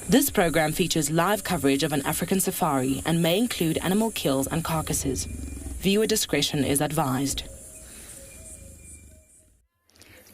This program features live coverage of an African safari and may include animal kills and carcasses. Viewer discretion is advised.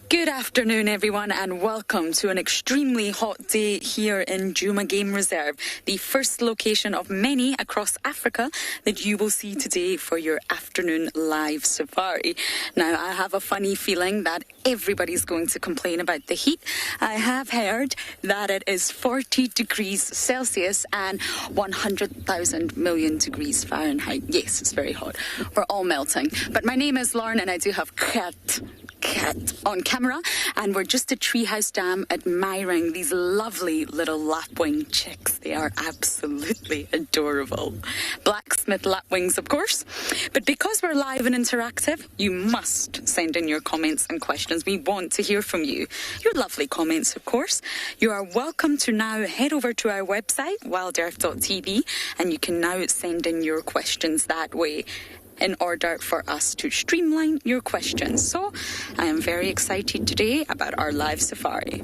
Good afternoon, everyone, and welcome to an extremely hot day here in Djuma Game Reserve, the first location of many across Africa that you will see today for your afternoon live safari. Now, I have a funny feeling that everybody's going to complain about the heat. I have heard that it is 40 degrees Celsius and 100,000 million degrees Fahrenheit. Yes, it's very hot. We're all melting. But my name is Lauren, and I do have cat on camera, and we're just at Treehouse Dam admiring these lovely little lapwing chicks. They are absolutely adorable. Blacksmith lapwings, of course. But because we're live and interactive, you must send in your comments and questions. We want to hear from you. Your lovely comments, of course. You are welcome to now head over to our website, wildearth.tv, and you can now send in your questions that way, in order for us to streamline your questions. So I am very excited today about our live safari.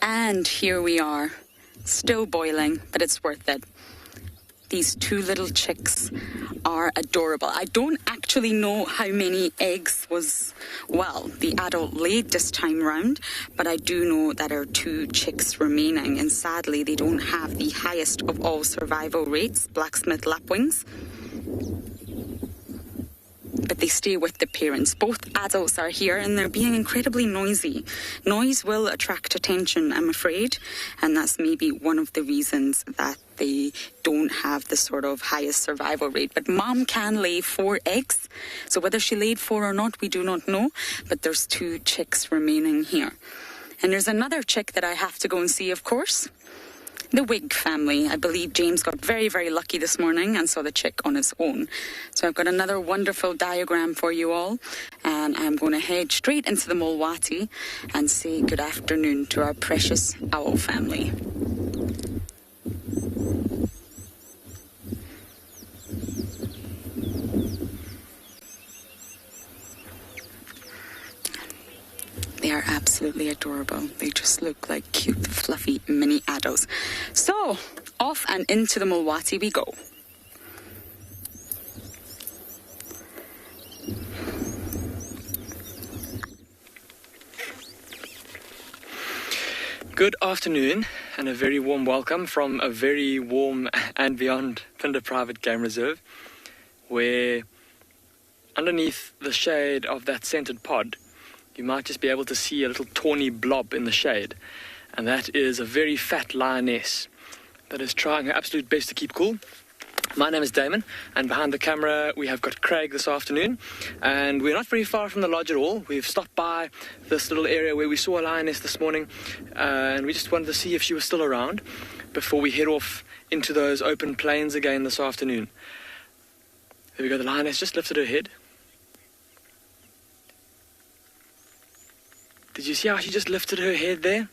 And here we are, still boiling, but it's worth it. These two little chicks are adorable. I don't actually know how many eggs the adult laid this time round, but I do know that there are two chicks remaining, and sadly they don't have the highest of all survival rates, blacksmith lapwings. But they stay with the parents. Both adults are here and they're being incredibly noisy. Noise will attract attention, I'm afraid, and that's maybe one of the reasons that they don't have the sort of highest survival rate. But mom can lay 4 eggs, so whether she laid 4 or not, we do not know, but there's 2 chicks remaining here. And there's another chick that I have to go and see, of course. The Wig family. I believe James got very, very lucky this morning and saw the chick on his own. So I've got another wonderful diagram for you all, and I'm going to head straight into the Mulwati and say good afternoon to our precious owl family. They are absolutely adorable. They just look like cute, fluffy mini adults. So, off and into the Mulwati we go. Good afternoon and a very warm welcome from a very warm andBeyond Phinda Private Game Reserve, where underneath the shade of that scented pod you might just be able to see a little tawny blob in the shade, and that is a very fat lioness that is trying her absolute best to keep cool. My name is Damon, and behind the camera we have got Craig this afternoon, and we're not very far from the lodge at all. We've stopped by this little area where we saw a lioness this morning, and we just wanted to see if she was still around before we head off into those open plains again this afternoon. There we go, the lioness just lifted her head. Did you see how she just lifted her head there?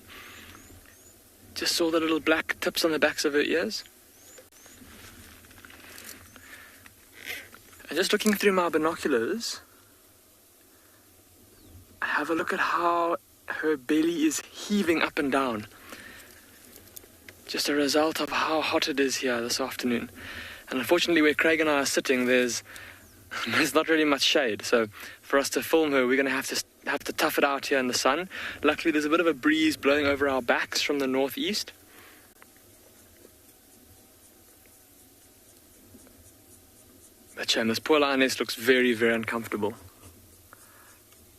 Just saw the little black tips on the backs of her ears. And just looking through my binoculars, have a look at how her belly is heaving up and down. Just a result of how hot it is here this afternoon. And unfortunately, where Craig and I are sitting, there's not really much shade. So for us to film her, we're going to have to tough it out here in the sun. Luckily, there's a bit of a breeze blowing over our backs from the northeast. But shame, this poor lioness looks very, very uncomfortable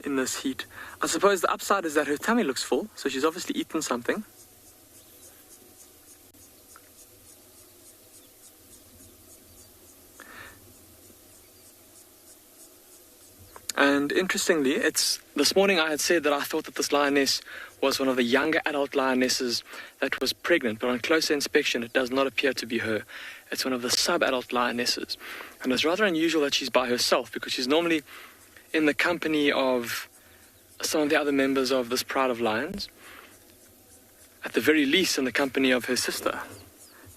in this heat. I suppose the upside is that her tummy looks full, so she's obviously eaten something. And interestingly, this morning I had said that I thought that this lioness was one of the younger adult lionesses that was pregnant, but on closer inspection it does not appear to be her. It's one of the sub-adult lionesses. And it's rather unusual that she's by herself, because she's normally in the company of some of the other members of this pride of lions. At the very least in the company of her sister,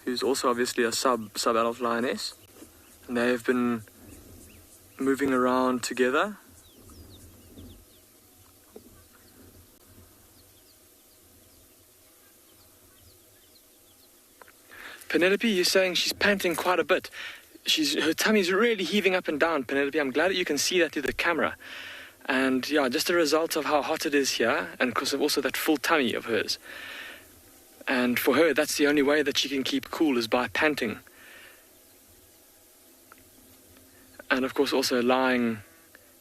who's also obviously a sub-adult lioness. And they have been moving around together. Penelope, you're saying she's panting quite a bit. Her tummy's really heaving up and down, Penelope. I'm glad that you can see that through the camera. And yeah, just a result of how hot it is here, and because of also that full tummy of hers. And for her, that's the only way that she can keep cool, is by panting. And of course also lying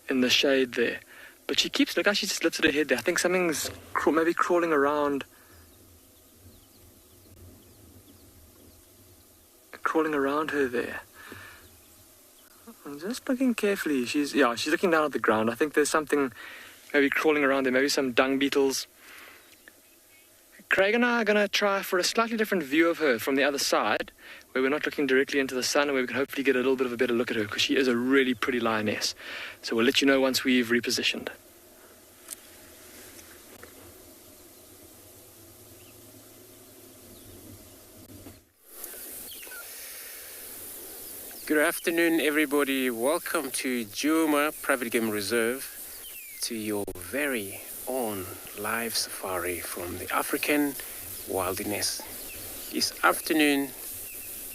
in the shade there. But she keeps, look how she just lifted her head there. I think something's maybe crawling around her there. I'm just looking carefully. She's looking down at the ground. I think there's something maybe crawling around there, maybe some dung beetles. Craig and I are going to try for a slightly different view of her from the other side, where we're not looking directly into the sun, and where we can hopefully get a little bit of a better look at her, because she is a really pretty lioness. So we'll let you know once we've repositioned. Good afternoon, everybody. Welcome to Djuma Private Game Reserve, to your very own live safari from the African wilderness. This afternoon,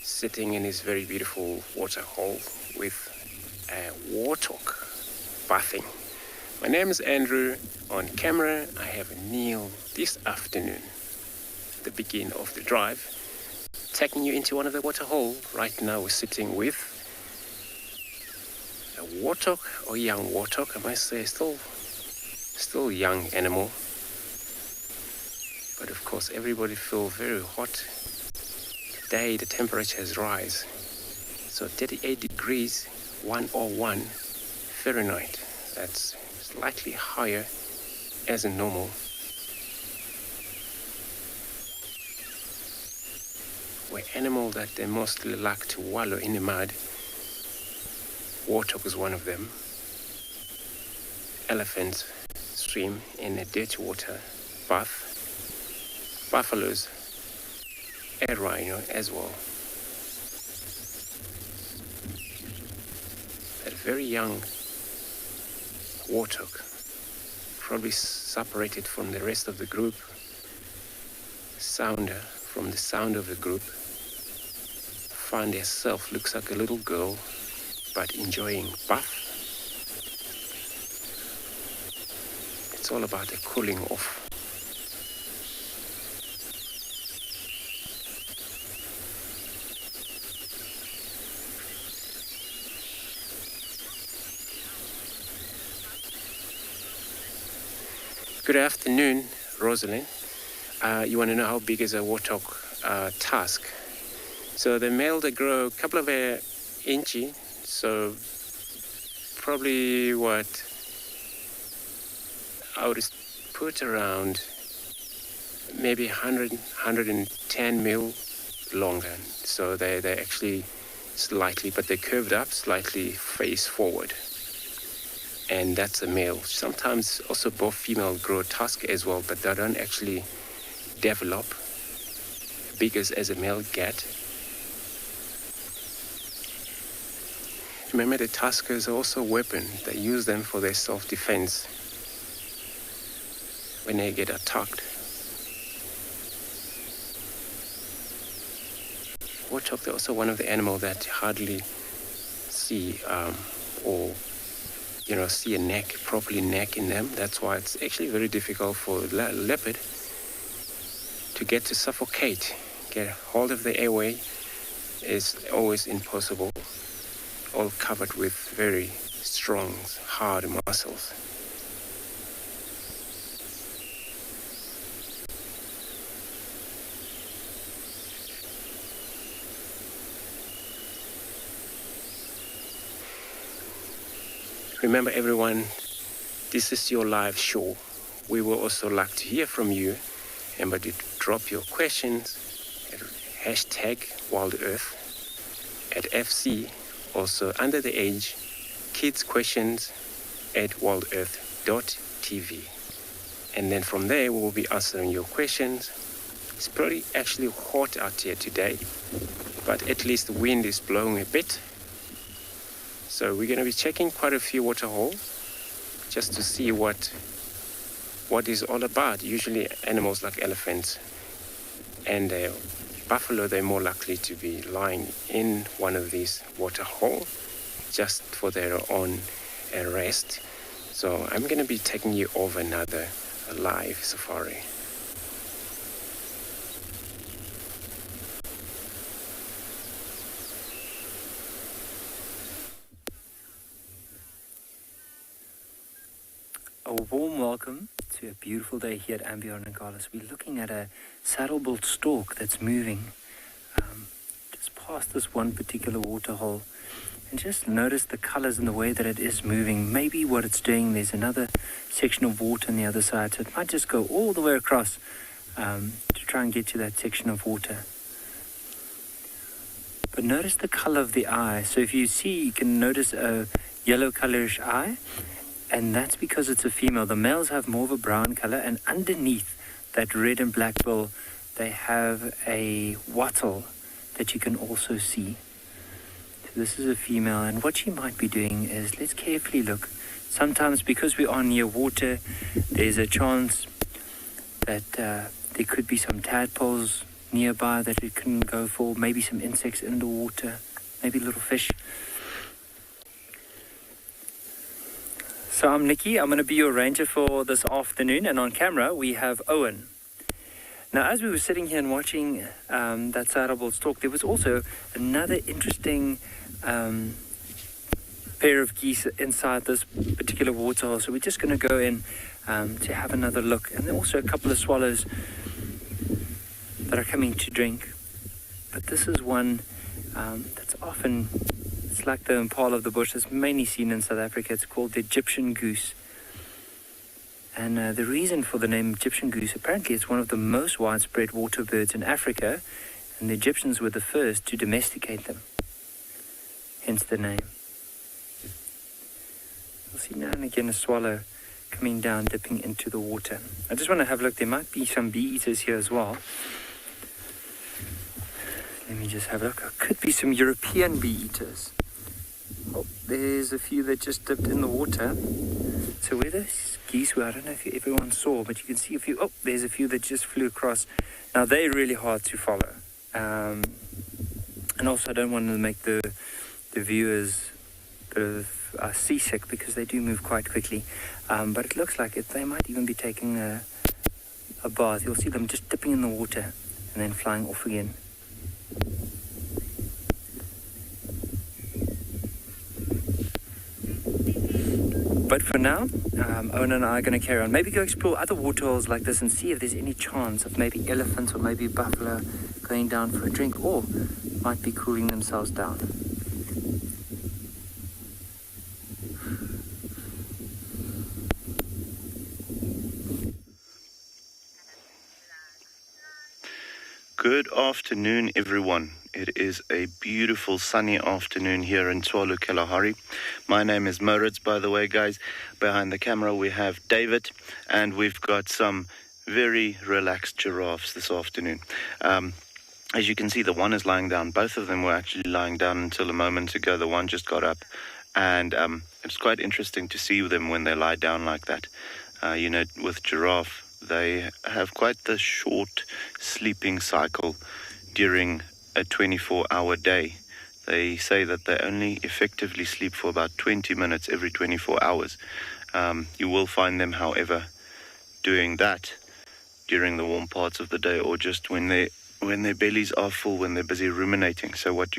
sitting in this very beautiful waterhole with a warthog bathing. My name is Andrew. On camera, I have Neil this afternoon, at the beginning of the drive, taking you into one of the waterhole. Right now we're sitting with a warthog, or young warthog, I must say, still young animal. But of course everybody feels very hot. Today the temperature has risen. So 38 degrees 101 Fahrenheit. That's slightly higher as a normal. We're animals that they mostly like to wallow in the mud. Warthog is one of them. Elephants swim in a dirty water bath. Buffaloes, a rhino as well. That very young warthog, probably separated from the rest of the group, from the sound of the group, found herself, looks like a little girl, but enjoying bath. It's all about the cooling off. Good afternoon, Rosalind. You want to know how big is a warthog tusk? So the male, they grow a couple of inches, so probably what I would put around maybe 110 mil longer. So they're actually slightly, but they're curved up, slightly face forward. And that's a male. Sometimes also both female grow tusk as well, but they don't actually develop big as a male get. Remember, the tuskers are also a weapon. They use them for their self-defense. when they get attacked. Warthog, they're also one of the animals that hardly see or see a properly neck in them. That's why it's actually very difficult for leopard to get to suffocate. Get hold of the airway is always impossible, all covered with very strong, hard muscles. Remember everyone, this is your live show. We will also like to hear from you. Remember to drop your questions at #WildEarth at FC, also under the age, kids questions at wildearth.tv. And then from there, we will be answering your questions. It's pretty actually hot out here today, but at least the wind is blowing a bit. So we're going to be checking quite a few waterholes just to see what is all about. Usually animals like elephants and buffalo, they're more likely to be lying in one of these waterholes just for their own rest. So I'm going to be taking you over another live safari. A warm welcome to a beautiful day here at andBeyond in Ngala. We're looking at a saddle-billed stork that's moving just past this one particular waterhole. And just notice the colors and the way that it is moving. Maybe what it's doing, there's another section of water on the other side, so it might just go all the way across to try and get to that section of water. But notice the color of the eye. So if you see, you can notice a yellow colorish eye. And that's because it's a female. The males have more of a brown color, and underneath that red and black bill, they have a wattle that you can also see. So this is a female, and what she might be doing is, let's carefully look. Sometimes because we are near water, there's a chance that there could be some tadpoles nearby that it can go for, maybe some insects in the water, maybe little fish. So I'm Nikki, I'm going to be your ranger for this afternoon, and on camera we have Owen. Now as we were sitting here and watching that saddle-billed stork, there was also another interesting pair of geese inside this particular waterhole. So we're just going to go in to have another look. And then also a couple of swallows that are coming to drink. But this is one that's often... It's like the impala of the bush. It's mainly seen in South Africa. It's called the Egyptian goose. And the reason for the name Egyptian goose, apparently it's one of the most widespread water birds in Africa, and the Egyptians were the first to domesticate them. Hence the name. You'll see now and again a swallow coming down, dipping into the water. I just want to have a look. There might be some bee eaters here as well. Let me just have a look. There could be some European bee eaters. Oh, there's a few that just dipped in the water. So where those geese were, I don't know if everyone saw, but you can see a few. Oh, there's a few that just flew across. Now they're really hard to follow. And also I don't want to make the viewers a bit of seasick, because they do move quite quickly. But it looks like they might even be taking a bath. You'll see them just dipping in the water and then flying off again. But for now, Owen and I are going to carry on. Maybe go explore other waterholes like this and see if there's any chance of maybe elephants or maybe buffalo going down for a drink, or might be cooling themselves down. Good afternoon, everyone. It is a beautiful sunny afternoon here in Tswalu Kalahari. My name is Moritz, by the way, guys. Behind the camera we have David, and we've got some very relaxed giraffes this afternoon. As you can see, the one is lying down. Both of them were actually lying down until a moment ago. The one just got up, and it's quite interesting to see them when they lie down like that. With giraffe, they have quite the short sleeping cycle during a 24-hour day. They say that they only effectively sleep for about 20 minutes every 24 hours. You will find them, however, doing that during the warm parts of the day, or just when their bellies are full, when they're busy ruminating. So what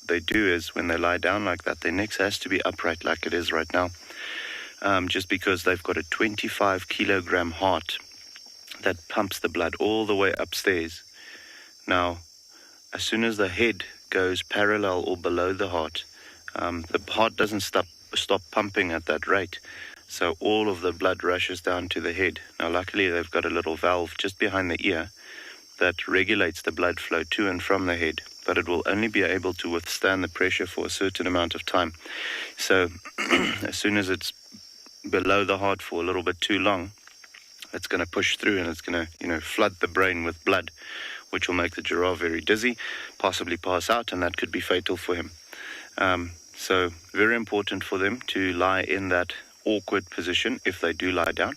they do is, when they lie down like that, their necks has to be upright like it is right now, just because they've got a 25 kilogram heart that pumps the blood all the way upstairs. Now, as soon as the head goes parallel or below the heart doesn't stop pumping at that rate. So all of the blood rushes down to the head. Now, luckily, they've got a little valve just behind the ear that regulates the blood flow to and from the head, but it will only be able to withstand the pressure for a certain amount of time. So as soon as it's below the heart for a little bit too long, it's going to push through, and it's going to, flood the brain with blood, which will make the giraffe very dizzy, possibly pass out, and that could be fatal for him. So very important for them to lie in that awkward position if they do lie down.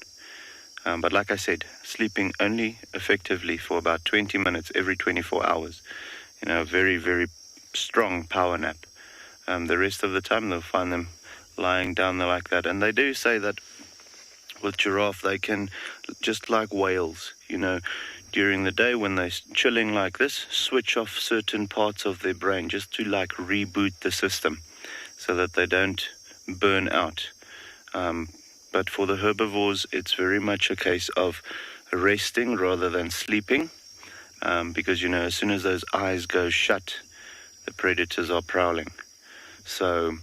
But like I said, sleeping only effectively for about 20 minutes every 24 hours. A very, very strong power nap. The rest of the time, they'll find them lying down there like that. And they do say that with giraffe, they can, just like whales, during the day when they're chilling like this, switch off certain parts of their brain just to reboot the system so that they don't burn out. But for the herbivores, it's very much a case of resting rather than sleeping, because, as soon as those eyes go shut, the predators are prowling. So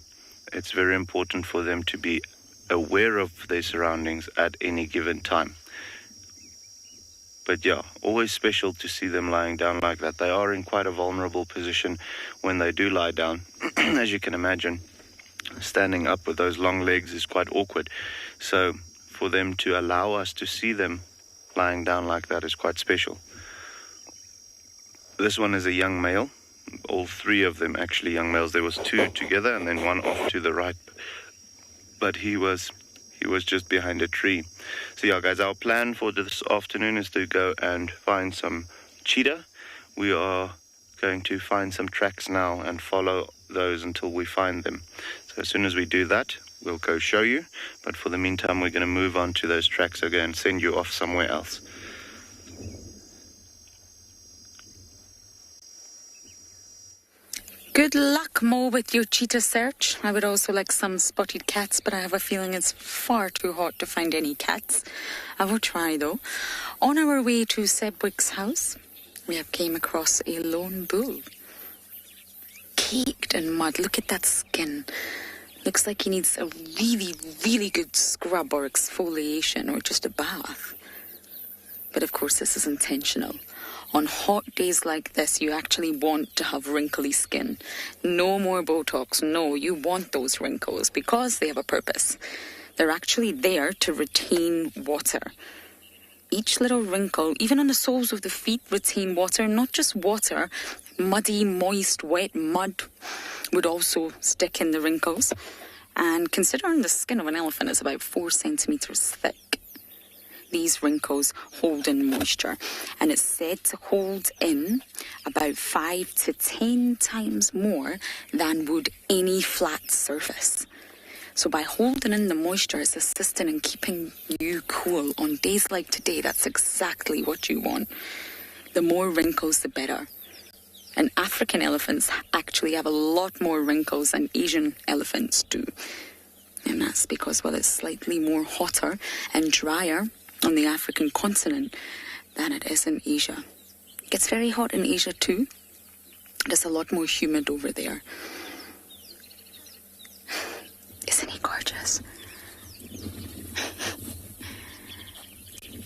it's very important for them to be aware of their surroundings at any given time. But yeah, always special to see them lying down like that. They are in quite a vulnerable position when they do lie down. As you can imagine, standing up with those long legs is quite awkward. So for them to allow us to see them lying down like that is quite special. This one is a young male. All three of them actually young males. There was two together and then one off to the right. But he was just behind a tree. So yeah, guys, our plan for this afternoon is to go and find some cheetah. We are going to find some tracks now and follow those until we find them. So as soon as we do that, we'll go show you. But for the meantime, we're going to move on to those tracks again and send you off somewhere else. Good luck, Mo, with your cheetah search. I would also like some spotted cats, but I have a feeling it's far too hot to find any cats. I will try, though. On our way to Sebwick's house, we have came across a lone bull. Caked in mud. Look at that skin. Looks like he needs a really, really good scrub or exfoliation or just a bath. But of course, this is intentional. On hot days like this, you actually want to have wrinkly skin. No more Botox. No, you want those wrinkles because they have a purpose. They're actually there to retain water. Each little wrinkle, even on the soles of the feet, retain water. Not just water, muddy, moist, wet mud would also stick in the wrinkles. And considering the skin of an elephant is about 4 centimeters thick, these wrinkles hold in moisture, and it's said to hold in about 5 to 10 times more than would any flat surface. So by holding in the moisture, it's assisting in keeping you cool on days like today. That's exactly what you want. The more wrinkles, the better. And African elephants actually have a lot more wrinkles than Asian elephants do. And that's because, well, it's slightly more hotter and drier on the African continent than it is in Asia. It gets very hot in Asia too. It's a lot more humid over there. Isn't he gorgeous?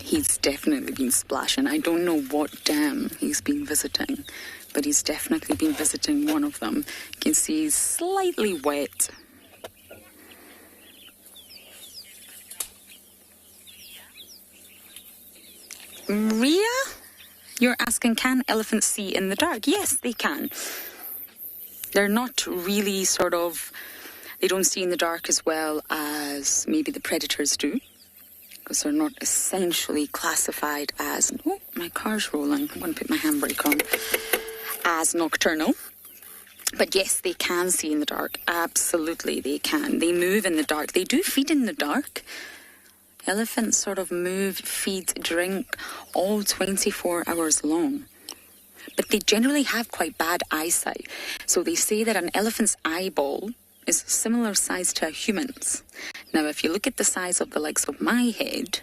He's definitely been splashing. I don't know what dam he's been visiting, but he's definitely been visiting one of them. You can see he's slightly wet. Ria? You're asking, can elephants see in the dark? Yes, they can. They're not really they don't see in the dark as well as maybe the predators do. because they're not essentially classified as, oh, my car's rolling, I'm going to put my handbrake on, as nocturnal. But yes, they can see in the dark. Absolutely, they can. They move in the dark. They do feed in the dark. Elephants sort of move, feed, drink all 24 hours long. But they generally have quite bad eyesight. So they say that an elephant's eyeball is a similar size to a human's. Now, if you look at the size of the likes of my head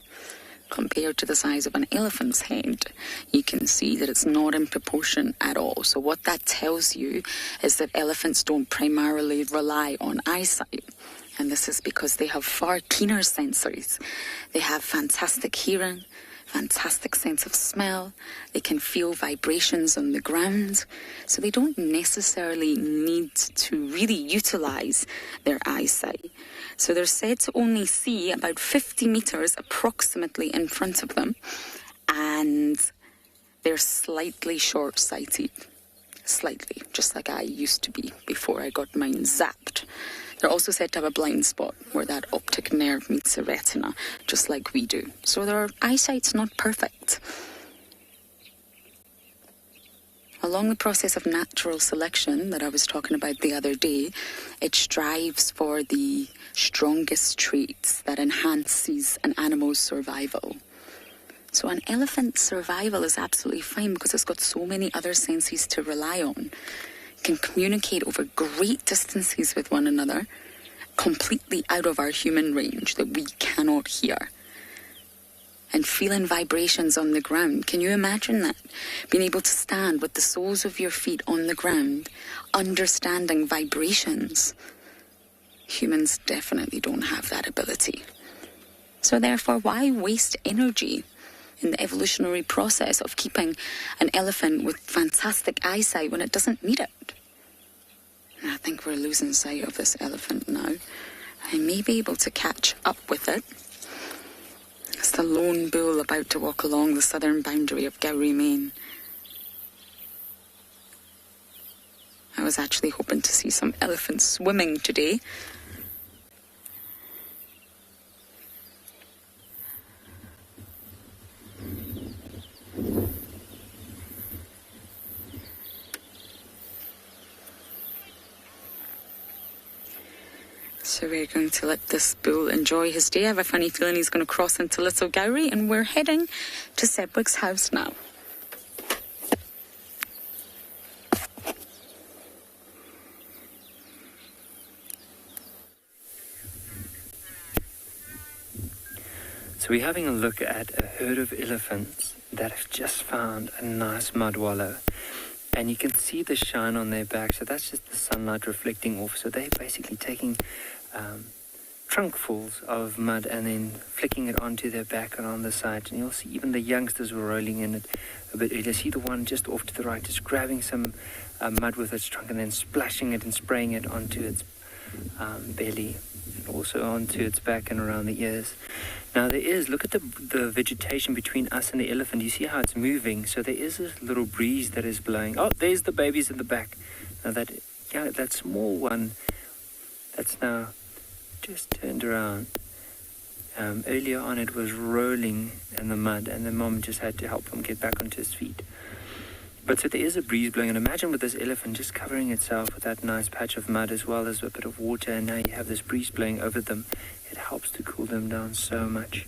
compared to the size of an elephant's head, you can see that it's not in proportion at all. So what that tells you is that elephants don't primarily rely on eyesight. And this is because they have far keener sensories. They have fantastic hearing, fantastic sense of smell. They can feel vibrations on the ground. So they don't necessarily need to really utilize their eyesight. So they're said to only see about 50 meters approximately in front of them. And they're slightly short-sighted. Slightly, just like I used to be before I got mine zapped. They're also said to have a blind spot where that optic nerve meets the retina, just like we do. So their eyesight's not perfect. Along the process of natural selection that I was talking about the other day, it strives for the strongest traits that enhances an animal's survival. So an elephant's survival is absolutely fine because it's got so many other senses to rely on. It can communicate over great distances with one another, completely out of our human range that we cannot hear. And feeling vibrations on the ground. Can you imagine that? Being able to stand with the soles of your feet on the ground, understanding vibrations. Humans definitely don't have that ability. So therefore, why waste energy in the evolutionary process of keeping an elephant with fantastic eyesight when it doesn't need it? And I think we're losing sight of this elephant now. I may be able to catch up with it. It's the lone bull about to walk along the southern boundary of Gowrie, Maine. I was actually hoping to see some elephants swimming today. So we're going to let this bull enjoy his day. I have a funny feeling he's going to cross into Little Gowrie, and we're heading to Sedgwick's house now. So we're having a look at a herd of elephants that have just found a nice mud wallow. And you can see the shine on their back, so that's just the sunlight reflecting off. So they're basically taking trunkfuls of mud and then flicking it onto their back and on the side. And you'll see even the youngsters were rolling in it a bit earlier. See the one just off to the right, just grabbing some mud with its trunk and then splashing it and spraying it onto its belly, and also onto its back and around the ears. Now there is, look at the vegetation between us and the elephant. You see how it's moving? So there is a little breeze that is blowing. Oh, there's the babies in the back. Now that small one that's now just turned around. Earlier on it was rolling in the mud and the mom just had to help him get back onto his feet. But so there is a breeze blowing, and imagine with this elephant just covering itself with that nice patch of mud as well as a bit of water, and now you have this breeze blowing over them. It helps to cool them down so much.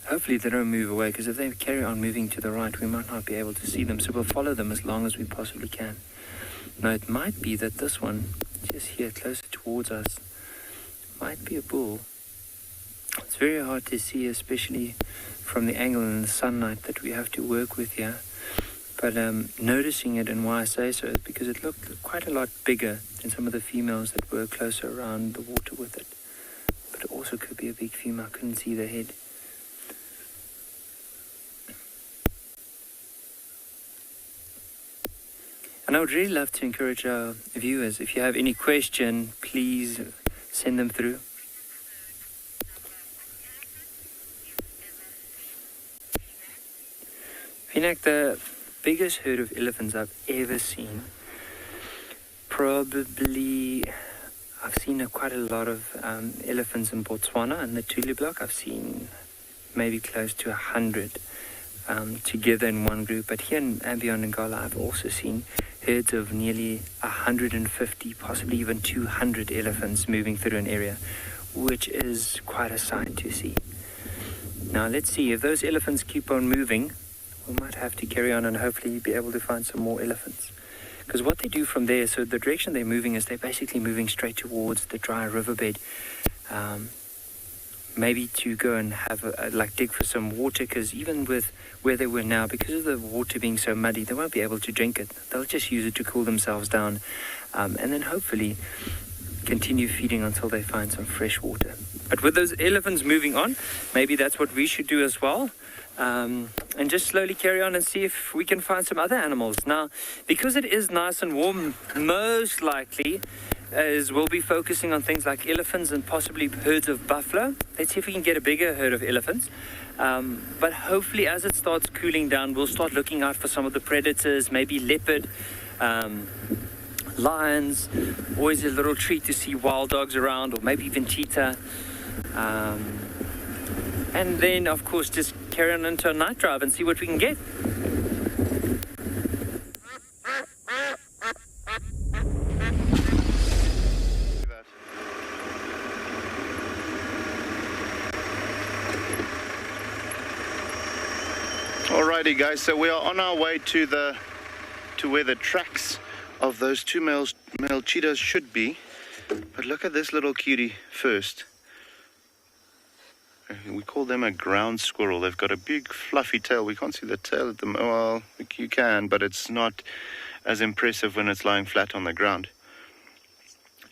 Hopefully they don't move away, because if they carry on moving to the right, we might not be able to see them, so we'll follow them as long as we possibly can. Now it might be that this one, just here closer towards us, might be a bull. It's very hard to see, especially from the angle in the sunlight that we have to work with here. But noticing it, and why I say so, is because it looked quite a lot bigger than some of the females that were closer around the water with it. But it also could be a big female. I couldn't see the head. And I would really love to encourage our viewers, if you have any question, please send them through. Finak, the biggest herd of elephants I've ever seen, probably, I've seen quite a lot of elephants in Botswana and the Tulu block. I've seen maybe close to 100 together in one group. But here in andBeyond Ngala, I've also seen herds of nearly 150, possibly even 200 elephants moving through an area, which is quite a sight to see. Now let's see, if those elephants keep on moving, we might have to carry on and hopefully be able to find some more elephants. Because what they do from there, so the direction they're moving is they're basically moving straight towards the dry riverbed. Maybe to go and have dig for some water, because even with where they were now, because of the water being so muddy, they won't be able to drink it. They'll just use it to cool themselves down, and then hopefully continue feeding until they find some fresh water. But with those elephants moving on, maybe that's what we should do as well. And just slowly carry on and see if we can find some other animals. Now, because it is nice and warm, most likely we'll be focusing on things like elephants and possibly herds of buffalo. Let's see if we can get a bigger herd of elephants. But hopefully as it starts cooling down, we'll start looking out for some of the predators, maybe leopard, lions. Always a little treat to see wild dogs around, or maybe even cheetah. And then, of course, just carry on into a night drive and see what we can get. Alrighty guys, so we are on our way to where the tracks of those two male cheetahs should be. But look at this little cutie first. We call them a ground squirrel. They've got a big fluffy tail. We can't see the tail at the moment. Well, you can, but it's not as impressive when it's lying flat on the ground.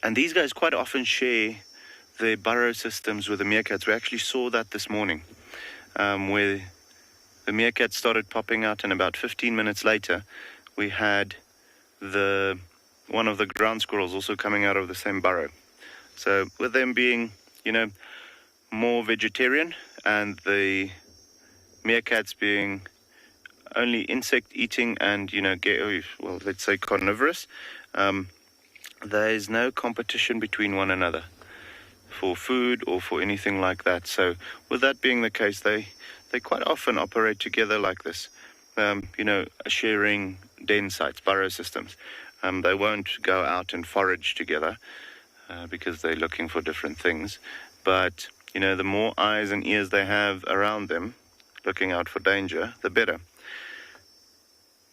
And these guys quite often share their burrow systems with the meerkats. We actually saw that this morning, where the meerkats started popping out, and about 15 minutes later, we had one of the ground squirrels also coming out of the same burrow. So with them being, more vegetarian, and the meerkats being only insect eating and let's say carnivorous, there is no competition between one another for food or for anything like that. So with that being the case, they quite often operate together like this, sharing den sites, burrow systems. They won't go out and forage together because they're looking for different things, but the more eyes and ears they have around them, looking out for danger, the better.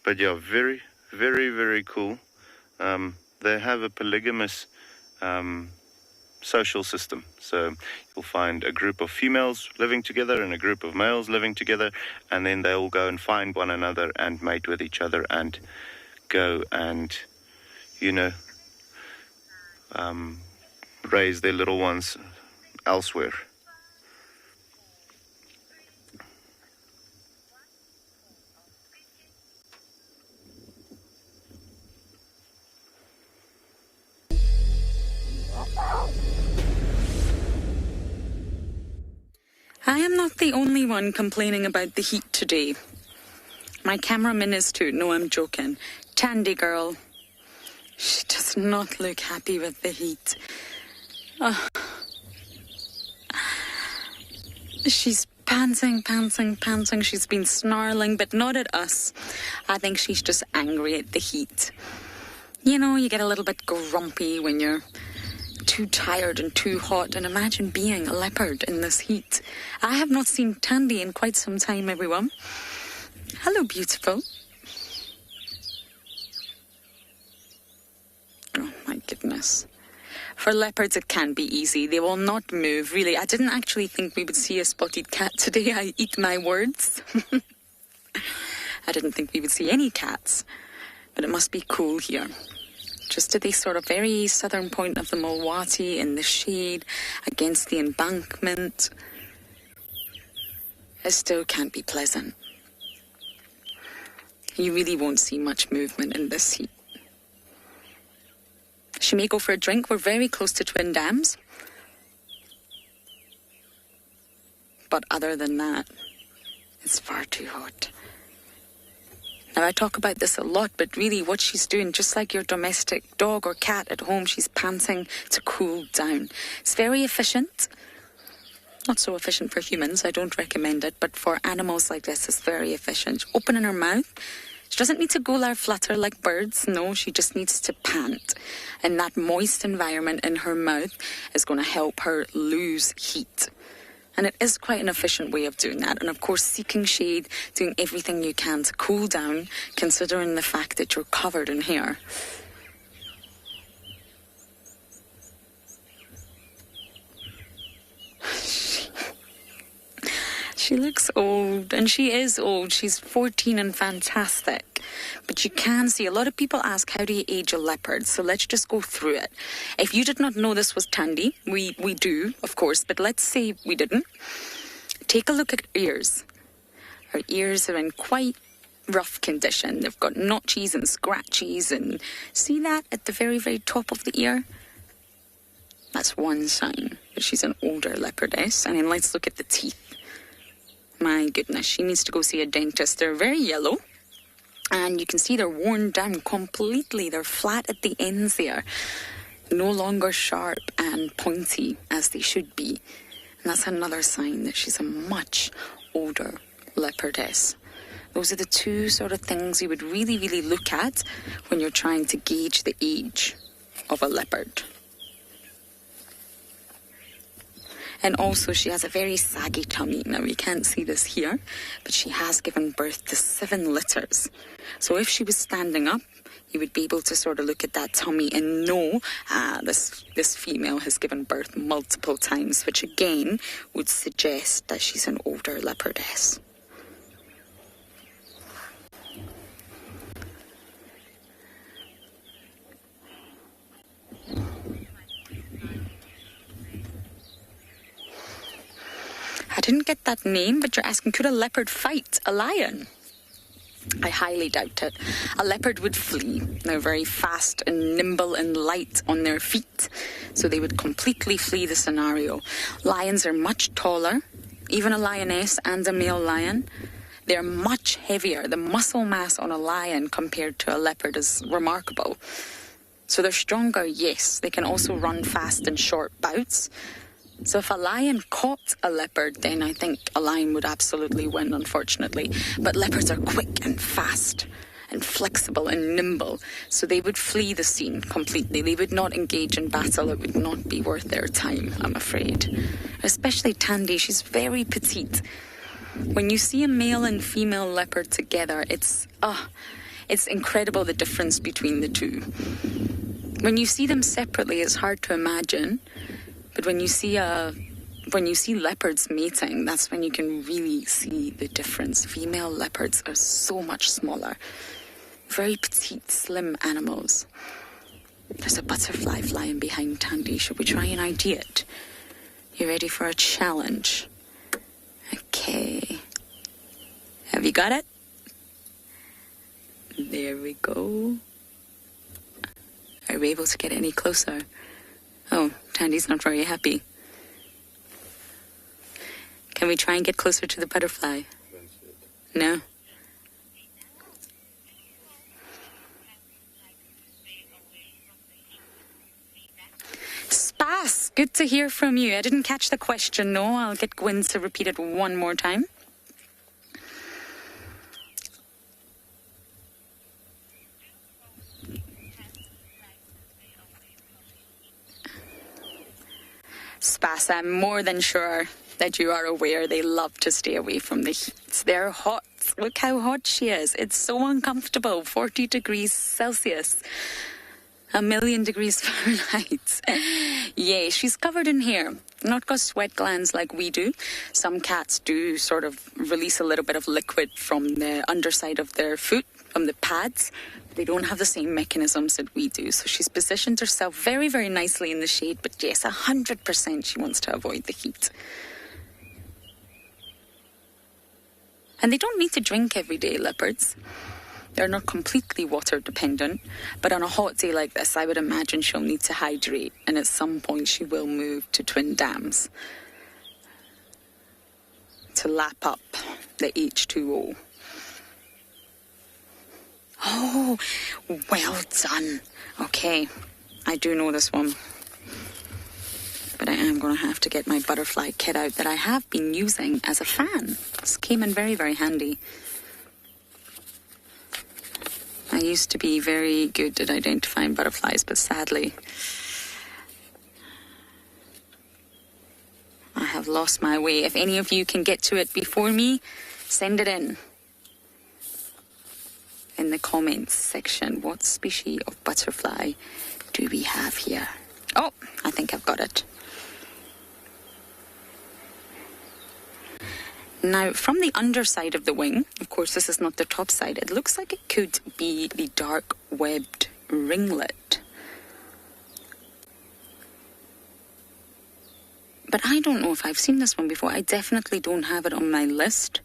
But yeah, very, very, very cool. They have a polygamous social system. So you'll find a group of females living together and a group of males living together, and then they'll go and find one another and mate with each other and go and, raise their little ones elsewhere. I am not the only one complaining about the heat today. My cameraman is too. No, I'm joking. Tandy girl. She does not look happy with the heat. She's panting. She's been snarling, but not at us. I think she's just angry at the heat. You get a little bit grumpy when you're too tired and too hot, and imagine being a leopard in this heat. I have not seen Tandy in quite some time, everyone. Hello, beautiful. Oh my goodness. For leopards, it can be easy. They will not move, really. I didn't actually think we would see a spotted cat today. I eat my words. I didn't think we would see any cats, but it must be cool here. Just at the sort of very southern point of the Mulwati, in the shade, against the embankment. It still can't be pleasant. You really won't see much movement in this heat. She may go for a drink. We're very close to twin dams. But other than that, it's far too hot. Now, I talk about this a lot, but really what she's doing, just like your domestic dog or cat at home, she's panting to cool down. It's very efficient. Not so efficient for humans, I don't recommend it, but for animals like this, it's very efficient. Opening her mouth. She doesn't need to go or flutter like birds. No, she just needs to pant. And that moist environment in her mouth is going to help her lose heat. And it is quite an efficient way of doing that. And of course, seeking shade, doing everything you can to cool down, considering the fact that you're covered in hair. She looks old, and she is old. She's 14 and fantastic. But you can see, a lot of people ask, how do you age a leopard? So let's just go through it. If you did not know this was Tandy, we do, of course, but let's say we didn't. Take a look at her ears. Her ears are in quite rough condition. They've got notches and scratches, and see that at the very, very top of the ear? That's one sign that she's an older leopardess. And then let's look at the teeth. My goodness, she needs to go see a dentist. They're very yellow, and you can see they're worn down completely. They're flat at the ends there, no longer sharp and pointy as they should be. And that's another sign that she's a much older leopardess. Those are the two sort of things you would really, really look at when you're trying to gauge the age of a leopard. And also, she has a very saggy tummy. Now, we can't see this here, but she has given birth to 7 litters. So if she was standing up, you would be able to sort of look at that tummy and know, this female has given birth multiple times, which again would suggest that she's an older leopardess. I didn't get that name, but you're asking, could a leopard fight a lion? I highly doubt it. A leopard would flee. They're very fast and nimble and light on their feet, so they would completely flee the scenario. Lions are much taller, even a lioness and a male lion. They're much heavier. The muscle mass on a lion compared to a leopard is remarkable. So they're stronger, yes. They can also run fast in short bouts. So if a lion caught a leopard, then I think a lion would absolutely win, unfortunately. But leopards are quick and fast and flexible and nimble, so they would flee the scene completely. They would not engage in battle. It would not be worth their time, I'm afraid. Especially Tandy, she's very petite. When you see a male and female leopard together, it's incredible the difference between the two. When you see them separately, it's hard to imagine. But when you see leopards mating, that's when you can really see the difference. Female leopards are so much smaller. Very petite, slim animals. There's a butterfly flying behind Tandy. Should we try and ID it? You ready for a challenge? Okay. Have you got it? There we go. Are we able to get any closer? Oh, Tandy's not very happy. Can we try and get closer to the butterfly? No? Spas, good to hear from you. I didn't catch the question, no. I'll get Gwen to repeat it one more time. Spas, I'm more than sure that you are aware they love to stay away from the heat. They're hot. Look how hot she is. It's so uncomfortable. 40 degrees Celsius. 1,000,000 degrees Fahrenheit. Yeah, she's covered in hair. Not got sweat glands like we do. Some cats do sort of release a little bit of liquid from the underside of their foot, from the pads. They don't have the same mechanisms that we do. So she's positioned herself very, very nicely in the shade. But yes, 100% she wants to avoid the heat. And they don't need to drink every day, leopards. They're not completely water dependent. But on a hot day like this, I would imagine she'll need to hydrate. And at some point she will move to twin dams to lap up the H2O. Oh, well done. Okay, I do know this one. But I am going to have to get my butterfly kit out that I have been using as a fan. This came in very, very handy. I used to be very good at identifying butterflies, but sadly, I have lost my way. If any of you can get to it before me, send it in the comments section. What species of butterfly do we have here? Oh, I think I've got it. Now, from the underside of the wing, of course this is not the top side, it looks like it could be the dark webbed ringlet. But I don't know if I've seen this one before. I definitely don't have it on my list.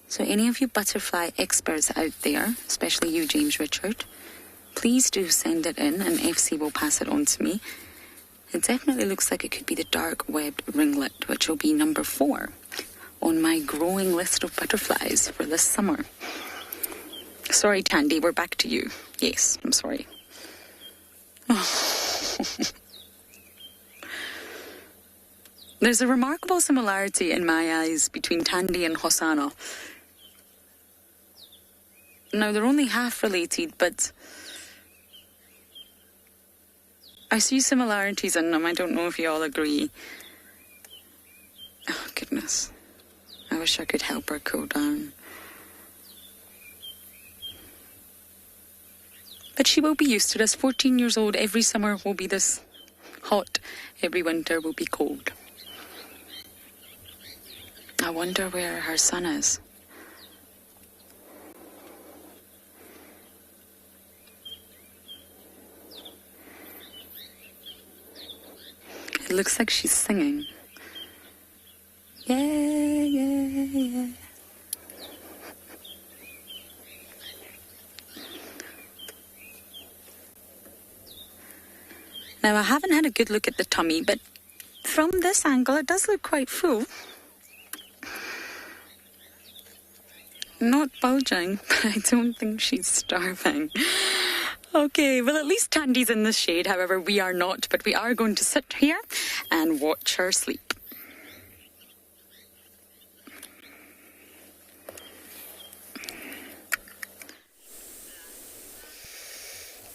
So any of you butterfly experts out there, especially you, James Richard, please do send it in and FC will pass it on to me. It definitely looks like it could be the dark webbed ringlet, which will be number 4 on my growing list of butterflies for this summer. Sorry, Tandy, we're back to you. Yes, I'm sorry. There's a remarkable similarity in my eyes between Tandy and Hosanna. Now, they're only half related, but I see similarities in them. I don't know if you all agree. Oh, goodness. I wish I could help her cool down. But she will be used to this. 14 years old, every summer will be this hot. Every winter will be cold. I wonder where her son is. It looks like she's singing. Yeah, yeah, yeah. Now, I haven't had a good look at the tummy, but from this angle, it does look quite full. Not bulging, but I don't think she's starving. Okay, well, at least Tandy's in the shade. However, we are not, but we are going to sit here and watch her sleep.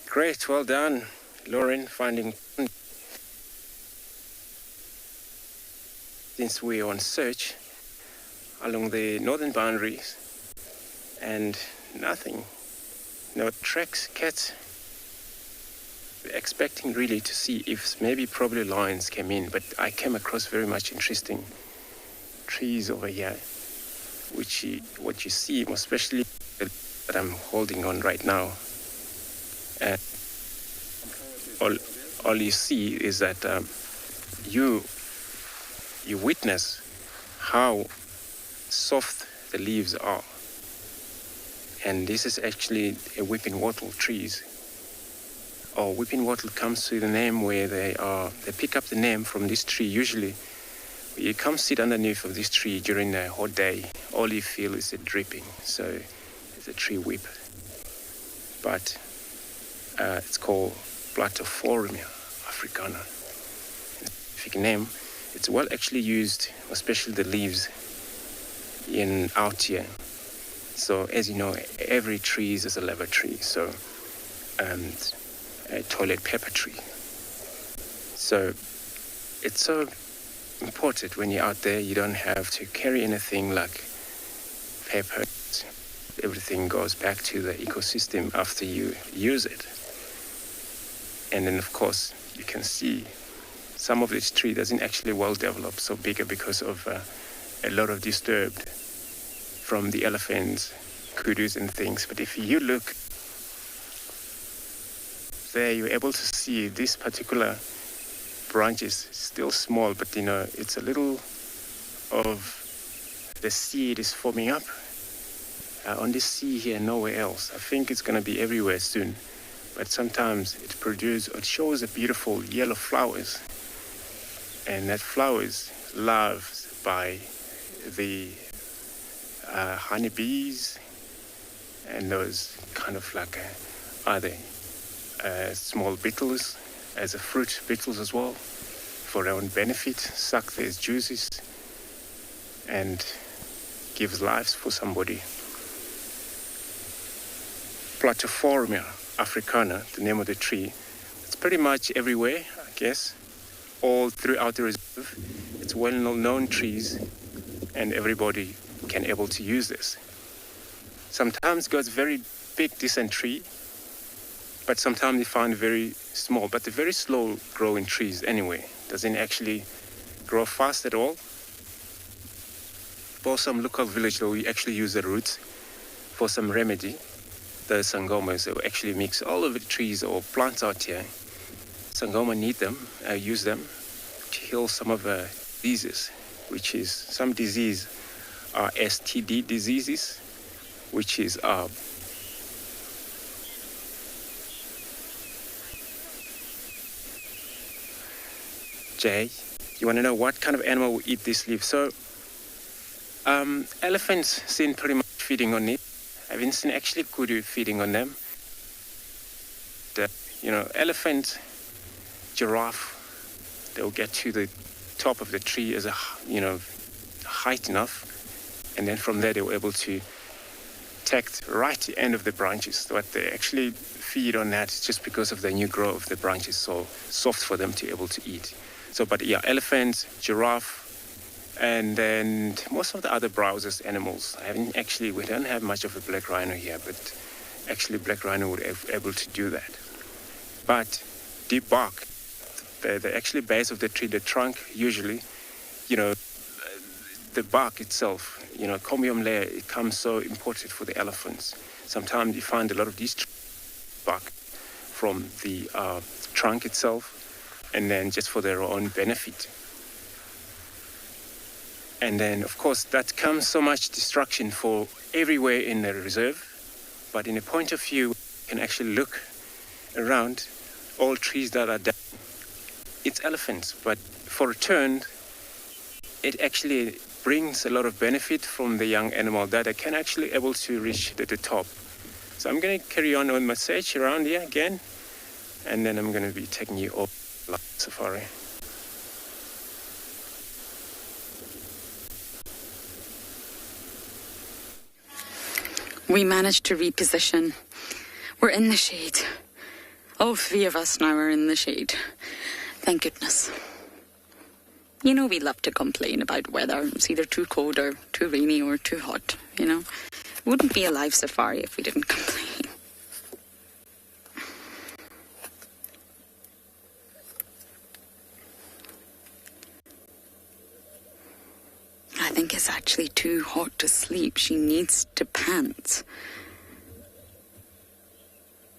Great, well done, Lauren, finding. Since we're on search along the northern boundaries and nothing, no tracks, cats. We're expecting really to see if maybe probably lions came in, but I came across very much interesting trees over here, which what you see, especially that I'm holding on right now. All you see is that you witness how soft the leaves are. And this is actually a weeping wattle trees. Or weeping wattle comes to the name where they pick up the name from this tree. Usually, when you come sit underneath of this tree during a hot day, all you feel is a dripping. So it's a tree whip. But it's called Platformia africana. Specific name. It's well actually used, especially the leaves in out here. So as you know, every tree is a lever tree. So a toilet paper tree. So it's so important when you're out there, you don't have to carry anything like paper. Everything goes back to the ecosystem after you use it. And then of course you can see some of this tree doesn't actually well develop so bigger because of a lot of disturbed from the elephants, kudus and things. But if you look there, you're able to see this particular branch is still small, but it's a little of the seed is forming up on this sea here, nowhere else. I think it's going to be everywhere soon, but sometimes it shows the beautiful yellow flowers, and that flower is loved by the honeybees, and those kind of like other small beetles, as a fruit beetles as well, for their own benefit, suck their juices and gives lives for somebody. Platyphoria africana, the name of the tree, it's pretty much everywhere, I guess, all throughout the reserve. It's well-known trees, and everybody can able to use this. Sometimes it goes very big, decent tree, but sometimes you find very small, but the very slow growing trees anyway. Doesn't actually grow fast at all. For some local village, we actually use the roots for some remedy. The sangomas will actually mix all of the trees or plants out here. Sangoma need them, use them to heal some of the diseases, which is some disease are STD diseases, which is Jay, you want to know what kind of animal will eat this leaf? So elephants seen pretty much feeding on it. I haven't seen actually kudu feeding on them. Elephant, giraffe, they'll get to the top of the tree as a, height enough. And then from there, they were able to take right to the end of the branches. But they actually feed on that just because of the new growth of the branches, so soft for them to be able to eat. So, but yeah, elephant, giraffe, and then most of the other browsers animals. We don't have much of a black rhino here, but actually black rhino would be able to do that. But deep bark, the actually base of the tree, the trunk usually, the bark itself, comium layer, it comes so important for the elephants. Sometimes you find a lot of these bark from the trunk itself, and then just for their own benefit. And then, of course, that comes so much destruction for everywhere in the reserve. But in a point of view, you can actually look around all trees that are down. It's elephants, but for return, it actually brings a lot of benefit from the young animal that they can actually able to reach the top. So I'm going to carry on my search around here again, and then I'm going to be taking you off safari. We managed to reposition. We're in the shade. All three of us now are in the shade. Thank goodness. We love to complain about weather. It's either too cold or too rainy or too hot, It wouldn't be a live safari if we didn't complain. I think it's actually too hot to sleep. She needs to pant.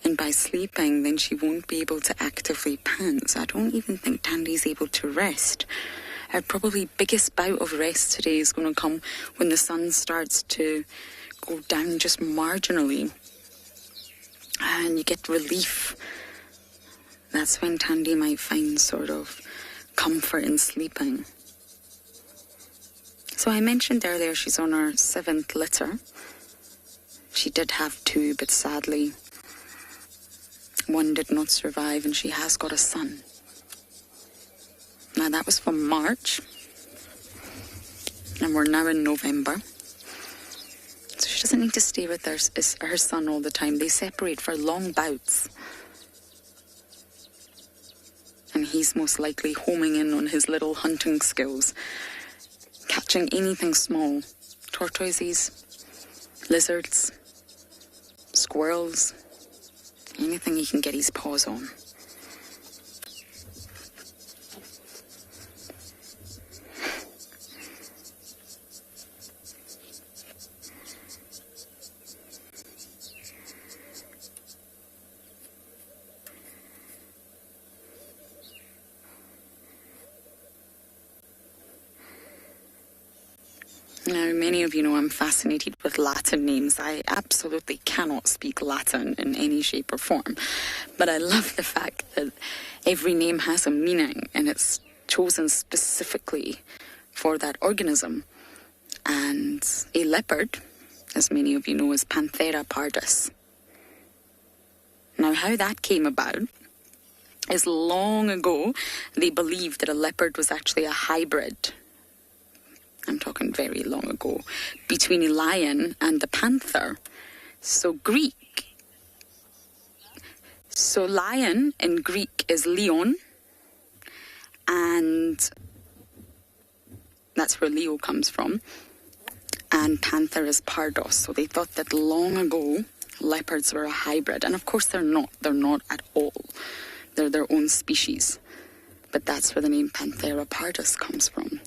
And by sleeping, then she won't be able to actively pant. So I don't even think Tandy's able to rest. Our probably biggest bout of rest today is going to come when the sun starts to go down just marginally. And you get relief. That's when Tandy might find sort of comfort in sleeping. So I mentioned earlier she's on her 7th litter. She did have 2, but sadly, one did not survive, and she has got a son. Now that was from March, and we're now in November. So she doesn't need to stay with her son all the time. They separate for long bouts. And he's most likely homing in on his little hunting skills, catching anything small, tortoises, lizards, squirrels, anything he can get his paws on. Now, many of you know I'm fascinated with Latin names. I absolutely cannot speak Latin in any shape or form. But I love the fact that every name has a meaning and it's chosen specifically for that organism. and a leopard, as many of you know, is Panthera pardus. Now, how that came about is long ago, they believed that a leopard was actually a hybrid. I'm talking very long ago, between a lion and a panther. So lion in Greek is leon, and that's where Leo comes from. And panther is pardos. So they thought that long ago, leopards were a hybrid. And of course they're not. They're not at all. They're their own species. But that's where the name Panthera pardus comes from.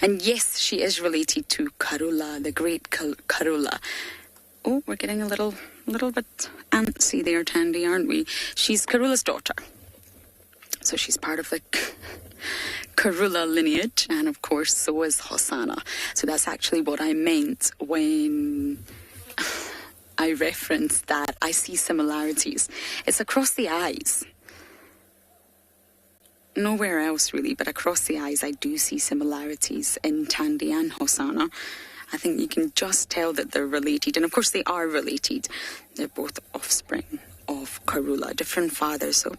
And yes, she is related to Karula, the great Karula. Oh, we're getting a little bit antsy there, Tandy, aren't we? She's Karula's daughter. So she's part of the Karula lineage, and of course so is Hosanna. So that's actually what I meant when I referenced that I see similarities. It's across the eyes. Nowhere else really, but across the eyes I do see similarities in Tandy and Hosanna. I think you can just tell that they're related, and of course they are related. They're both offspring of Karula, different fathers, so...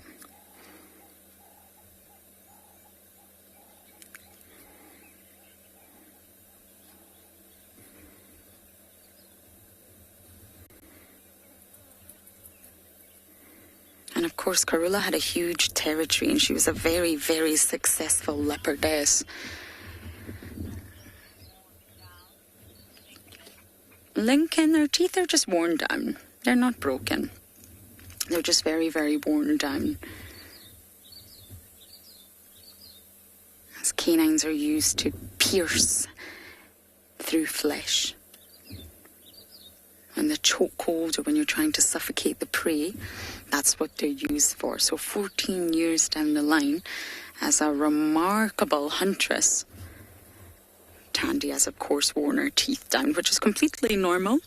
And of course, Karula had a huge territory, and she was a very, very successful leopardess. Lincoln, their teeth are just worn down. They're not broken. They're just very, very worn down. As canines are used to pierce through flesh. And the chokehold, or when you're trying to suffocate the prey, that's what they're used for. So 14 years down the line, as a remarkable huntress, Tandy has, of course, worn her teeth down, which is completely normal.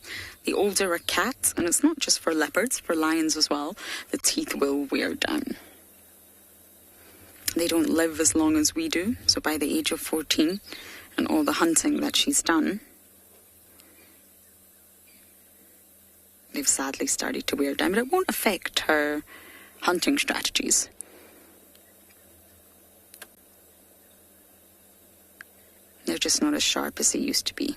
The older a cat, and it's not just for leopards, for lions as well, the teeth will wear down. They don't live as long as we do, so by the age of 14, and all the hunting that she's done, they've sadly started to wear down, but it won't affect her hunting strategies. They're just not as sharp as they used to be.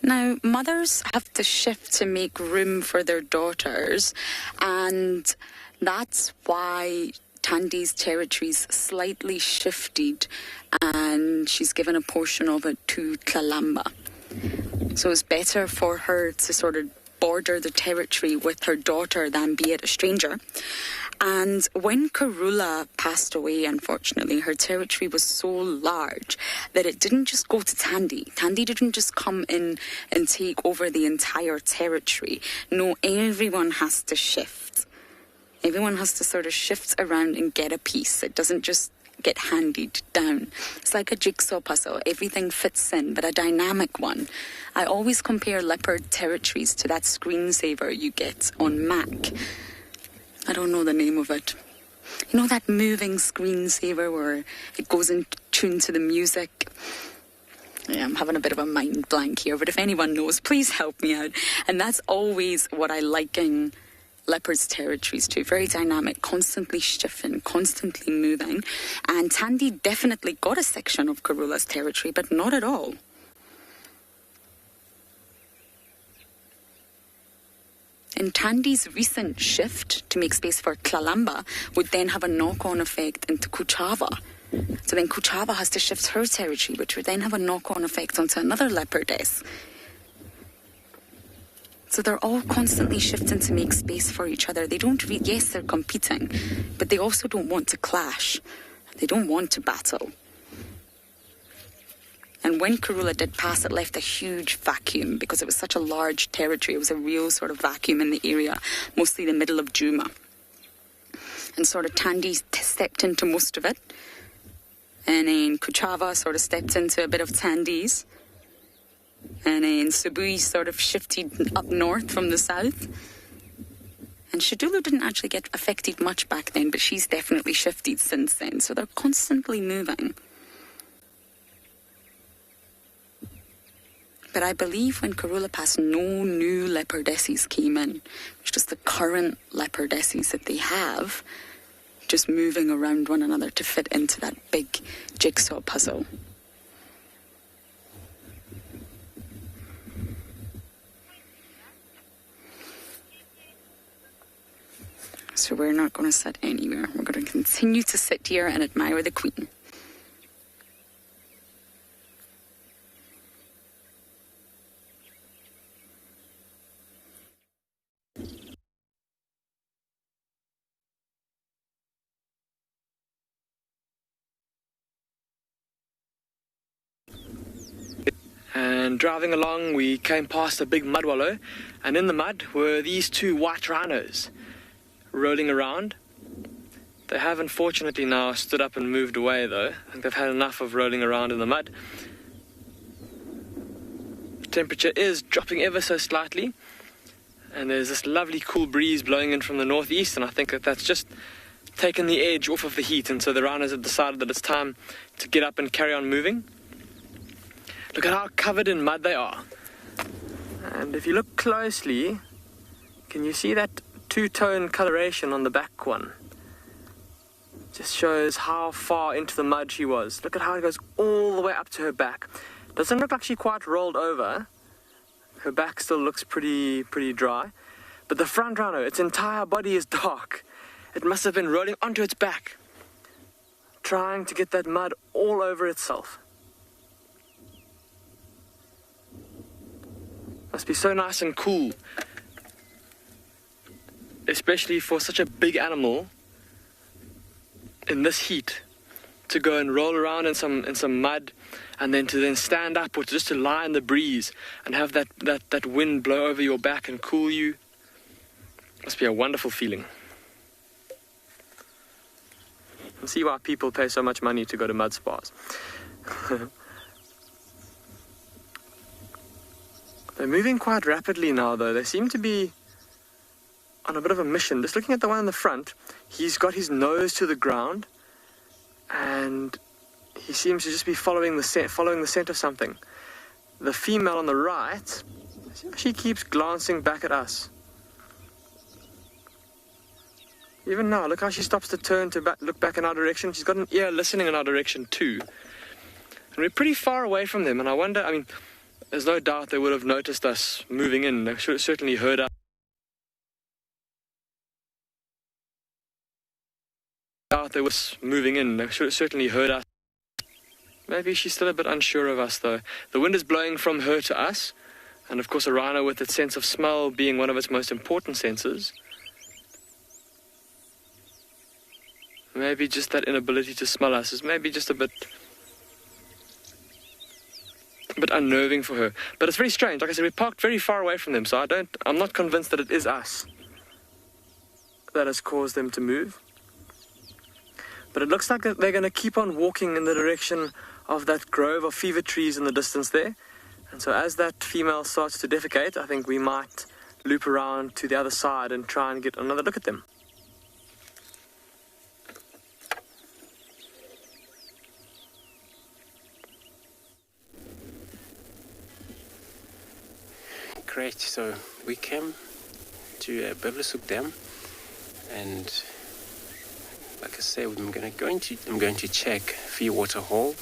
Now, mothers have to shift to make room for their daughters, and that's why Tandy's territories slightly shifted, and she's given a portion of it to Tlalamba. So it's better for her to sort of border the territory with her daughter than be it a stranger. And when Karula passed away, unfortunately, her territory was so large that it didn't just go to Tandy. Tandy didn't just come in and take over the entire territory. No, everyone has to shift. Everyone has to sort of shift around and get a piece. It doesn't just get handed down. It's like a jigsaw puzzle. Everything fits in, but a dynamic one. I always compare leopard territories to that screensaver you get on Mac. I don't know the name of it. You know that moving screensaver where it goes in tune to the music? Yeah, I'm having a bit of a mind blank here, but if anyone knows, please help me out. And that's always what I liken leopards' territories to. Very dynamic, constantly shifting, constantly moving. And Tandy definitely got a section of Karula's territory, but not at all. And Tandy's recent shift to make space for Tlalamba would then have a knock-on effect into Kuchava. So then Kuchava has to shift her territory, which would then have a knock-on effect onto another leopardess. So they're all constantly shifting to make space for each other. They don't yes, they're competing, but they also don't want to clash. They don't want to battle. And when Karula did pass, it left a huge vacuum because it was such a large territory. It was a real sort of vacuum in the area, mostly the middle of Djuma. And sort of Tandy stepped into most of it. And then Kuchava sort of stepped into a bit of Tandy's. And then Sabi sort of shifted up north from the south. And Shadulu didn't actually get affected much back then, but she's definitely shifted since then. So they're constantly moving. But I believe when Karula passed, no new leopardesses came in. It's just the current leopardesses that they have, just moving around one another to fit into that big jigsaw puzzle. So we're not going to sit anywhere. We're going to continue to sit here and admire the Queen. And driving along, we came past a big mud wallow, and in the mud were these two white rhinos rolling around. They have unfortunately now stood up and moved away though. I think they've had enough of rolling around in the mud. The temperature is dropping ever so slightly, and there's this lovely cool breeze blowing in from the northeast, and I think that that's just taken the edge off of the heat, and so the rhinos have decided that it's time to get up and carry on moving. Look at how covered in mud they are. And if you look closely, can you see that two-tone coloration on the back one? Just shows how far into the mud she was. Look at how it goes all the way up to her back. Doesn't look like she quite rolled over. Her back still looks pretty dry. But the front rhino, its entire body is dark. It must have been rolling onto its back, trying to get that mud all over itself. Must be so nice and cool, especially for such a big animal in this heat, to go and roll around in some mud, and then to stand up or just to lie in the breeze and have that wind blow over your back and cool you. Must be a wonderful feeling. I see why people pay so much money to go to mud spas. They're moving quite rapidly now, though. They seem to be on a bit of a mission. Just looking at the one in the front, he's got his nose to the ground, and he seems to just be following the scent of something. The female on the right, she keeps glancing back at us. Even now, look how she stops to turn to look back in our direction. She's got an ear listening in our direction too. And we're pretty far away from them, and I wonder, there's no doubt they would have noticed us moving in. They should have certainly heard us. They were moving in. They should have certainly heard us. Maybe she's still a bit unsure of us, though. The wind is blowing from her to us, and of course a rhino, with its sense of smell being one of its most important senses, maybe just that inability to smell us is maybe just a bit unnerving for her. But it's very strange. Like I said, we parked very far away from them, so I'm not convinced that it is us that has caused them to move. But it looks like they're going to keep on walking in the direction of that grove of fever trees in the distance there. And so as that female starts to defecate, I think we might loop around to the other side and try and get another look at them. Great, so we came to Birdlife Dam, and like I say, I'm going to check Waterhole.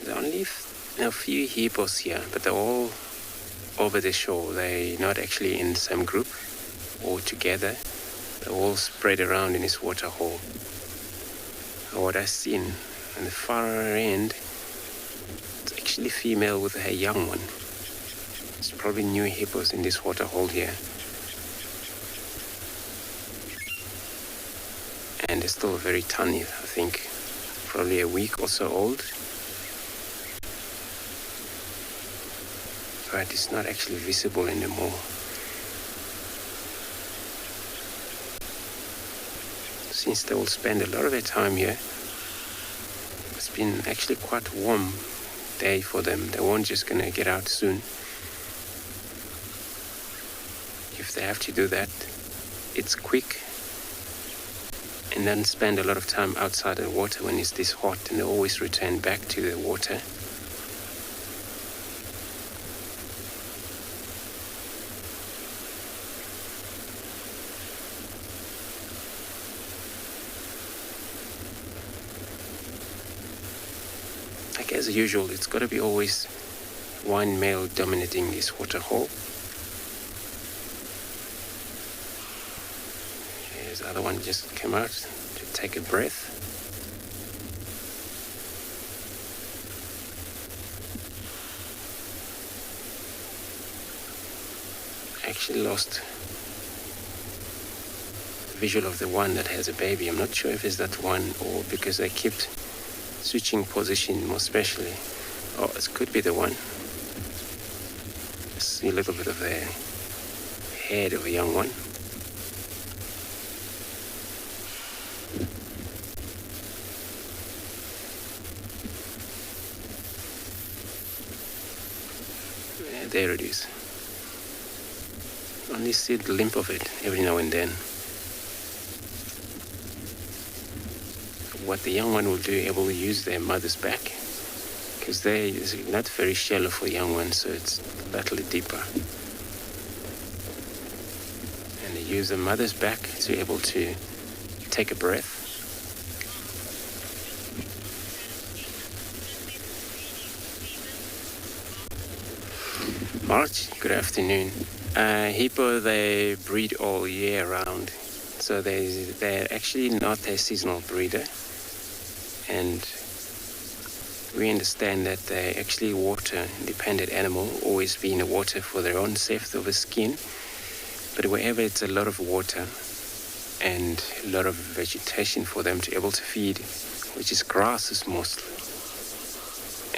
There are only a few hippos here, but they're all over the shore. They're not actually in the same group or together. They're all spread around in this waterhole. What I've seen on the far end, it's actually female with her young one. It's probably new hippos in this waterhole here. And they're still very tiny, I think. Probably a week or so old. But it's not actually visible anymore. Since they will spend a lot of their time here, it's been actually quite warm day for them. They won't just going to get out soon. If they have to do that, it's quick and then spend a lot of time outside of the water when it's this hot, and they always return back to the water. Like as usual, it's got to be always one male dominating this waterhole. The other one just came out to take a breath. Actually lost the visual of the one that has a baby. I'm not sure if it's that one or because they kept switching position more especially. Oh, it could be the one. See a little bit of the head of a young one. There it is. Only see the limp of it every now and then. What the young one will do, able to use their mother's back, because they is not very shallow for young ones, so it's a little deeper. And they use the mother's back to able to take a breath. March, good afternoon. Hippo, they breed all year round. So they're actually not a seasonal breeder. And we understand that they're actually water-dependent animal, always be in the water for their own safety of the skin. But wherever it's a lot of water and a lot of vegetation for them to be able to feed, which is grasses mostly,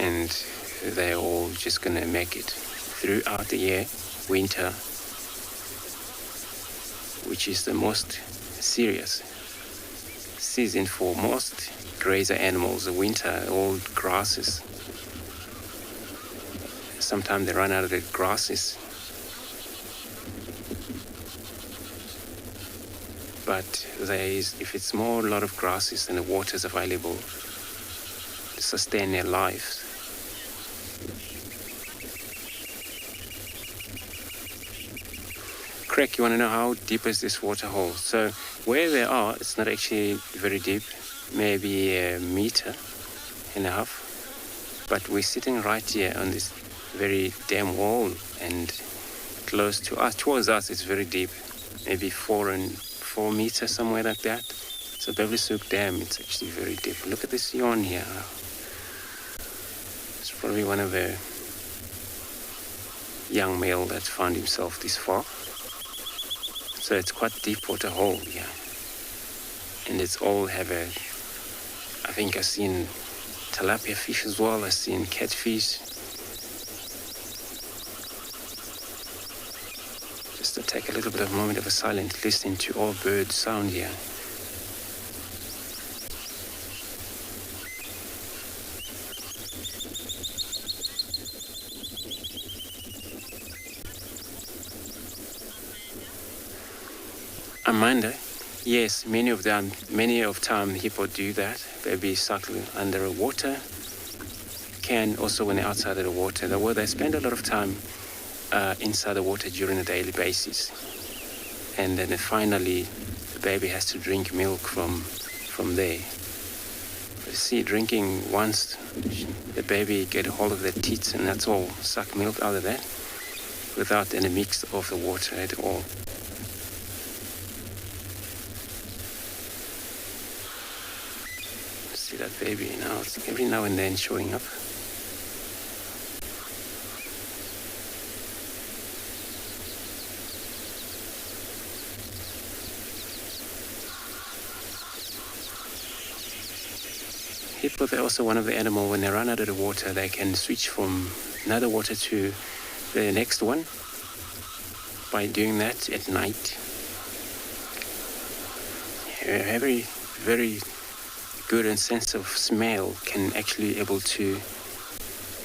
and they're all just going to make it throughout the year. Winter, which is the most serious season for most grazer animals. The winter, all grasses. Sometimes they run out of the grasses. But if it's a lot of grasses, then the water is available to sustain their lives. Craig, you want to know how deep is this water hole? So where they are, it's not actually very deep, maybe 1.5 meters. But we're sitting right here on this very damn wall, and close to us, towards us, it's very deep, maybe 4 meters, somewhere like that. So Beverly Souk Dam, it's actually very deep. Look at this yawn here. It's probably one of the young male that found himself this far. So it's quite deep water hole, yeah. And it's all I think I've seen tilapia fish as well. I've seen catfish. Just to take a little bit of a moment of a silence, listening to all bird sound here. Amanda, yes, many of time hippo do that. They be suckling under the water. Can also when they're outside of the water. They spend a lot of time inside the water during a daily basis. And then finally the baby has to drink milk from there. You see, drinking once the baby get a hold of their teats, and that's all, suck milk out of that without any mix of the water at all. See that baby now, it's every now and then showing up. Hippo, they're also one of the animals, when they run out of the water, they can switch from another water to the next one by doing that at night. Very, very good and sense of smell can actually able to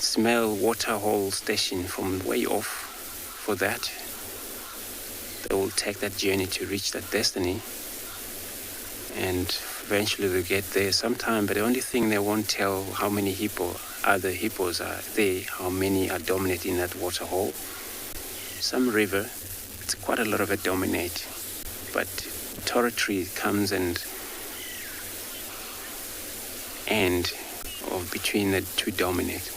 smell Waterhole station from way off for that. They will take that journey to reach that destiny, and eventually they'll get there sometime, but the only thing they won't tell how many other hippos are there, how many are dominating that Waterhole. Some river, it's quite a lot of it dominate, but territory comes and end of between the two dominate.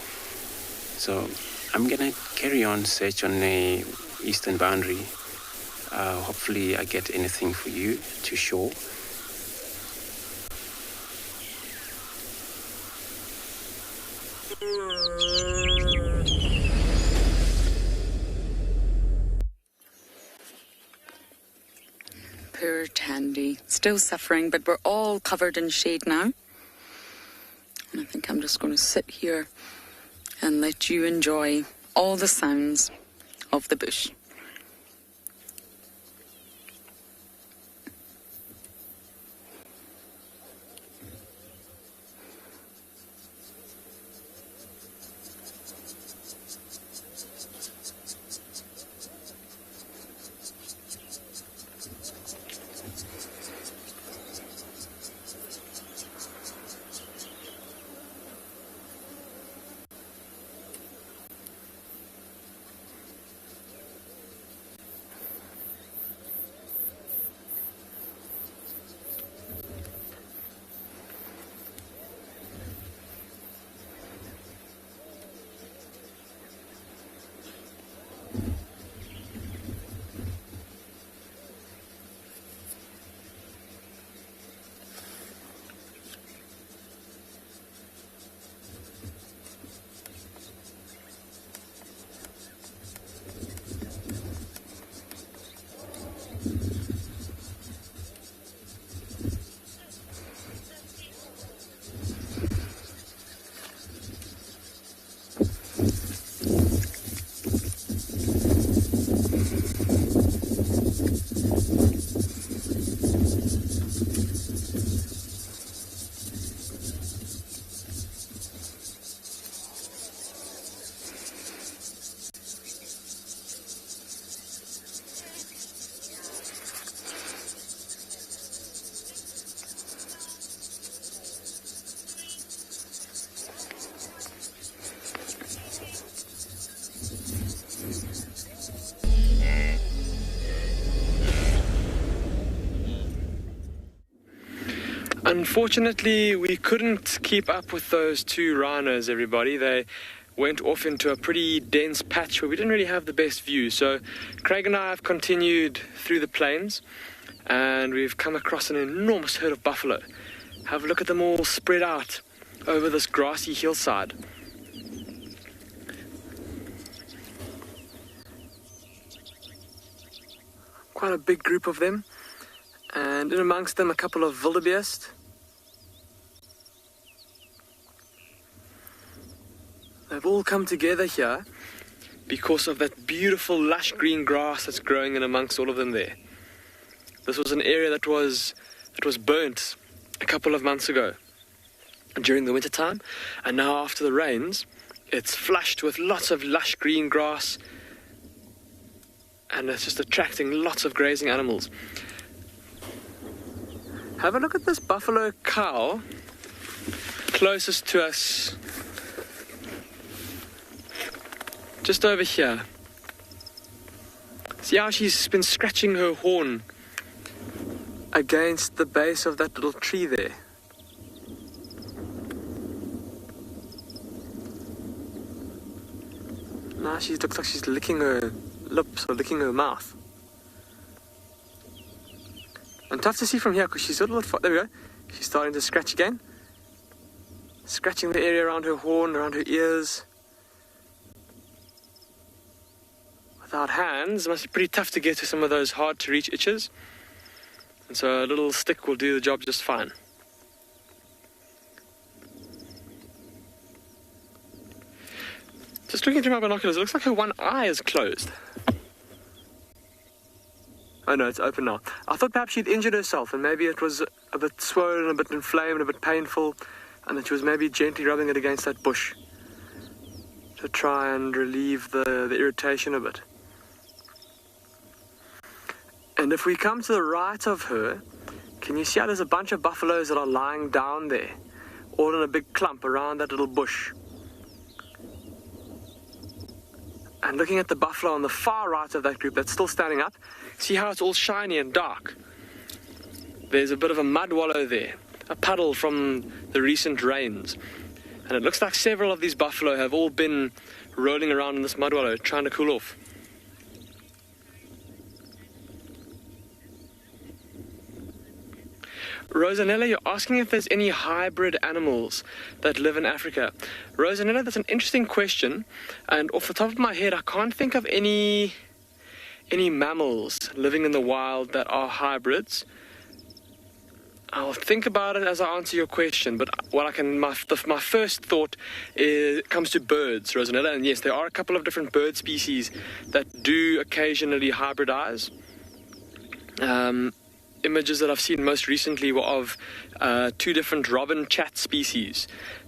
So I'm gonna carry on search on the eastern boundary. Hopefully I get anything for you to show. Poor Tandy, still suffering, but we're all covered in shade now. And I think I'm just going to sit here and let you enjoy all the sounds of the bush. Unfortunately, we couldn't keep up with those two rhinos, everybody. They went off into a pretty dense patch where we didn't really have the best view. So Craig and I have continued through the plains, and we've come across an enormous herd of buffalo. Have a look at them all spread out over this grassy hillside. Quite a big group of them, and in amongst them a couple of wildebeest. They've all come together here because of that beautiful lush green grass that's growing in amongst all of them there. This was an area that was burnt a couple of months ago during the winter time, and now after the rains it's flushed with lots of lush green grass, and it's just attracting lots of grazing animals. Have a look at this buffalo cow closest to us, just over here. See how she's been scratching her horn against the base of that little tree there. Now she looks like she's licking her lips or licking her mouth. And tough to see from here because she's a little bit far. There we go. She's starting to scratch again. Scratching the area around her horn, around her ears. Without hands, it must be pretty tough to get to some of those hard to reach itches. And so a little stick will do the job just fine. Just looking through my binoculars, it looks like her one eye is closed. Oh no, it's open now. I thought perhaps she'd injured herself and maybe it was a bit swollen, a bit inflamed, a bit painful, and that she was maybe gently rubbing it against that bush. to try and relieve the irritation a bit. And if we come to the right of her, can you see how there's a bunch of buffaloes that are lying down there, all in a big clump around that little bush? And looking at the buffalo on the far right of that group that's still standing up, see how it's all shiny and dark? There's a bit of a mud wallow there, a puddle from the recent rains. And it looks like several of these buffalo have all been rolling around in this mud wallow, trying to cool off. Rosanella, you're asking if there's any hybrid animals that live in Africa. Rosanella, that's an interesting question. And off the top of my head, I can't think of any mammals living in the wild that are hybrids. I'll think about it as I answer your question, but my first thought comes to birds, Rosanella, and yes, there are a couple of different bird species that do occasionally hybridize. Images that I've seen most recently were of two different robin chat species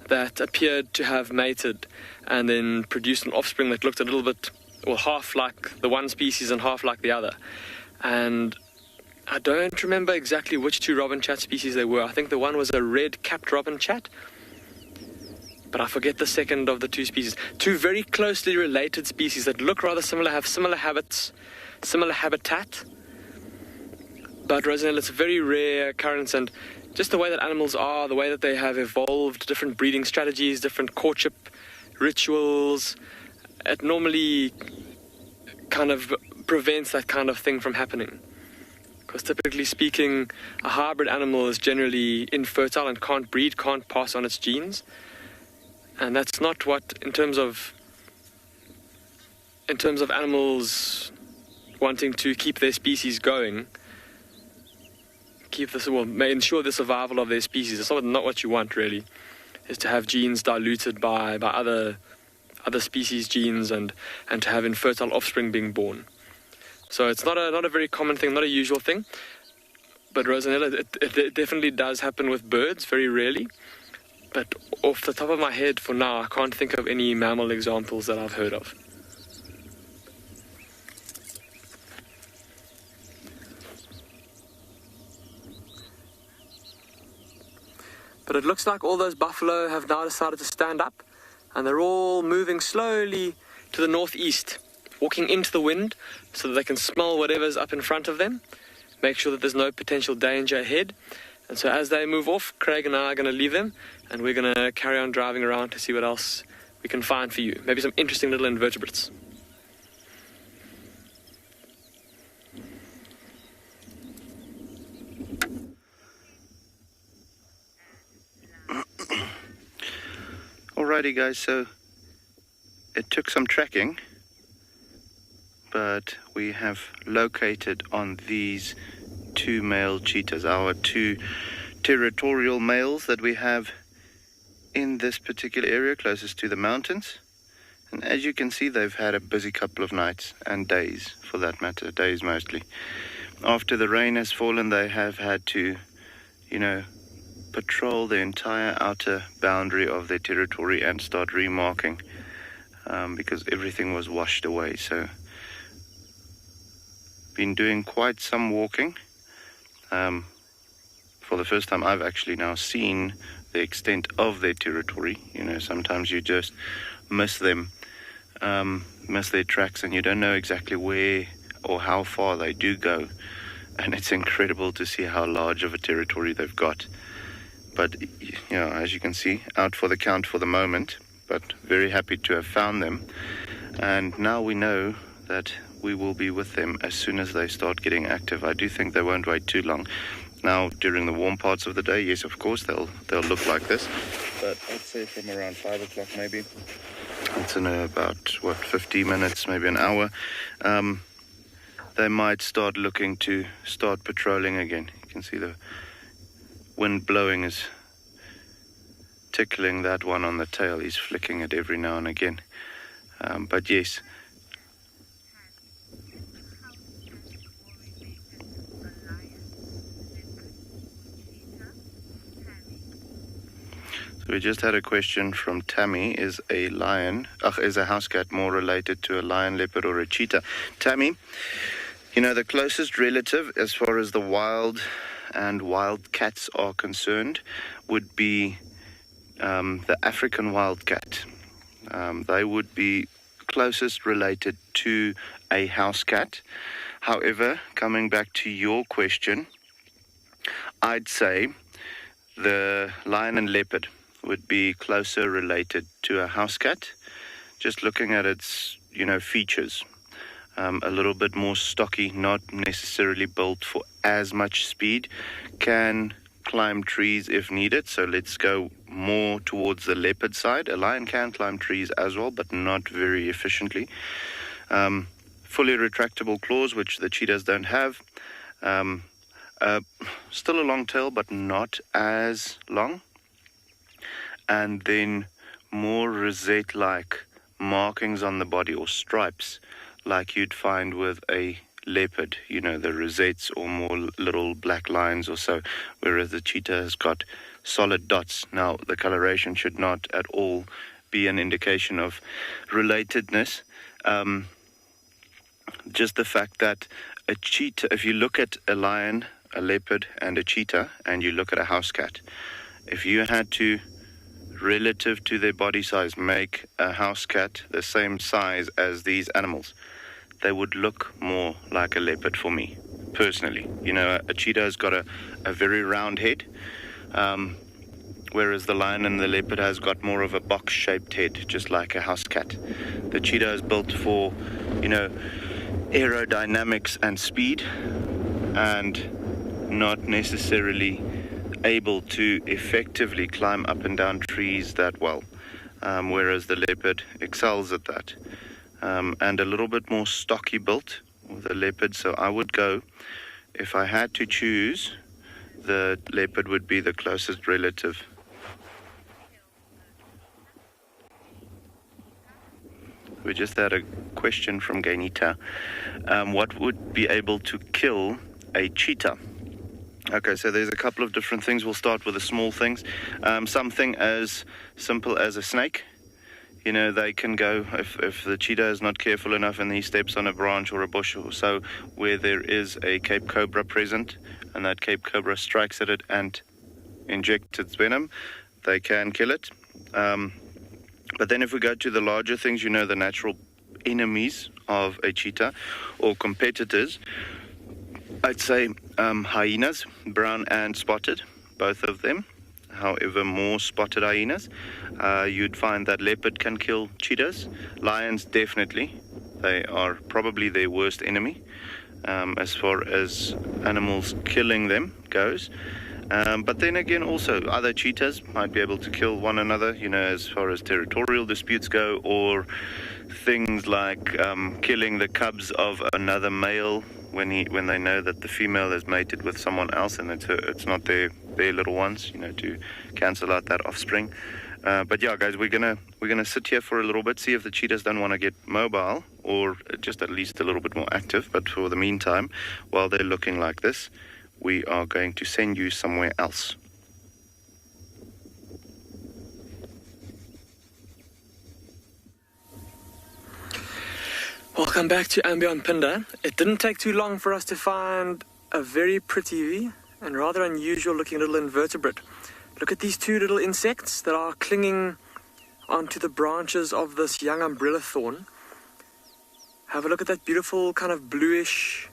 that appeared to have mated and then produced an offspring that looked a little bit, well, half like the one species and half like the other. And I don't remember exactly which two robin chat species they were. I think the one was a red-capped robin chat, but I forget the second of the two species. Two very closely related species that look rather similar, have similar habits, similar habitat. But Rosanelle, it's a very rare occurrence, and just the way that animals are, the way that they have evolved, different breeding strategies, different courtship rituals, it normally kind of prevents that kind of thing from happening. Because typically speaking, a hybrid animal is generally infertile and can't breed, can't pass on its genes. And that's not what, in terms of animals wanting to keep their species going, may ensure the survival of their species. It's not what you want, really, is to have genes diluted by other species' genes and to have infertile offspring being born. So it's not a very common thing, not a usual thing. But Rosanella, it definitely does happen with birds, very rarely. But off the top of my head, for now, I can't think of any mammal examples that I've heard of. But it looks like all those buffalo have now decided to stand up, and they're all moving slowly to the northeast, walking into the wind so that they can smell whatever's up in front of them, make sure that there's no potential danger ahead. And so as they move off, Craig and I are going to leave them, and we're going to carry on driving around to see what else we can find for you. Maybe some interesting little invertebrates. Alrighty guys, so it took some tracking, but we have located on these two male cheetahs, our two territorial males that we have in this particular area closest to the mountains. And as you can see, they've had a busy couple of nights and days, for that matter, days mostly. After the rain has fallen, they have had to, patrol the entire outer boundary of their territory and start remarking because everything was washed away. So been doing quite some walking. For the first time I've actually now seen the extent of their territory. Sometimes you just miss them, miss their tracks, and you don't know exactly where or how far they do go. And it's incredible to see how large of a territory they've got. But, as you can see, out for the count for the moment, but very happy to have found them. And now we know that we will be with them as soon as they start getting active. I do think they won't wait too long. Now, during the warm parts of the day, yes, of course, they'll look like this. But I'd say from around 5 o'clock maybe, it's in about, 15 minutes, maybe an hour, they might start looking to start patrolling again. You can see the wind blowing is tickling that one on the tail. He's flicking it every now and again. But yes. So we just had a question from Tammy. Is a house cat more related to a lion, leopard, or a cheetah? Tammy, the closest relative as far as the wild and wild cats are concerned would be the African wildcat. They would be closest related to a house cat. However, coming back to your question, I'd say the lion and leopard would be closer related to a house cat. Just looking at its, features. A little bit more stocky, not necessarily built for as much speed, can climb trees if needed. So let's go more towards the leopard side. A lion can climb trees as well, but not very efficiently. Fully retractable claws, which the cheetahs don't have. Still a long tail, but not as long. And then more rosette-like markings on the body, or stripes, like you'd find with a leopard, the rosettes, or more little black lines or so, whereas the cheetah has got solid dots. Now, the coloration should not at all be an indication of relatedness. Just the fact that a cheetah, if you look at a lion, a leopard, and a cheetah, and you look at a house cat, if you had to, relative to their body size, make a house cat the same size as these animals, they would look more like a leopard for me, personally. A cheetah has got a very round head, whereas the lion and the leopard has got more of a box-shaped head, just like a house cat. The cheetah is built for, aerodynamics and speed, and not necessarily able to effectively climb up and down trees that well, whereas the leopard excels at that. And a little bit more stocky built with the leopard. So I would go, if I had to choose, the leopard would be the closest relative. We just had a question from Gainita. What would be able to kill a cheetah? Okay, so there's a couple of different things. We'll start with the small things. Something as simple as a snake. They can go, if the cheetah is not careful enough and he steps on a branch or a bush or so where there is a Cape Cobra present, and that Cape Cobra strikes at it and injects its venom, they can kill it. But then if we go to the larger things, the natural enemies of a cheetah or competitors, I'd say hyenas, brown and spotted, both of them. However, more spotted hyenas. You'd find that leopard can kill cheetahs. Lions, definitely. They are probably their worst enemy as far as animals killing them goes. But then again, also, other cheetahs might be able to kill one another, as far as territorial disputes go, or things like killing the cubs of another male when they know that the female is mated with someone else and it's not their little ones, to cancel out that offspring. But yeah, guys, we're gonna sit here for a little bit, see if the cheetahs don't want to get mobile or just at least a little bit more active. But for the meantime, while they're looking like this, we are going to send you somewhere else. Welcome back to andBeyond Phinda. It didn't take too long for us to find a very pretty and rather unusual looking little invertebrate. Look at these two little insects that are clinging onto the branches of this young umbrella thorn. Have a look at that beautiful kind of bluish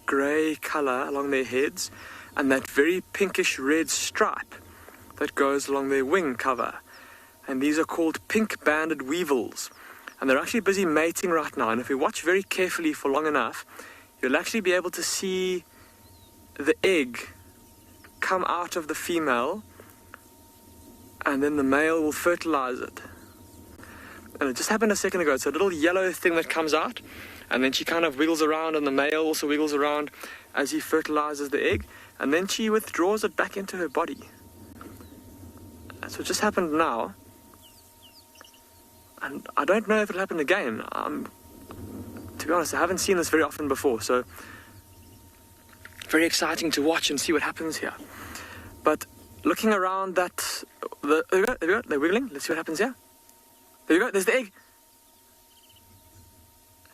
grey colour along their heads, and that very pinkish red stripe that goes along their wing cover. And these are called pink-banded weevils. And they're actually busy mating right now. And if you watch very carefully for long enough, you'll actually be able to see the egg come out of the female, and then the male will fertilize it. And it just happened a second ago. It's a little yellow thing that comes out, and then she kind of wiggles around, and the male also wiggles around as he fertilizes the egg, and then she withdraws it back into her body. So it just happened now. And I don't know if it'll happen again. To be honest, I haven't seen this very often before, so very exciting to watch and see what happens here. But looking around that There we go, they're wiggling. Let's see what happens here. There you go, there's the egg.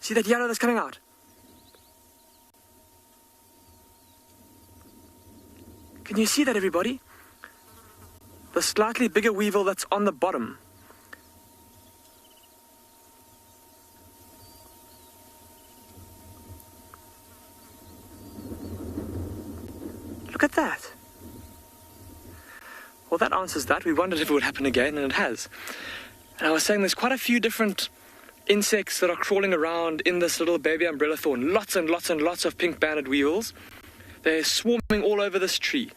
See that yellow that's coming out? Can you see that, everybody? The slightly bigger weevil that's on the bottom. Look at that. Well, that answers that. We wondered if it would happen again, and it has. And I was saying there's quite a few different insects that are crawling around in this little baby umbrella thorn. Lots and lots and lots of pink-banded weevils. They're swarming all over this tree.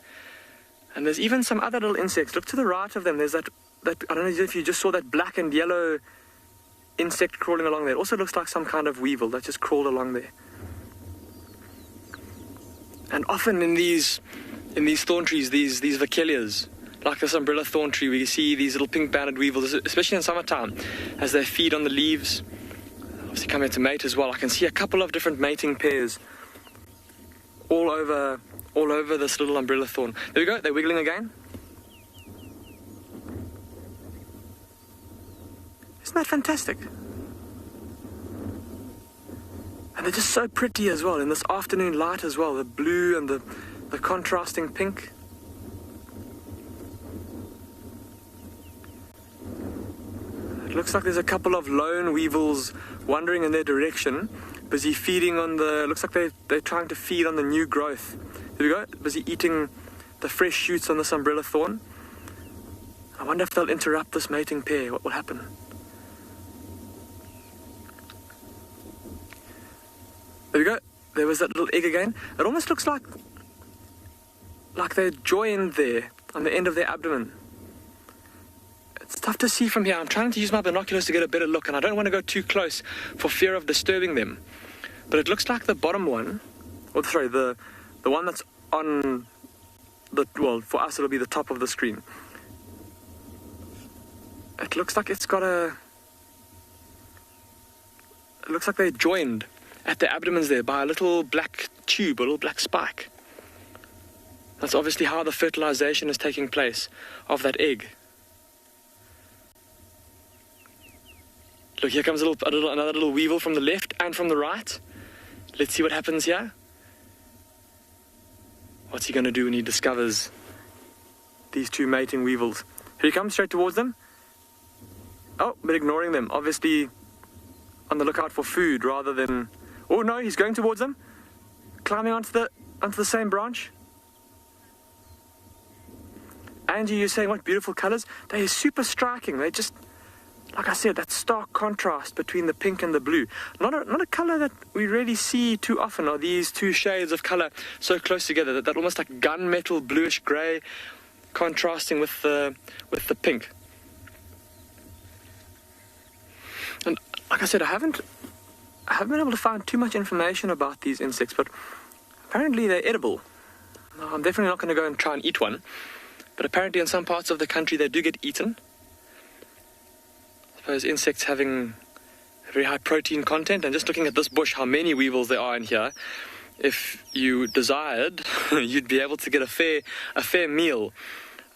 And there's even some other little insects. Look to the right of them. There's that I don't know if you just saw that black and yellow insect crawling along there. It also looks like some kind of weevil that just crawled along there. And often in these thorn trees, these vachellias, like this umbrella thorn tree, we see these little pink-banded weevils, especially in summertime, as they feed on the leaves. Obviously come here to mate as well. I can see a couple of different mating pairs all over this little umbrella thorn. There we go, they're wiggling again. Isn't that fantastic? And they're just so pretty as well, in this afternoon light as well, the blue and the contrasting pink. It looks like there's a couple of lone weevils wandering in their direction, busy feeding on looks like they're trying to feed on the new growth. There we go, busy eating the fresh shoots on this umbrella thorn. I wonder if they'll interrupt this mating pair. What will happen? There we go. There was that little egg again. It almost looks like they're joined there on the end of their abdomen. It's tough to see from here. I'm trying to use my binoculars to get a better look, and I don't want to go too close for fear of disturbing them. But it looks like the bottom one, the one that's on for us it'll be the top of the screen. It looks like it looks like they're joined at the abdomens there by a little black tube, a little black spike. That's obviously how the fertilization is taking place of that egg. Look, here comes another little weevil from the left and from the right. Let's see what happens here. What's he going to do when he discovers these two mating weevils? Here he comes, straight towards them. Oh, but ignoring them. Obviously on the lookout for food rather than... Oh no, he's going towards them. Climbing onto the same branch. Angie, you're saying what beautiful colors? They are super striking. They just, like I said, that stark contrast between the pink and the blue. Not a color that we really see too often, are these two shades of color so close together, that almost like gunmetal bluish gray contrasting with the pink. And like I said, I haven't been able to find too much information about these insects, but apparently they're edible. Now, I'm definitely not going to go and try and eat one, but apparently in some parts of the country they do get eaten. I suppose insects having a very high protein content, and just looking at this bush, how many weevils there are in here, if you desired, you'd be able to get a fair meal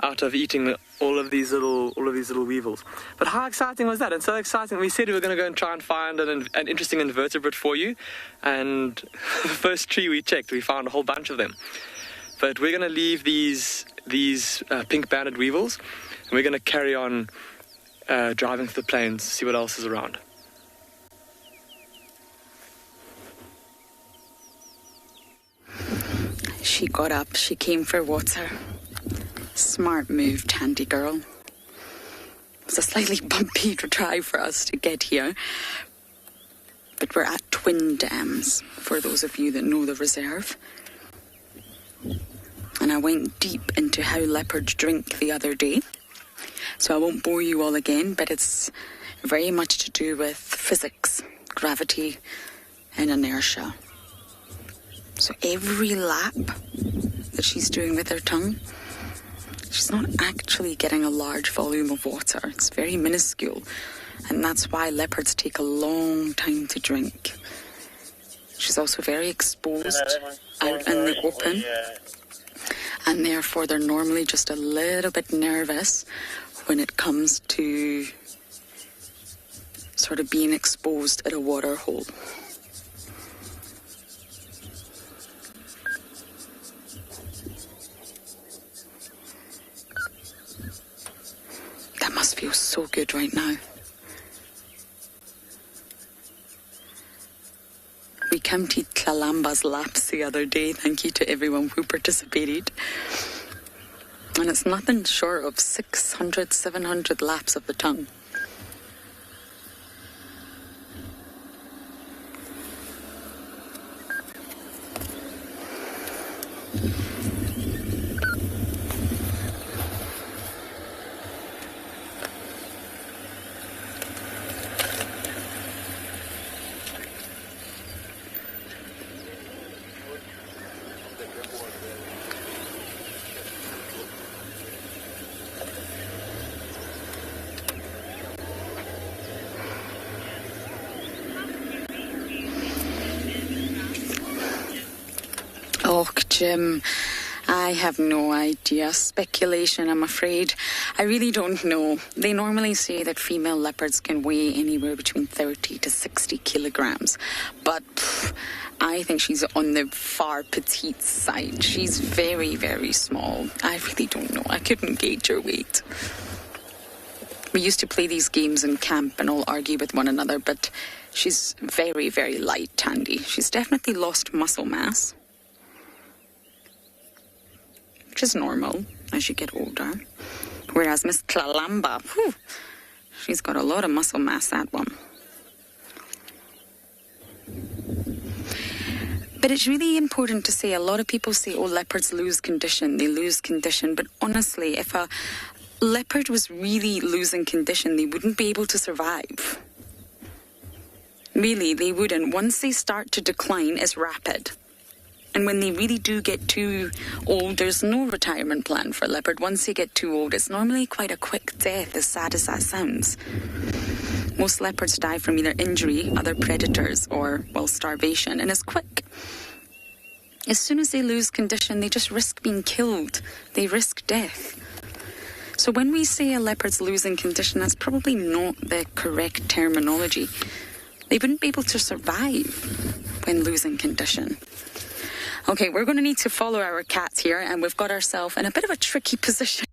out of eating all of these little weevils. But how exciting was that? And so exciting, we said we were going to go and try and find an interesting invertebrate for you, and the first tree we checked, we found a whole bunch of them. But we're going to leave these pink-banded weevils, and we're going to carry on driving through the plains, see what else is around. She got up, she came for water. Smart move, Tandy girl. It was a slightly bumpy drive for us to get here, but we're at Twin Dams, for those of you that know the reserve. And I went deep into how leopards drink the other day, so I won't bore you all again, but it's very much to do with physics, gravity and inertia. So every lap that she's doing with her tongue, she's not actually getting a large volume of water. It's very minuscule, and that's why leopards take a long time to drink. She's also very exposed out in the open, and therefore they're normally just a little bit nervous when it comes to sort of being exposed at a waterhole. That must feel so good right now. We counted Kalamba's laps the other day. Thank you to everyone who participated. And it's nothing short of 600, 700 laps of the tongue. Oh, Jim, I have no idea. Speculation, I'm afraid. I really don't know. They normally say that female leopards can weigh anywhere between 30 to 60 kilograms. But I think she's on the far petite side. She's very, very small. I really don't know. I couldn't gauge her weight. We used to play these games in camp and all argue with one another, but she's very, very light, Tandy. She's definitely lost muscle mass, which is normal as you get older. Whereas Miss Kalamba, she's got a lot of muscle mass, that one. But it's really important to say, a lot of people say, oh, leopards lose condition, they lose condition. But honestly, if a leopard was really losing condition, they wouldn't be able to survive. Really, they wouldn't. Once they start to decline, it's rapid. And when they really do get too old, there's no retirement plan for a leopard. Once they get too old, it's normally quite a quick death, as sad as that sounds. Most leopards die from either injury, other predators, or, well, starvation, and it's quick. As soon as they lose condition, they just risk being killed. They risk death. So when we say a leopard's losing condition, that's probably not the correct terminology. They wouldn't be able to survive when losing condition. Okay, we're going to need to follow our cats here, and we've got ourselves in a bit of a tricky position.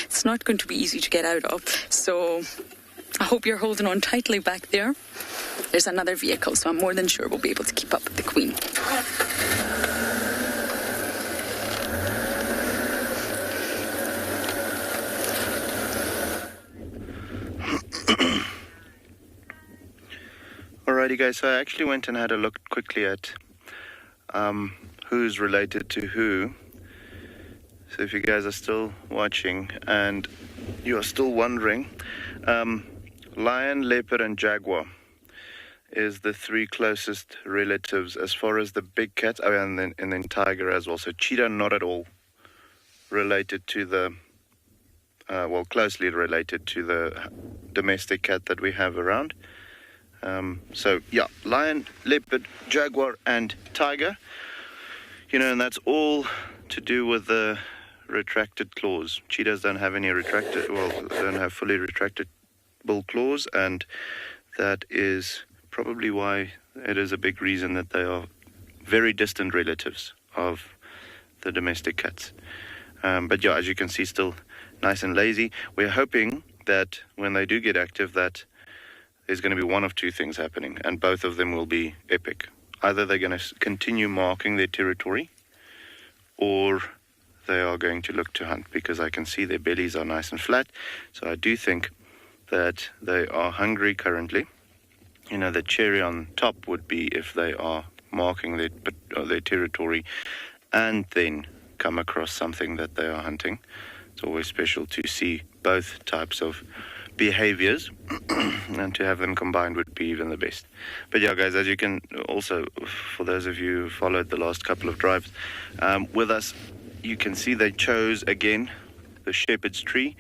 It's not going to be easy to get out of, so I hope you're holding on tightly back there. There's another vehicle, so I'm more than sure we'll be able to keep up with the Queen. Alrighty guys, so I actually went and had a look quickly at who's related to who. So if you guys are still watching and you are still wondering, lion, leopard and jaguar is the three closest relatives as far as the big cats, and then tiger as well. So cheetah not at all related to the closely related to the domestic cat that we have around. So yeah, lion, leopard, jaguar and tiger, and that's all to do with the retracted claws. Cheetahs don't have any don't have fully retractable claws, and that is probably why it is a big reason that they are very distant relatives of the domestic cats. But yeah, as you can see, still nice and lazy. We're hoping that when they do get active, that there's going to be one of two things happening, and both of them will be epic. Either they're going to continue marking their territory, or they are going to look to hunt, because I can see their bellies are nice and flat. So I do think that they are hungry currently. The cherry on top would be if they are marking their territory and then come across something that they are hunting. It's always special to see both types of behaviors, and to have them combined would be even the best. But yeah, guys, as you can also, for those of you who followed the last couple of drives with us, you can see they chose again the shepherd's tree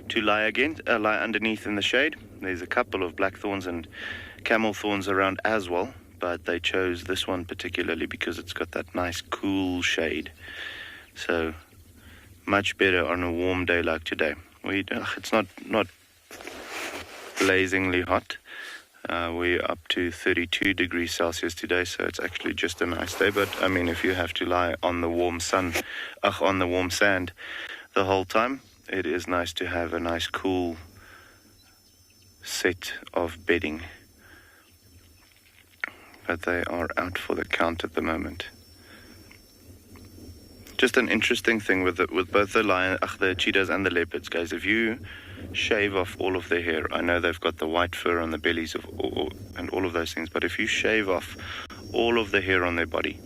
to lie underneath in the shade. There's a couple of blackthorns and camel thorns around as well, but they chose this one particularly because it's got that nice cool shade. So much better on a warm day like today. It's not blazingly hot. We're up to 32 degrees Celsius today, so it's actually just a nice day. But I mean, if you have to lie on the warm sand the whole time, it is nice to have a nice cool set of bedding. But they are out for the count at the moment. Just an interesting thing with both the cheetahs and the leopards, guys. If you shave off all of their hair, I know they've got the white fur on the bellies and all of those things, but if you shave off all of the hair on their body,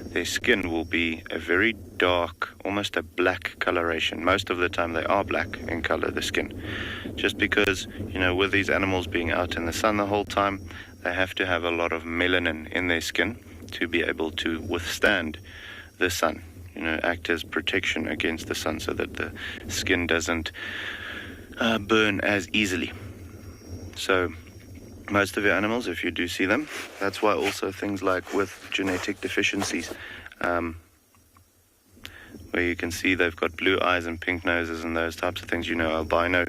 their skin will be a very dark, almost a black coloration. Most of the time they are black in color, the skin. Just because, with these animals being out in the sun the whole time, they have to have a lot of melanin in their skin to be able to withstand the sun. Act as protection against the sun so that the skin doesn't burn as easily. So most of your animals, if you do see them, that's why also things like with genetic deficiencies, where you can see they've got blue eyes and pink noses and those types of things, albino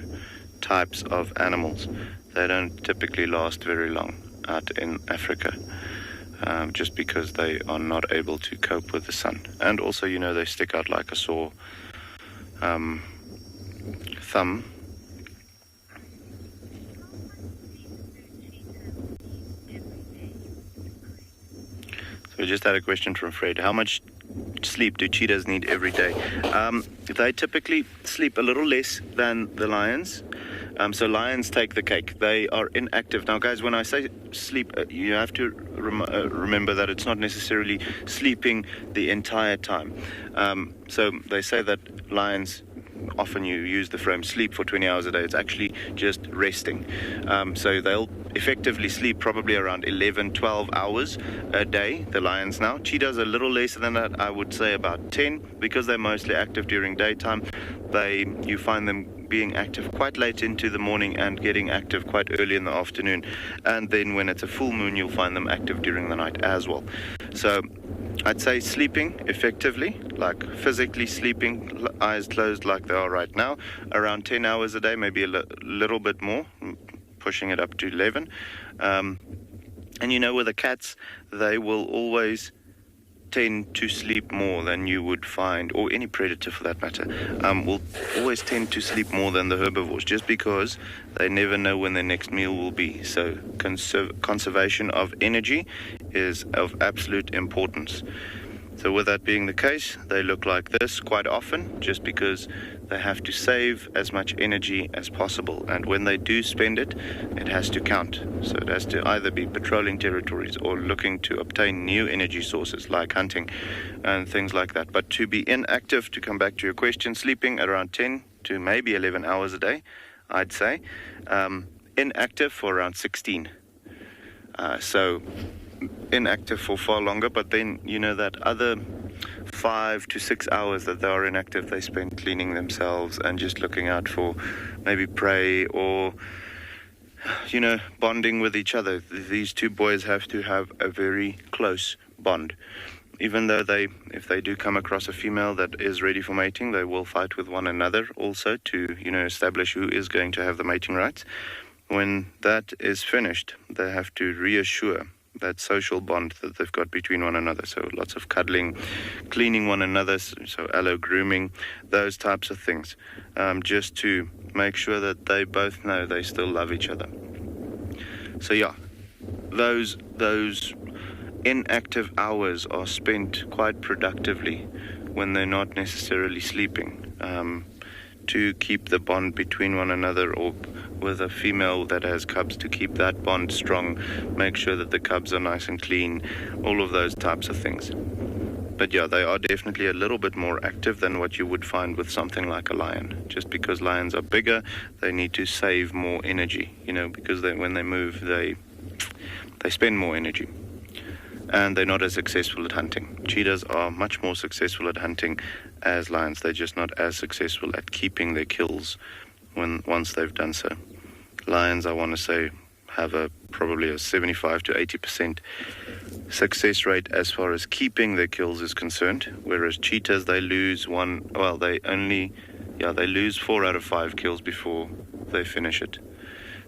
types of animals, they don't typically last very long out in Africa. Just because they are not able to cope with the sun. And also, they stick out like a sore thumb. So we just had a question from Fred. How much sleep do cheetahs need every day? They typically sleep a little less than the lions. So lions take the cake. They are inactive. Now, guys, when I say sleep, you have to remember that it's not necessarily sleeping the entire time. So they say that lions, often you use the phrase sleep for 20 hours a day. It's actually just resting. So they'll effectively sleep probably around 11, 12 hours a day, the lions now. Cheetahs a little less than that, I would say about 10, because they're mostly active during daytime. You find them being active quite late into the morning and getting active quite early in the afternoon. And then when it's a full moon, you'll find them active during the night as well. So I'd say sleeping effectively, like physically sleeping, eyes closed like they are right now, around 10 hours a day, maybe a little bit more, pushing it up to 11. And with the cats, they will always tend to sleep more than you would find, or any predator for that matter, will always tend to sleep more than the herbivores, just because they never know when their next meal will be. So conservation of energy is of absolute importance. So with that being the case, they look like this quite often, just because they have to save as much energy as possible. And when they do spend it, it has to count. So it has to either be patrolling territories or looking to obtain new energy sources like hunting and things like that. But to be inactive, to come back to your question, sleeping around 10 to maybe 11 hours a day, I'd say. Inactive for around 16. So inactive for far longer, but then that other 5 to 6 hours that they are inactive, they spend cleaning themselves and just looking out for maybe prey or bonding with each other. These two boys have to have a very close bond. Even though if they do come across a female that is ready for mating, they will fight with one another also to establish who is going to have the mating rights. When that is finished, they have to reassure that social bond that they've got between one another. So lots of cuddling, cleaning one another, so allo grooming, those types of things, just to make sure that they both know they still love each other. So yeah, those inactive hours are spent quite productively when they're not necessarily sleeping, to keep the bond between one another, or with a female that has cubs, to keep that bond strong, make sure that the cubs are nice and clean, all of those types of things. But yeah, they are definitely a little bit more active than what you would find with something like a lion. Just because lions are bigger, they need to save more energy, because when they move, they spend more energy. And they're not as successful at hunting. Cheetahs are much more successful at hunting as lions. They're just not as successful at keeping their kills once they've done so. Lions, I want to say, have probably a 75 to 80% success rate as far as keeping their kills is concerned, whereas cheetahs, they only yeah, they lose 4 out of 5 kills before they finish it.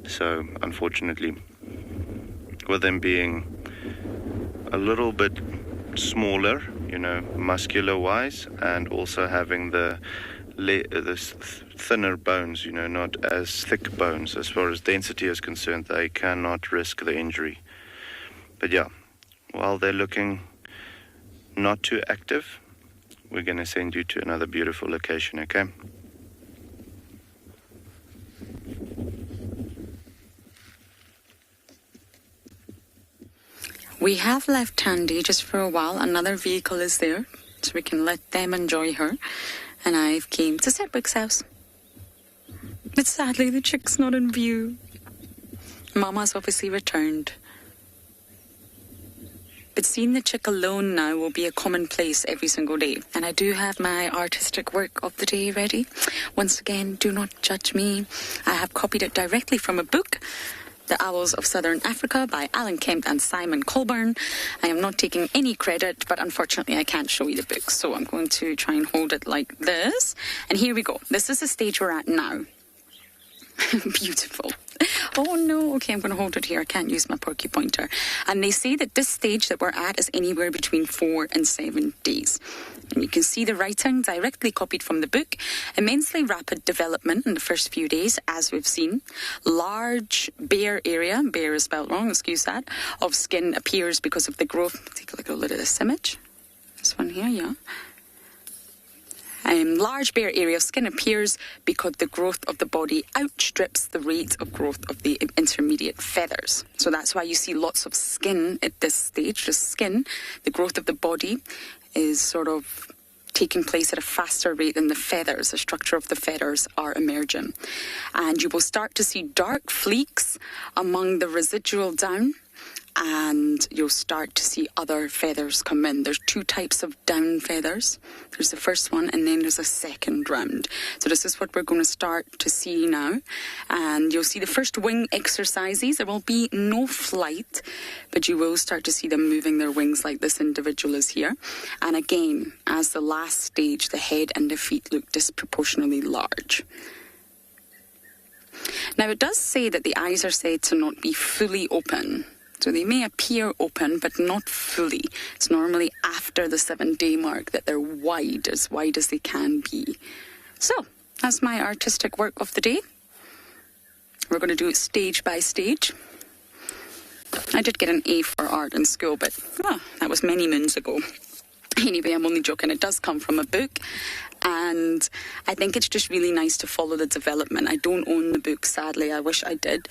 So, unfortunately, with them being a little bit smaller, muscular-wise, and also having the thinner bones, not as thick bones as far as density is concerned, they cannot risk the injury. But yeah, while they're looking not too active, we're going to send you to another beautiful location, okay? We have left Tandy just for a while. Another vehicle is there, so we can let them enjoy her. And I've came to Sedgwick's house. But sadly, the chick's not in view. Mama's obviously returned. But seeing the chick alone now will be a commonplace every single day. And I do have my artistic work of the day ready. Once again, do not judge me. I have copied it directly from a book, The Owls of Southern Africa by Alan Kemp and Simon Colburn. I am not taking any credit, but unfortunately I can't show you the book. So I'm going to try and hold it like this. And here we go. This is the stage we're at now. Beautiful. Oh no, okay, I'm going to hold it here. I can't use my porky pointer. And they say that this stage that we're at is anywhere between 4 and 7 days. And you can see the writing directly copied from the book. Immensely rapid development in the first few days, as we've seen. Large bare area, bare is spelled wrong, excuse that, of skin appears because of the growth. Take a look at this image. This one here, yeah. Large bare area of skin appears because the growth of the body outstrips the rate of growth of the intermediate feathers. So that's why you see lots of skin at this stage, just skin. The growth of the body is sort of taking place at a faster rate than the feathers. The structure of the feathers are emerging. And you will start to see dark fleeks among the residual down. And you'll start to see other feathers come in. There's 2 types of down feathers. There's the first one, and then there's a second round. So this is what we're going to start to see now. And you'll see the first wing exercises. There will be no flight, but you will start to see them moving their wings like this individual is here. And again, as the last stage, the head and the feet look disproportionately large. Now, it does say that the eyes are said to not be fully open. So they may appear open, but not fully. It's normally after the 7-day mark that they're wide as they can be. So, that's my artistic work of the day. We're going to do it stage by stage. I did get an A for art in school, but that was many moons ago. Anyway, I'm only joking. It does come from a book. And I think it's just really nice to follow the development. I don't own the book, sadly. I wish I did.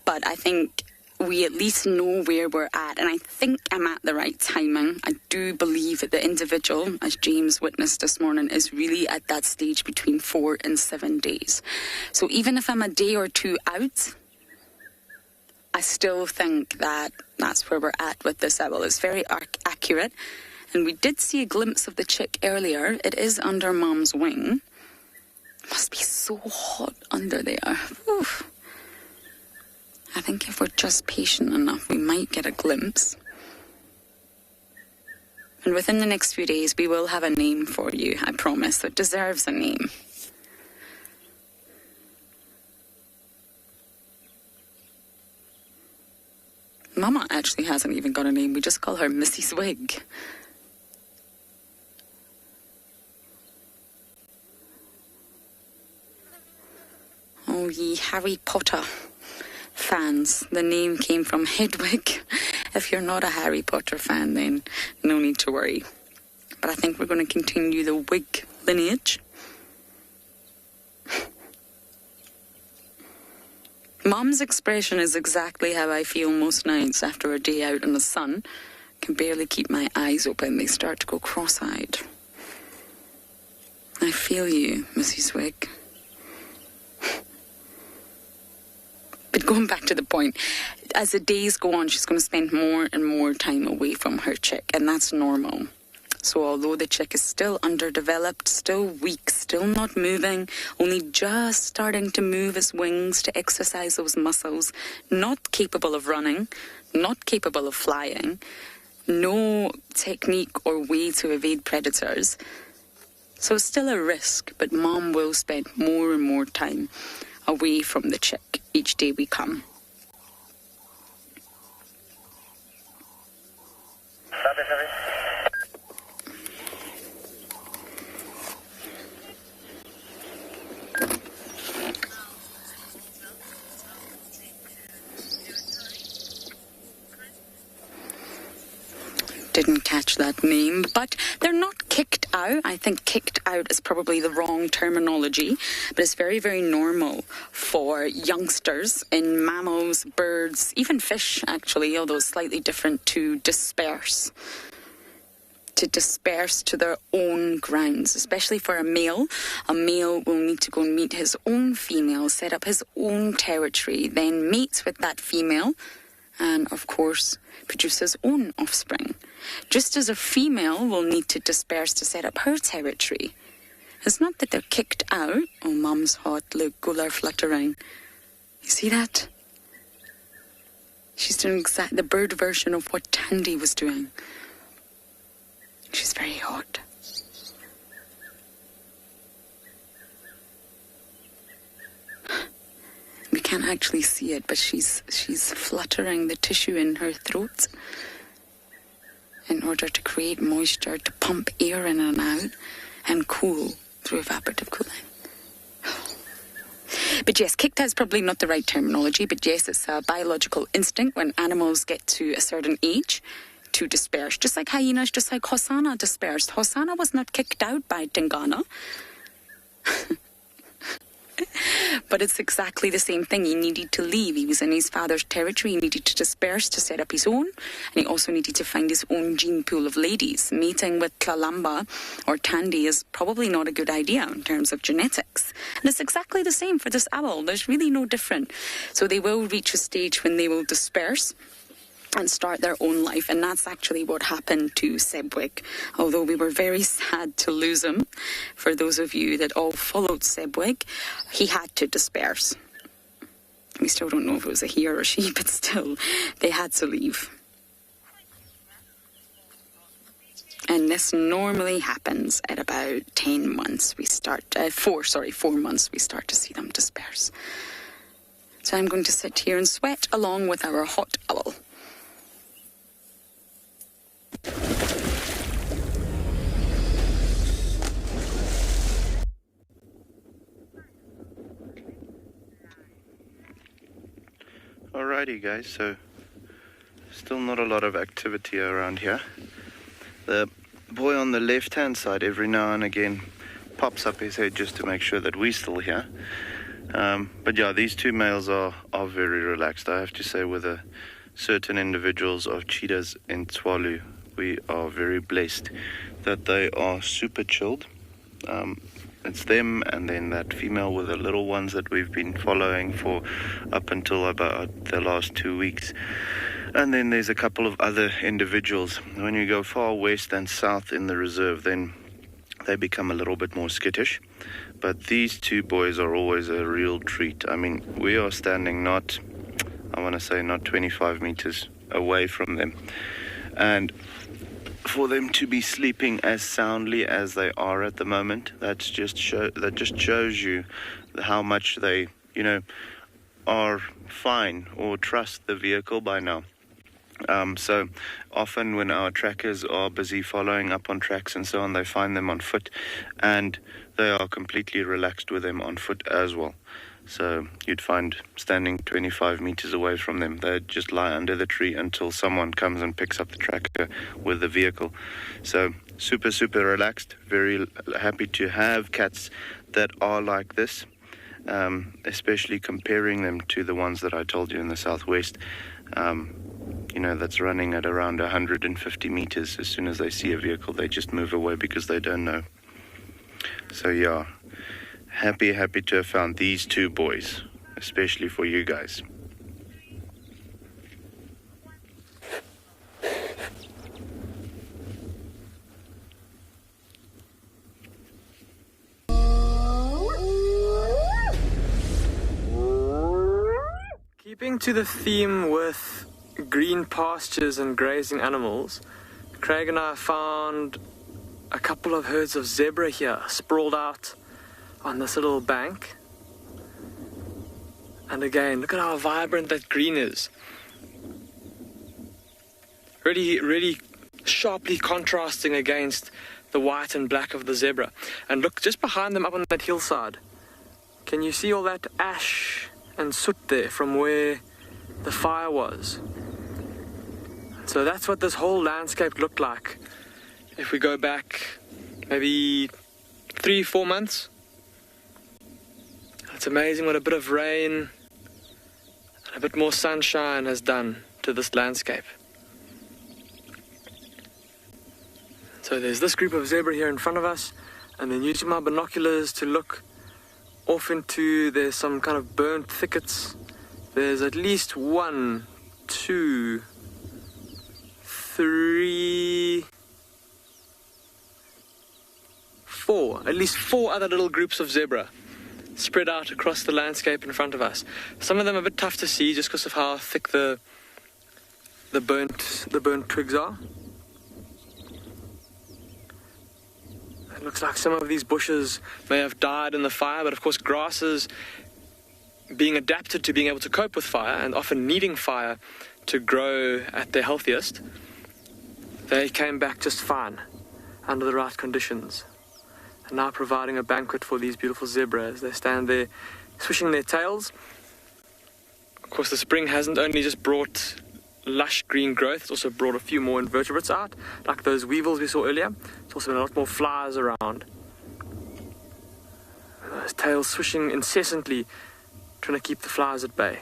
But I think we at least know where we're at, and I think I'm at the right timing. I do believe that the individual, as James witnessed this morning, is really at that stage between 4 and 7 days. So even if I'm a day or 2 out, I still think that that's where we're at with this owl. It's very accurate, and we did see a glimpse of the chick earlier. It is under Mom's wing. It must be so hot under there. Oof. I think if we're just patient enough, we might get a glimpse. And within the next few days, we will have a name for you, I promise. It deserves a name. Mama actually hasn't even got a name. We just call her Mrs. Wig. Oh, ye Harry Potter fans, the name came from Hedwig. If you're not a Harry Potter fan, then no need to worry. But I think we're going to continue the Wig lineage. Mom's expression is exactly how I feel most nights after a day out in the sun. I can barely keep my eyes open. They start to go cross-eyed. I feel you, Mrs. Wig. But going back to the point, as the days go on, she's going to spend more and more time away from her chick, and that's normal. So although the chick is still underdeveloped, still weak, still not moving, only just starting to move its wings to exercise those muscles, not capable of running, not capable of flying, no technique or way to evade predators, So it's still a risk, but Mom will spend more and more time away from the chick each day we come. Sabi. Didn't catch that name, but they're not kicked out. I think kicked out is probably the wrong terminology, but it's very, very normal for youngsters in mammals, birds, even fish actually, although it's slightly different, to disperse to their own grounds, especially for a male. A male will need to go and meet his own female, set up his own territory, then mates with that female, and of course produce his own offspring. Just as a female will need to disperse to set up her territory. It's not that they're kicked out. Oh, Mum's hot, look, Ngala fluttering. You see that? She's doing the bird version of what Tandy was doing. She's very hot. We can't actually see it, but she's fluttering the tissue in her throat in order to create moisture, to pump air in and out, and cool through evaporative cooling. But yes, kicked out is probably not the right terminology, but yes, it's a biological instinct when animals get to a certain age to disperse, just like hyenas, just like Hosanna dispersed. Hosanna was not kicked out by Tingana. But it's exactly the same thing. He needed to leave. He was in his father's territory. He needed to disperse to set up his own. And he also needed to find his own gene pool of ladies. Mating with Kalamba or Tandy is probably not a good idea in terms of genetics. And it's exactly the same for this owl. There's really no different. So they will reach a stage when they will disperse and start their own life. And that's actually what happened to Sebwig. Although we were very sad to lose him, for those of you that all followed Sebwig, he had to disperse. We still don't know if it was a he or a she, but still, they had to leave. And this normally happens at about 10 months. 4 months we start to see them disperse. So I'm going to sit here and sweat along with our hot owl. Alrighty guys, so still not a lot of activity around here. The boy on the left hand side every now and again pops up his head just to make sure that we're still here. But yeah, these two males are very relaxed. I have to say, with certain individuals of cheetahs in Tswalu, we are very blessed that they are super chilled. It's them and then that female with the little ones that we've been following for up until about the last 2 weeks. And then there's a couple of other individuals. When you go far west and south in the reserve, then they become a little bit more skittish. But these two boys are always a real treat. I mean, we are standing not 25 meters away from them. And for them to be sleeping as soundly as they are at the moment, that just shows you how much they, are fine or trust the vehicle by now. So often when our trackers are busy following up on tracks and so on, they find them on foot, and they are completely relaxed with them on foot as well. So you'd find standing 25 meters away from them, they'd just lie under the tree until someone comes and picks up the tracker with the vehicle. So super, super relaxed, very happy to have cats that are like this, especially comparing them to the ones that I told you in the southwest, that's running at around 150 meters. As soon as they see a vehicle, they just move away because they don't know. So yeah. Happy to have found these two boys, especially for you guys. Keeping to the theme with green pastures and grazing animals, Craig and I found a couple of herds of zebra here, sprawled out on this little bank. And again, look at how vibrant that green is. Really, really sharply contrasting against the white and black of the zebra. And look, just behind them up on that hillside, can you see all that ash and soot there from where the fire was? So that's what this whole landscape looked like if we go back maybe 3-4 months. It's amazing what a bit of rain and a bit more sunshine has done to this landscape. So there's this group of zebra here in front of us, and then using my binoculars to look off into, there's some kind of burnt thickets. There's at least 1, 2, 3, 4, at least 4 other little groups of zebra spread out across the landscape in front of us. Some of them are a bit tough to see just because of how thick the burnt twigs are. It looks like some of these bushes may have died in the fire, but of course grasses, being adapted to being able to cope with fire and often needing fire to grow at their healthiest, they came back just fine under the right conditions. And now providing a banquet for these beautiful zebra as they stand there swishing their tails. Of course, the spring hasn't only just brought lush green growth, it's also brought a few more invertebrates out, like those weevils we saw earlier. It's also been a lot more flies around. Those tails swishing incessantly, trying to keep the flies at bay.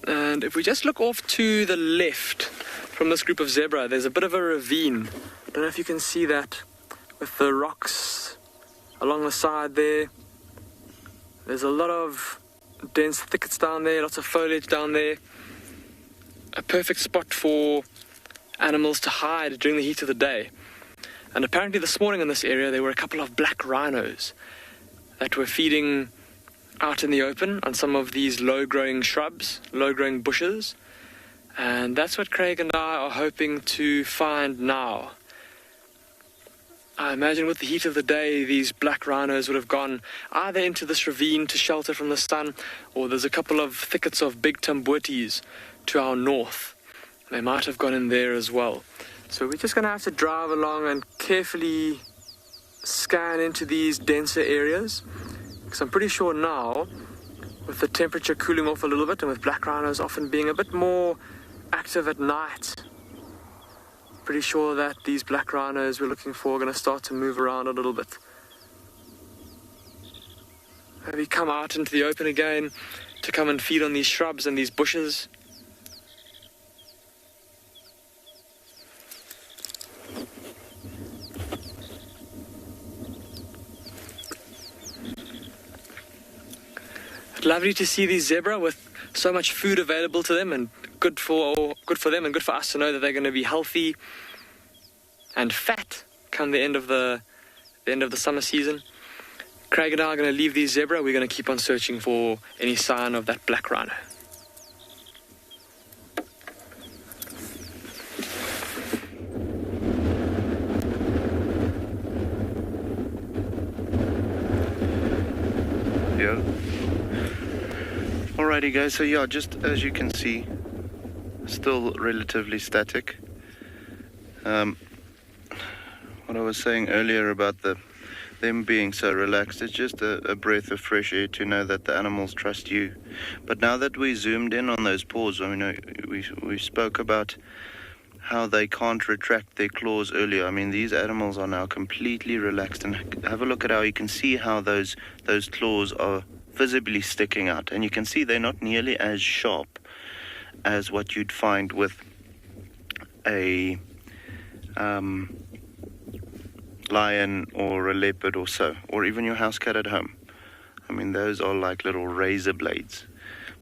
And if we just look off to the left from this group of zebra, there's a bit of a ravine. I don't know if you can see that with the rocks along the side there. There's a lot of dense thickets down there, lots of foliage down there. A perfect spot for animals to hide during the heat of the day. And apparently this morning in this area there were a couple of black rhinos that were feeding out in the open on some of these low-growing shrubs, low-growing bushes. And that's what Craig and I are hoping to find now. I imagine with the heat of the day, these black rhinos would have gone either into this ravine to shelter from the sun, or there's a couple of thickets of big tambuetes to our north. They might have gone in there as well. So we're just going to have to drive along and carefully scan into these denser areas. Because I'm pretty sure now, with the temperature cooling off a little bit, and with black rhinos often being a bit more active at night, pretty sure that these black rhinos we're looking for are going to start to move around a little bit. Maybe come out into the open again to come and feed on these shrubs and these bushes. Lovely to see these zebra with so much food available to them, and good for them and good for us to know that they're going to be healthy and fat come the end of the summer season. Craig and I are going to leave these zebra. We're going to keep on searching for any sign of that black rhino. Yeah. Alrighty guys, so yeah, just as you can see, still relatively static. What I was saying earlier about them being so relaxed, it's just a breath of fresh air to know that the animals trust you. But now that we zoomed in on those paws, I mean, we spoke about how they can't retract their claws earlier. I mean, these animals are now completely relaxed, and have a look at how you can see how those claws are visibly sticking out, and you can see they're not nearly as sharp as what you'd find with a lion or a leopard or so, or even your house cat at home. I mean, those are like little razor blades.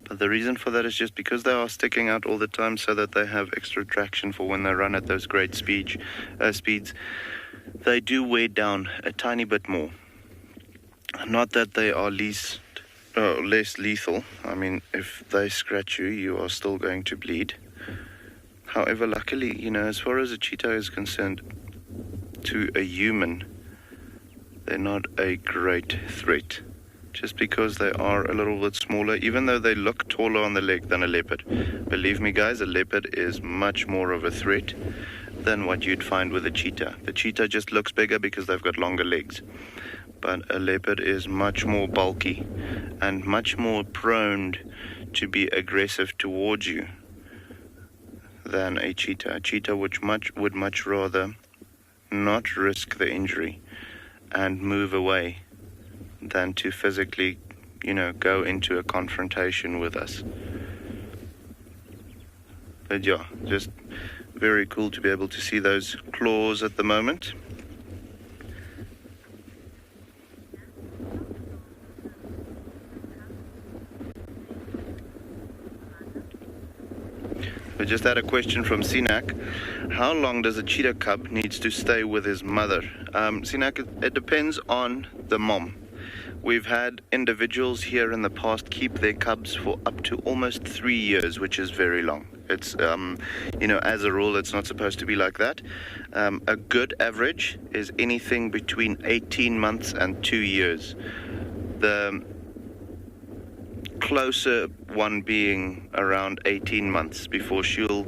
But the reason for that is just because they are sticking out all the time, so that they have extra traction for when they run at those great speeds. They do weigh down a tiny bit more. Not that they are less lethal. I mean, if they scratch you, you are still going to bleed. However, luckily, as far as a cheetah is concerned, to a human, they're not a great threat. Just because they are a little bit smaller, even though they look taller on the leg than a leopard. Believe me, guys, a leopard is much more of a threat than what you'd find with a cheetah. The cheetah just looks bigger because they've got longer legs. But a leopard is much more bulky and much more prone to be aggressive towards you than a cheetah. A cheetah would much rather not risk the injury and move away than to physically, go into a confrontation with us. But yeah, just very cool to be able to see those claws at the moment. We just had a question from Sinak. How long does a cheetah cub needs to stay with his mother? Sinak, it depends on the mom. We've had individuals here in the past keep their cubs for up to almost 3 years, which is very long. It's, as a rule, it's not supposed to be like that. A good average is anything between 18 months and 2 years. The closer one being around 18 months before she'll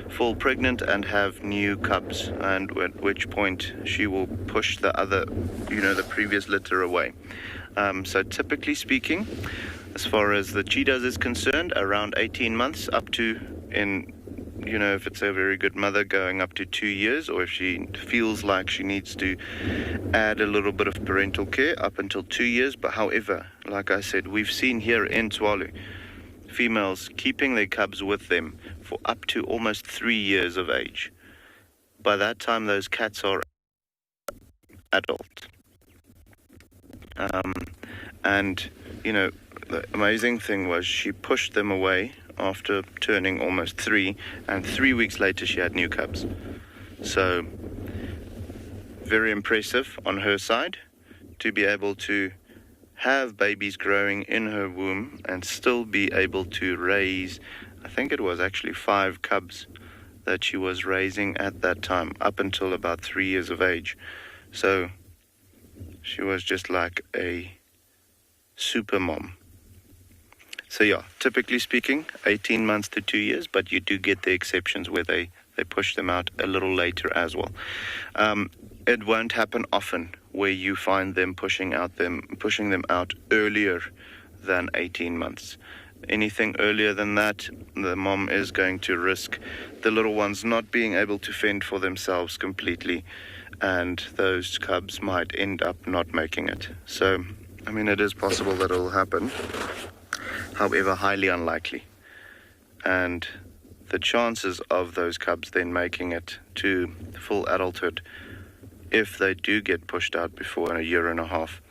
fall pregnant and have new cubs, and at which point she will push the other, the previous litter away. So typically speaking, as far as the cheetahs is concerned, around 18 months up to, if it's a very good mother, going up to 2 years, or if she feels like she needs to add a little bit of parental care, up until 2 years. But however, like I said, we've seen here in Tswalu females keeping their cubs with them for up to almost 3 years of age. By that time, those cats are adult. The amazing thing was she pushed them away after turning almost 3, and 3 weeks later she had new cubs. So very impressive on her side to be able to have babies growing in her womb and still be able to raise, I think it was actually 5 cubs that she was raising at that time, up until about 3 years of age. So she was just like a super mom. So yeah, typically speaking, 18 months to 2 years, but you do get the exceptions where they push them out a little later as well. It won't happen often where you find them pushing them out earlier than 18 months. Anything earlier than that, the mom is going to risk the little ones not being able to fend for themselves completely, and those cubs might end up not making it. So, it is possible that it'll happen. However, highly unlikely. And the chances of those cubs then making it to full adulthood, if they do get pushed out before a year and a half,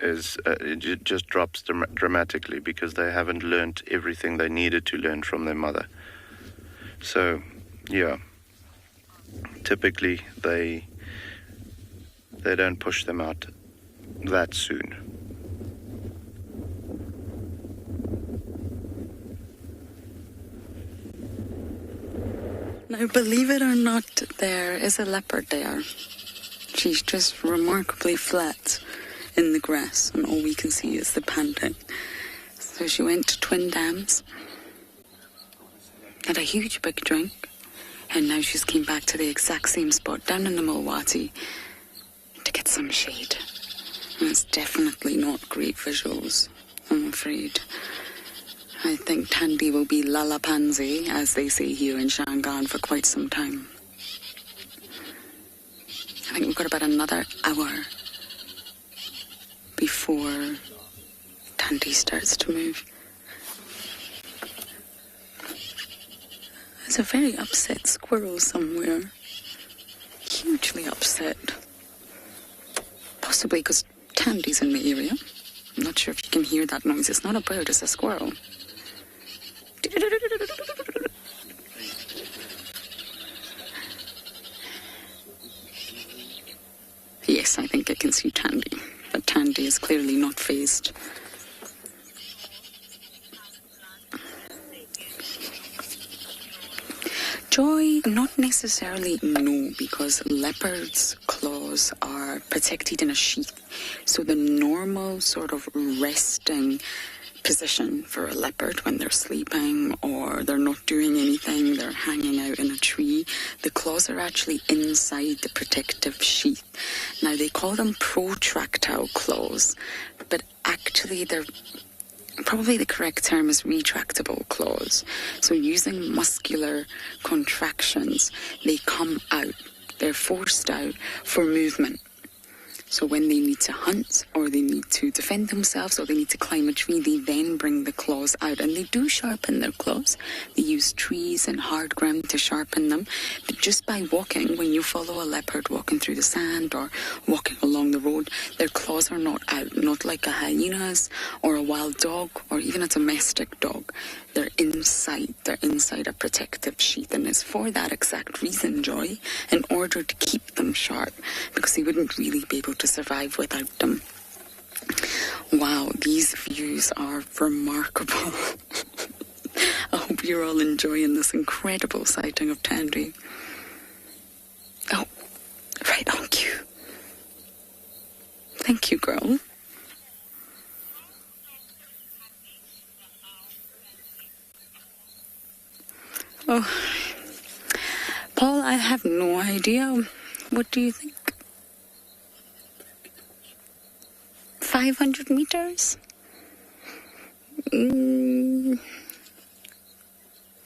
it just drops dramatically, because they haven't learned everything they needed to learn from their mother. So, yeah, typically they don't push them out that soon. Now, believe it or not, there is a leopard there. She's just remarkably flat in the grass, and all we can see is the panting. So she went to Twin Dams, had a huge big drink, and now she's came back to the exact same spot down in the Mulwati to get some shade. And it's definitely not great visuals, I'm afraid. I think Tandy will be lalapansy, as they say here in Shangaan, for quite some time. I think we've got about another hour before Tandy starts to move. There's a very upset squirrel somewhere. Hugely upset. Possibly because Tandy's in the area. I'm not sure if you can hear that noise. It's not a bird, it's a squirrel. Yes, I think I can see Tandy. But Tandy is clearly not fazed. Joy, not necessarily, no, because leopards' claws are protected in a sheath. So the normal sort of resting position for a leopard when they're sleeping or they're not doing anything, they're hanging out in a tree, the claws are actually inside the protective sheath. Now they call them protractile claws, but actually they're probably the correct term is retractable claws. So using muscular contractions, they come out, they're forced out for movement. So when they need to hunt, or they need to defend themselves, or they need to climb a tree, they then bring the claws out. And they do sharpen their claws. They use trees and hard ground to sharpen them. But just by walking, when you follow a leopard walking through the sand or walking along the road, their claws are not out, not like a hyena's or a wild dog or even a domestic dog. They're inside a protective sheath. And it's for that exact reason, Joy, in order to keep them sharp, because they wouldn't really be able to survive without them. Wow, these views are remarkable. I hope you're all enjoying this incredible sighting of Tandy. Oh, right on cue. Thank you, girl. Oh, Paul, I have no idea. What do you think? 500 meters?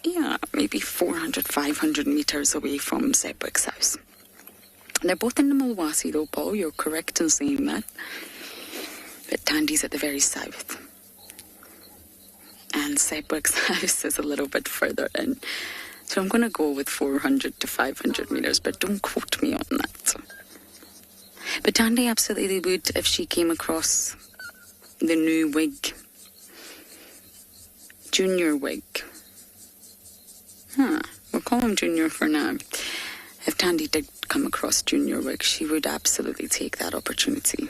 Yeah, maybe 400, 500 meters away from Sedgwick's house. They're both in the Mulwasi though, Paul, you're correct in saying that. But Tandy's at the very south. And Sedgwick's house is a little bit further in. So I'm going to go with 400 to 500 meters, but don't quote me on that. But Tandy absolutely would if she came across the new wig. Junior wig. We'll call him Junior for now. If Tandy did come across Junior wig, she would absolutely take that opportunity.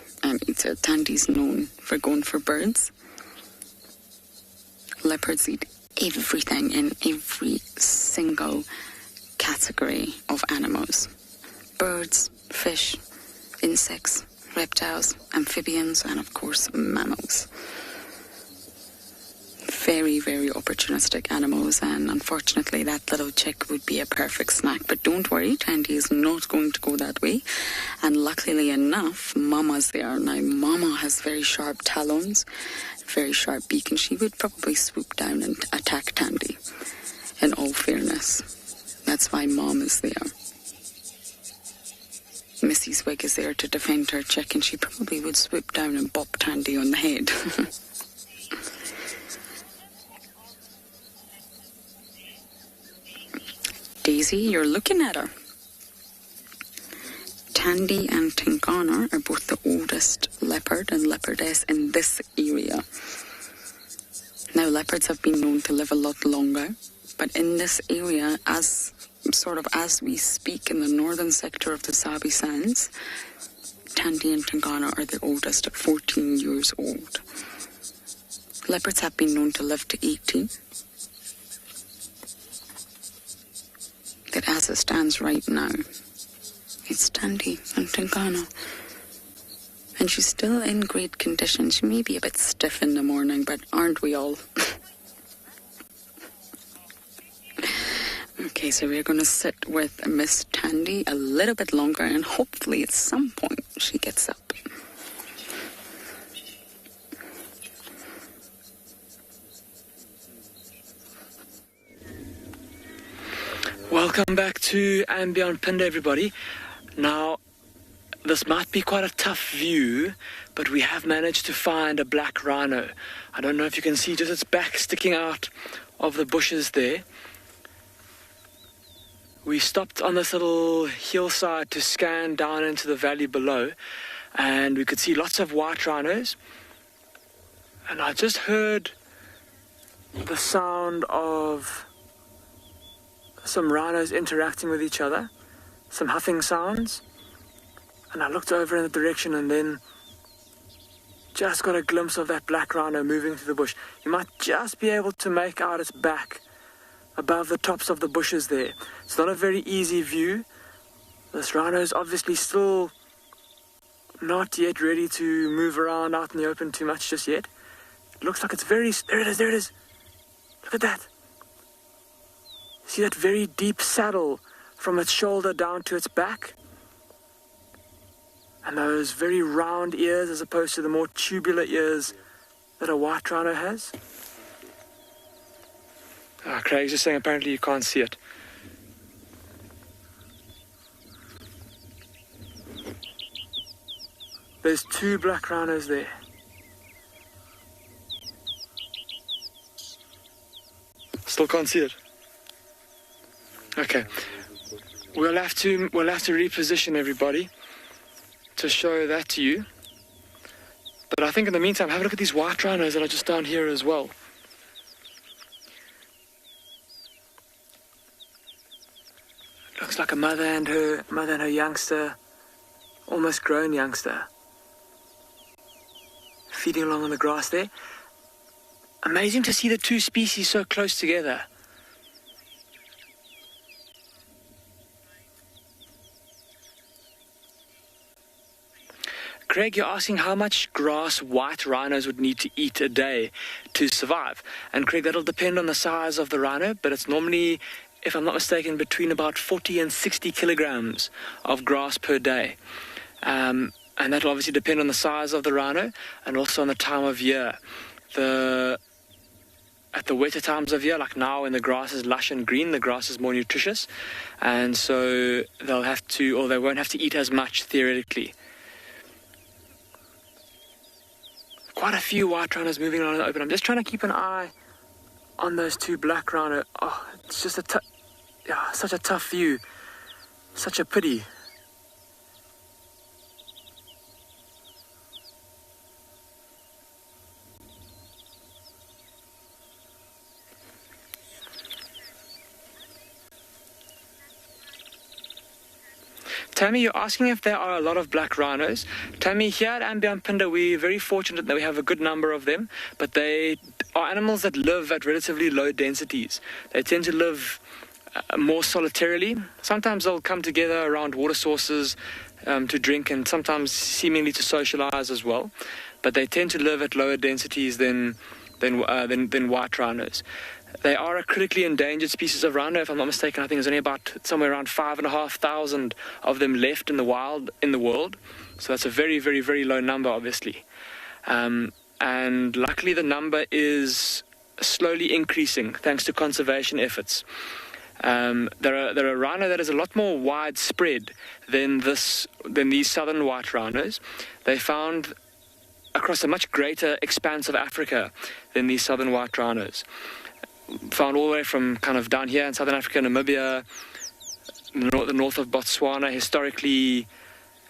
Tandy's known for going for birds. Leopards eat everything in every single category of animals. Birds, fish, insects, reptiles, amphibians, and of course mammals. Very, very opportunistic animals, and unfortunately that little chick would be a perfect snack. But don't worry, Tandy is not going to go that way. And luckily enough, Mama's there. Now Mama has very sharp talons, very sharp beak, and she would probably swoop down and attack Tandy. In all fairness, that's why Mom is there. Missy's wig is there to defend her chick, and she probably would swoop down and bop Tandy on the head. Daisy, you're looking at her. Tandy and Tingana are both the oldest leopard and leopardess in this area. Now, leopards have been known to live a lot longer, but in this area, as we speak in the northern sector of the Sabi Sands, Tandy and Tingana are the oldest at 14 years old. Leopards have been known to live to 18. But as it stands right now, it's Tandy and Tingana. And she's still in great condition. She may be a bit stiff in the morning, but aren't we all? Okay, so we're going to sit with Miss Tandy a little bit longer, and hopefully at some point she gets up. Welcome back to andBeyond Phinda, everybody. Now, this might be quite a tough view, but we have managed to find a black rhino. I don't know if you can see just its back sticking out of the bushes there. We stopped on this little hillside to scan down into the valley below, and we could see lots of white rhinos. And I just heard the sound of some rhinos interacting with each other, some huffing sounds, and I looked over in the direction and then just got a glimpse of that black rhino moving through the bush. You might just be able to make out its back above the tops of the bushes there. It's not a very easy view. This rhino is obviously still not yet ready to move around out in the open too much just yet. It looks like it's there it is. Look at that. See that very deep saddle from its shoulder down to its back? And those very round ears as opposed to the more tubular ears that a white rhino has. Craig's just saying apparently you can't see it. There's 2 black rhinos there. Still can't see it. Okay. We'll have to reposition everybody to show that to you. But I think in the meantime, have a look at these white rhinos that are just down here as well. Looks like a mother and her youngster, almost grown youngster, feeding along on the grass there. Amazing to see the 2 species so close together. Craig, you're asking how much grass white rhinos would need to eat a day to survive. And Craig, that'll depend on the size of the rhino, but it's normally, if I'm not mistaken, between about 40 and 60 kilograms of grass per day. And that'll obviously depend on the size of the rhino and also on the time of year. At the wetter times of year, like now when the grass is lush and green, the grass is more nutritious. And so they won't have to eat as much theoretically. Quite a few white rhinos moving around in the open. I'm just trying to keep an eye on those 2 black rhino. Oh, it's just such a tough view. Such a pity. Tammy, you're asking if there are a lot of black rhinos. Tammy, here at andBeyond Phinda, we're very fortunate that we have a good number of them, but they are animals that live at relatively low densities. They tend to live more solitarily. Sometimes they'll come together around water sources to drink and sometimes seemingly to socialize as well, but they tend to live at lower densities than white rhinos. They are a critically endangered species of rhino. If I'm not mistaken, I think there's only about somewhere around 5,500 of them left in the wild in the world. So that's a very, very, very low number, obviously. And luckily the number is slowly increasing thanks to conservation efforts. They're a rhino that is a lot more widespread than these southern white rhinos. They found across a much greater expanse of Africa than these southern white rhinos. Found all the way from kind of down here in southern Africa, Namibia, the north of Botswana, historically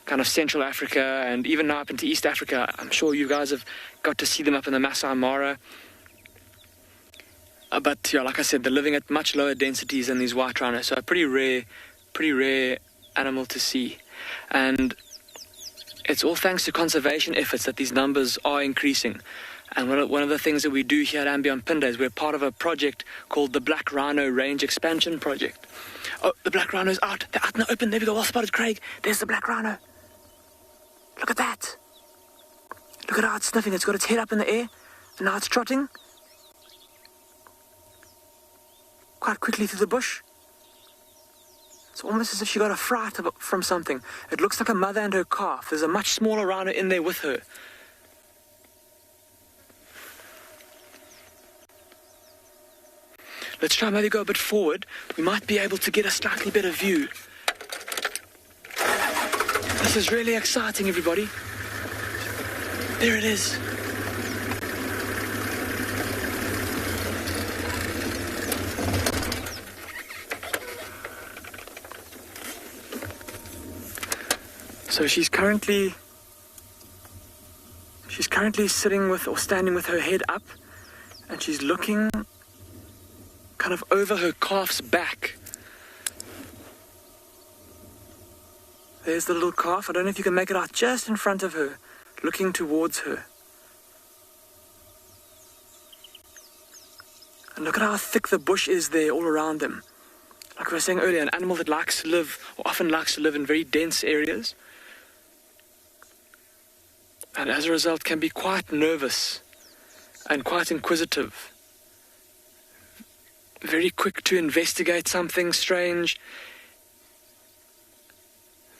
kind of Central Africa, and even now up into East Africa. I'm sure you guys have got to see them up in the Masai Mara. But yeah, like I said, they're living at much lower densities than these white rhinos, so a pretty rare animal to see. And it's all thanks to conservation efforts that these numbers are increasing. And one of the things that we do here at andBeyond Phinda is we're part of a project called the Black Rhino Range Expansion Project. Oh, the black rhino's out. They're out in the open. There we go. Well spotted, Craig. There's the black rhino. Look at that. Look at how it's sniffing. It's got its head up in the air. And now it's trotting quite quickly through the bush. It's almost as if she got a fright from something. It looks like a mother and her calf. There's a much smaller rhino in there with her. Let's try maybe go a bit forward. We might be able to get a slightly better view. This is really exciting, everybody. There it is. So she's currently sitting with or standing with her head up, and she's looking kind of over her calf's back. There's the little calf. I don't know if you can make it out, just in front of her, looking towards her. And look at how thick the bush is there all around them. Like I was saying earlier, an animal that likes to live, or often likes to live in very dense areas, and as a result can be quite nervous and quite inquisitive. Very quick to investigate something strange.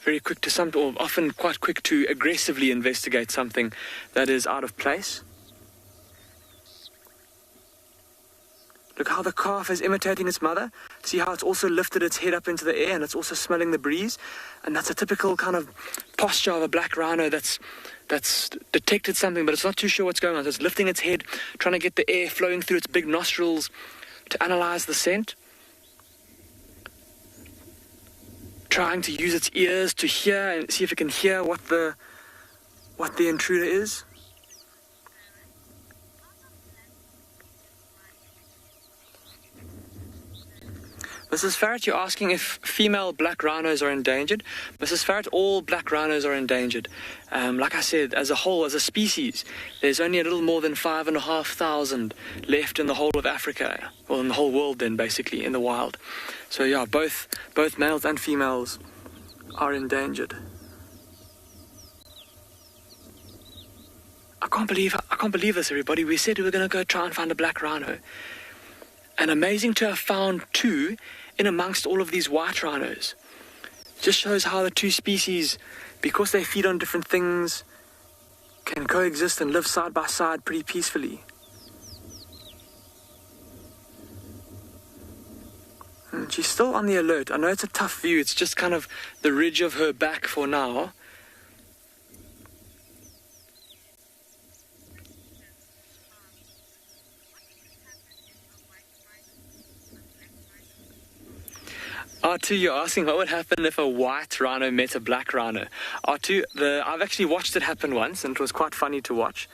Very quick to or often quite quick to aggressively investigate something that is out of place. Look how the calf is imitating its mother. See how it's also lifted its head up into the air and it's also smelling the breeze. And that's a typical kind of posture of a black rhino that's detected something, but it's not too sure what's going on. So it's lifting its head, trying to get the air flowing through its big nostrils to analyze the scent. Trying to use its ears to hear and see if it can hear what the intruder is. Mrs. Farrett, you're asking if female black rhinos are endangered. Mrs. Farrett, all black rhinos are endangered. Like I said, as a whole, as a species, there's only a little more than 5,500 left in the whole of Africa, or in the whole world then, basically, in the wild. So yeah, both males and females are endangered. I can't believe this, everybody. We said we were going to go try and find a black rhino. And amazing to have found two in amongst all of these white rhinos. Just shows how the two species, because they feed on different things, can coexist and live side by side pretty peacefully. And she's still on the alert. I know it's a tough view. It's just kind of the ridge of her back for now. R2, you're asking what would happen if a white rhino met a black rhino. R2, I've actually watched it happen once, and it was quite funny to watch.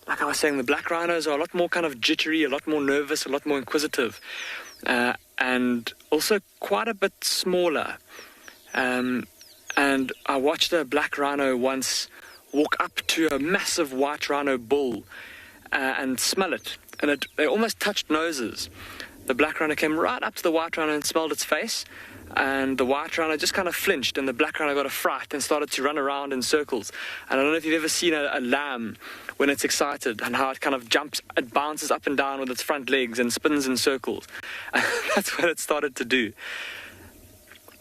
Like I was saying, the black rhinos are a lot more kind of jittery, a lot more nervous, a lot more inquisitive, and also quite a bit smaller. And I watched a black rhino once walk up to a massive white rhino bull and smell it, and they almost touched noses. The black rhino came right up to the white rhino and smelled its face, and the white rhino just kind of flinched, and the black rhino got a fright and started to run around in circles. And I don't know if you've ever seen a lamb when it's excited, and how it kind of jumps, it bounces up and down with its front legs and spins in circles. And that's what it started to do.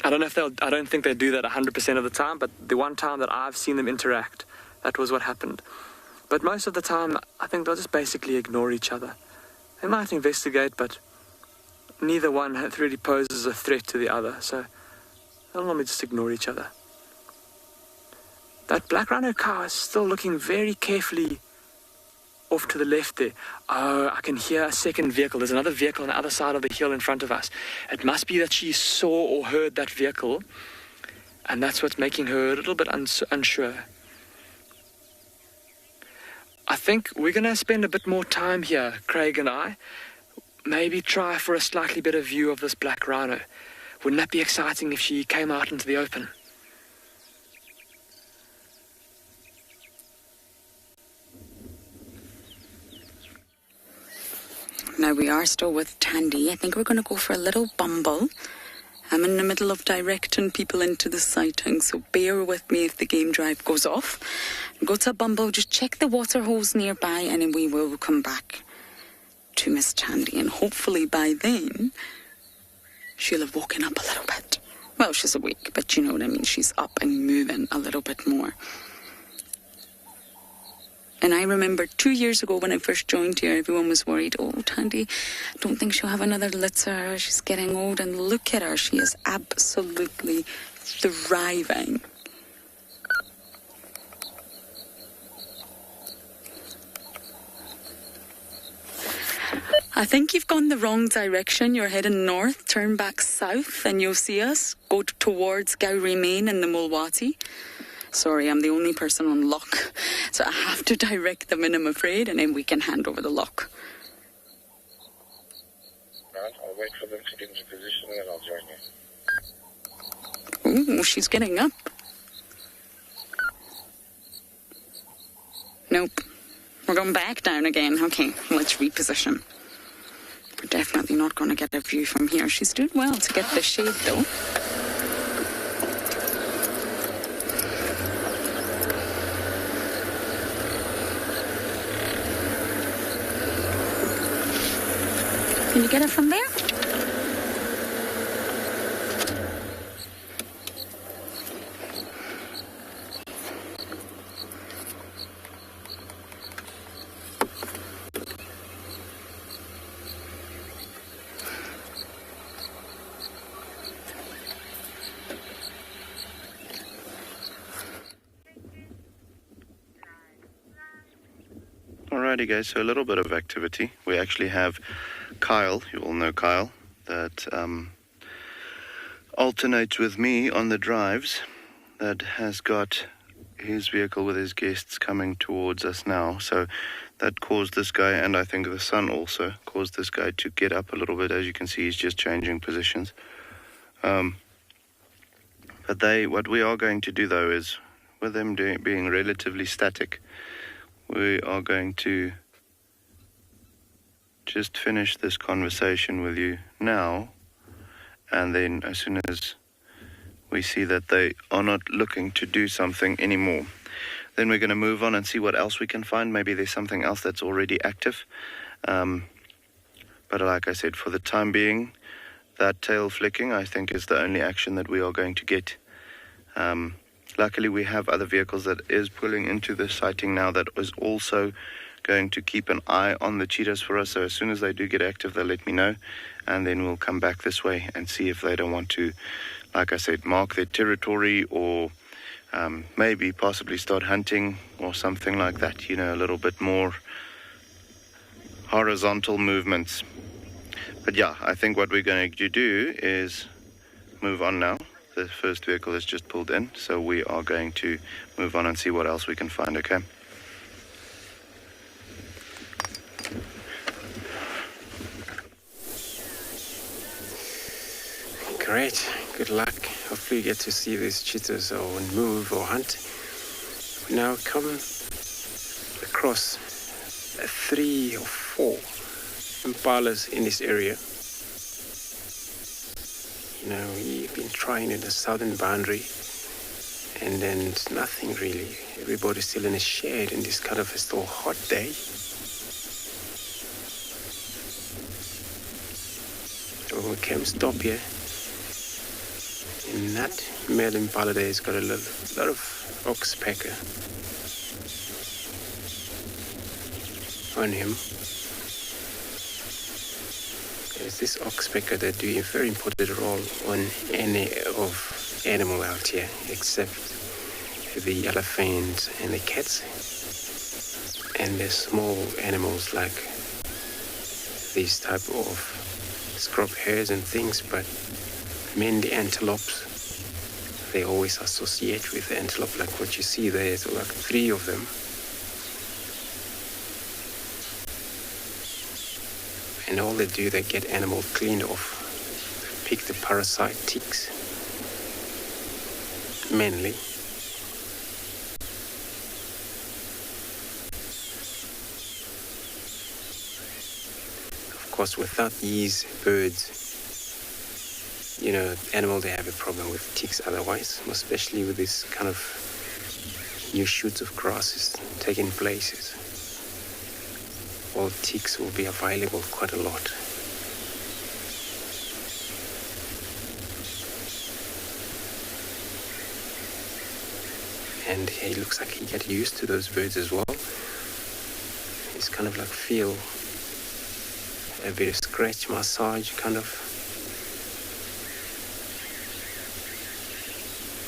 I don't think they do that 100% of the time, but the one time that I've seen them interact, that was what happened. But most of the time, I think they'll just basically ignore each other. They might investigate, but neither one really poses a threat to the other, so they'll normally just ignore each other. That black rhino cow is still looking very carefully off to the left there. Oh, I can hear a second vehicle. There's another vehicle on the other side of the hill in front of us. It must be that she saw or heard that vehicle, and that's what's making her a little bit unsure. I think we're going to spend a bit more time here, Craig and I. Maybe try for a slightly better view of this black rhino. Wouldn't that be exciting if she came out into the open? Now we are still with Tandy. I think we're going to go for a little bumble. I'm in the middle of directing people into the sighting, so bear with me if the game drive goes off. Go to a bumble, just check the water holes nearby, and then we will come back to Miss Tandy, and hopefully by then she'll have woken up a little bit. Well, she's awake, but you know what I mean, she's up and moving a little bit more. And I remember 2 years ago when I first joined here, everyone was worried, oh, Tandy, I don't think she'll have another litter, she's getting old, and look at her, she is absolutely thriving. I think you've gone the wrong direction. You're heading north, turn back south, and you'll see us go towards Gowrie Main and the Mulwati. Sorry, I'm the only person on lock, so I have to direct them in, I'm afraid, and then we can hand over the lock. Right, I'll wait for them to get into position and I'll join you. Ooh, she's getting up. Nope. We're going back down again. Okay, let's reposition. We're definitely not going to get a view from here. She's doing well to get the shade, though. Can you get it from there? Alrighty guys, so a little bit of activity. We actually have Kyle, you all know Kyle, that alternates with me on the drives, that has got his vehicle with his guests coming towards us now. So that caused this guy, and I think the sun also, caused this guy to get up a little bit. As you can see, he's just changing positions. But what we are going to do though is, with them being relatively static, we are going to just finish this conversation with you now, and then as soon as we see that they are not looking to do something anymore, then we're going to move on and see what else we can find. Maybe there's something else that's already active. But like I said, for the time being, that tail flicking, I think, is the only action that we are going to get. Luckily, we have other vehicles that is pulling into the sighting now that is also going to keep an eye on the cheetahs for us. So as soon as they do get active, they'll let me know, and then we'll come back this way and see if they don't want to, like I said, mark their territory, or maybe possibly start hunting or something like that. You know, a little bit more horizontal movements. But yeah, I think what we're going to do is move on now. The first vehicle has just pulled in, so we are going to move on and see what else we can find, okay? Great, good luck. Hopefully you get to see these cheetahs or move or hunt. We now come across 3 or 4 impalas in this area. You know, we've been trying in the southern boundary, and then nothing really. Everybody's still in a shed in this kind of a still hot day. So we can stop here. And that male impala there has got a lot of oxpecker on him. There's this oxpecker that do a very important role on any of animal out here, except the elephants and the cats, and the small animals like these type of scrub hares and things, but mainly antelopes. They always associate with the antelope, like what you see there. So like 3 of them. And all they do, they get animal cleaned off, pick the parasite ticks, mainly. Of course, without these birds, you know, animal, they have a problem with ticks otherwise, especially with this kind of new shoots of grasses taking places. All ticks will be available quite a lot. And he looks like he got used to those birds as well. He's kind of like feel a bit of scratch, massage kind of.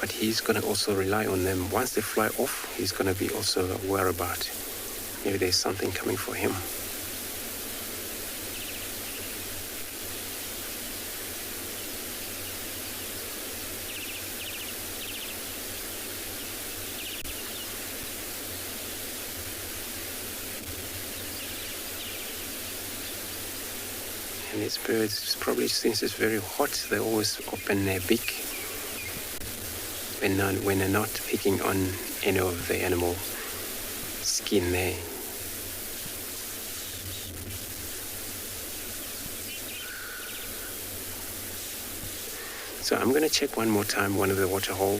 But he's going to also rely on them. Once they fly off, he's going to be also aware about maybe there's something coming for him. And these birds, probably since it's very hot, they always open their beak when they're not picking on any of the animal skin there. So I'm going to check one more time one of the Waterhole,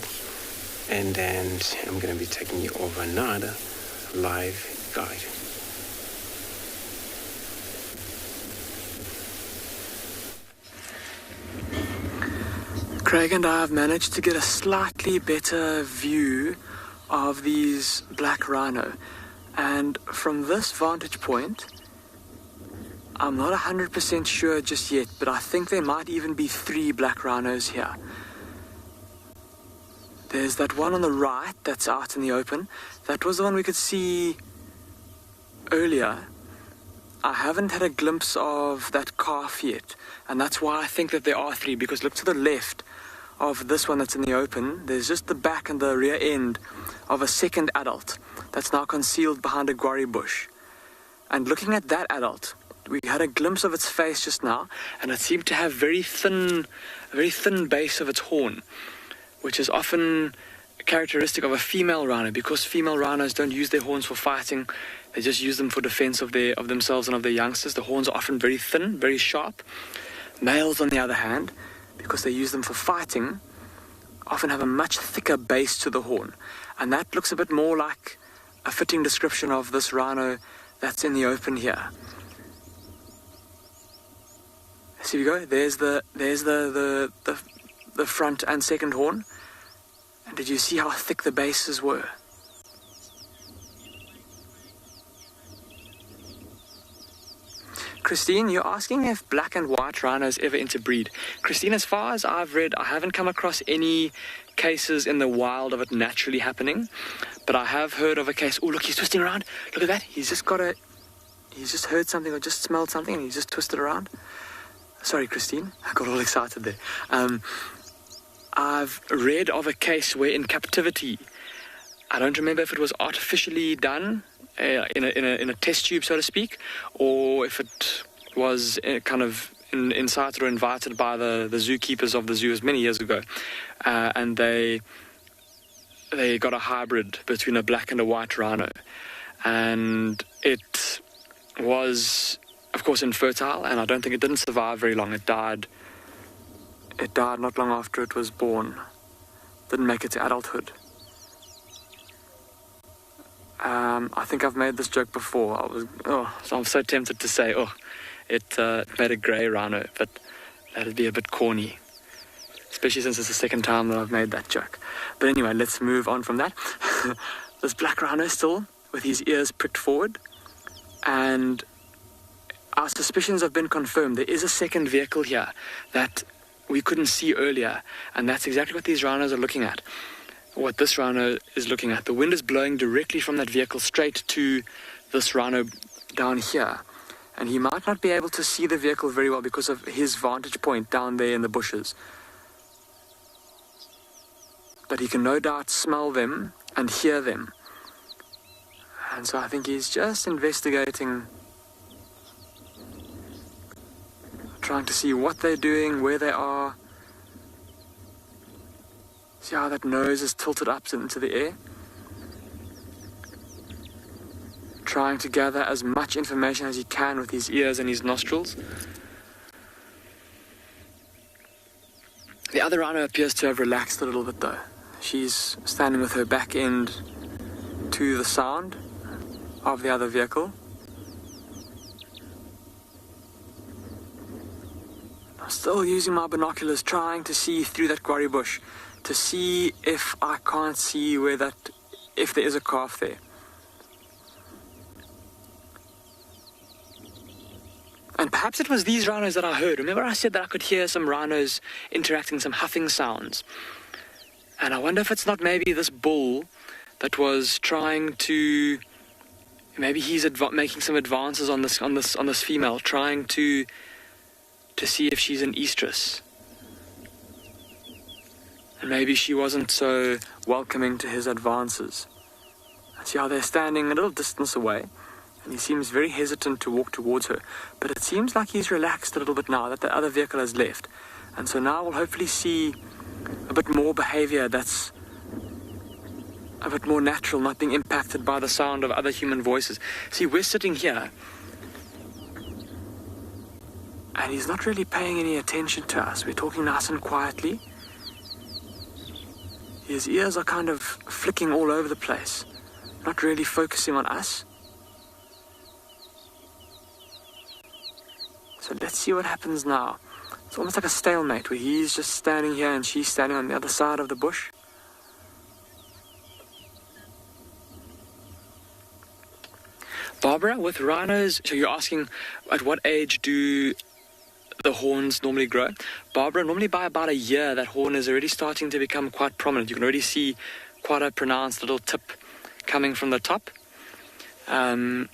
and then I'm going to be taking you over another live guide. Craig and I have managed to get a slightly better view of these black rhino, and from this vantage point I'm not 100% sure just yet, but I think there might even be 3 black rhinos here. There's that one on the right that's out in the open. That was the one we could see earlier. I haven't had a glimpse of that calf yet, and that's why I think that there are 3, because look to the left of this one that's in the open. There's just the back and the rear end of a second adult that's now concealed behind a guarri bush. And looking at that adult, we had a glimpse of its face just now, and it seemed to have a very thin base of its horn, which is often characteristic of a female rhino, because female rhinos don't use their horns for fighting. They just use them for defense of themselves and of their youngsters. The horns are often very thin, very sharp. Males, on the other hand, because they use them for fighting, often have a much thicker base to the horn, and that looks a bit more like a fitting description of this rhino that's in the open here. So here we go. There's the front and second horn. And did you see how thick the bases were? Christine, you're asking if black and white rhinos ever interbreed. Christine, as far as I've read, I haven't come across any cases in the wild of it naturally happening, but I have heard of a case. Oh, look, he's twisting around. Look at that. He's just heard something or just smelled something, and he's just twisted around. Sorry, Christine, I got all excited there. I've read of a case where in captivity, I don't remember if it was artificially done in a test tube, so to speak, or if it was kind of incited or invited by the zookeepers of the zoos many years ago, and they got a hybrid between a black and a white rhino, and it was, of course, infertile, and I don't think it didn't survive very long. It died not long after it was born. Didn't make it to adulthood. I think I've made this joke before. So I'm so tempted to say, it made a grey rhino, but that'd be a bit corny, especially since it's the second time that I've made that joke. But anyway, let's move on from that. This black rhino still with his ears pricked forward, and our suspicions have been confirmed. There is a second vehicle here that we couldn't see earlier, and that's exactly what these rhinos are looking at. What this rhino is looking at. The wind is blowing directly from that vehicle straight to this rhino down here, and he might not be able to see the vehicle very well because of his vantage point down there in the bushes. But he can no doubt smell them and hear them. And so I think he's just investigating, trying to see what they're doing, where they are. See how that nose is tilted up into the air? Trying to gather as much information as he can with his ears and his nostrils. The other rhino appears to have relaxed a little bit though. She's standing with her back end to the sound of the other vehicle. I'm still using my binoculars, trying to see through that guarri bush, to see if I can't see if there is a calf there. And perhaps it was these rhinos that I heard. Remember I said that I could hear some rhinos interacting, some huffing sounds. And I wonder if it's not maybe this bull that was trying to, maybe he's making some advances on this female, trying to see if she's an estrus. And maybe she wasn't so welcoming to his advances. And see how they're standing a little distance away, and he seems very hesitant to walk towards her. But it seems like he's relaxed a little bit now that the other vehicle has left. And so now we'll hopefully see a bit more behavior that's a bit more natural, not being impacted by the sound of other human voices. See, we're sitting here, and he's not really paying any attention to us. We're talking nice and quietly. His ears are kind of flicking all over the place, not really focusing on us. So let's see what happens now. It's almost like a stalemate where he's just standing here and she's standing on the other side of the bush. Barbara, with rhinos, so you're asking at what age do the horns normally grow? Barbara, normally by about a year, that horn is already starting to become quite prominent. You can already see quite a pronounced little tip coming from the top. And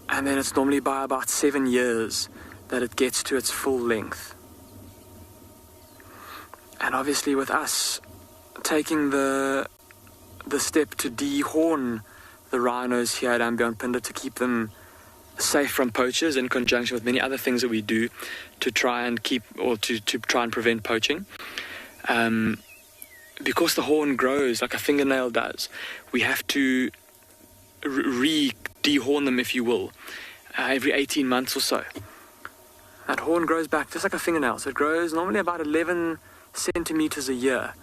then it's normally by about 7 years that it gets to its full length. And obviously with us taking the step to dehorn the rhinos here at andBeyond Phinda to keep them safe from poachers in conjunction with many other things that we do to try and keep or to try and prevent poaching. Because the horn grows like a fingernail does, we have to dehorn them, if you will, every 18 months or so. That horn grows back just like a fingernail, so it grows normally about 11 centimeters a year.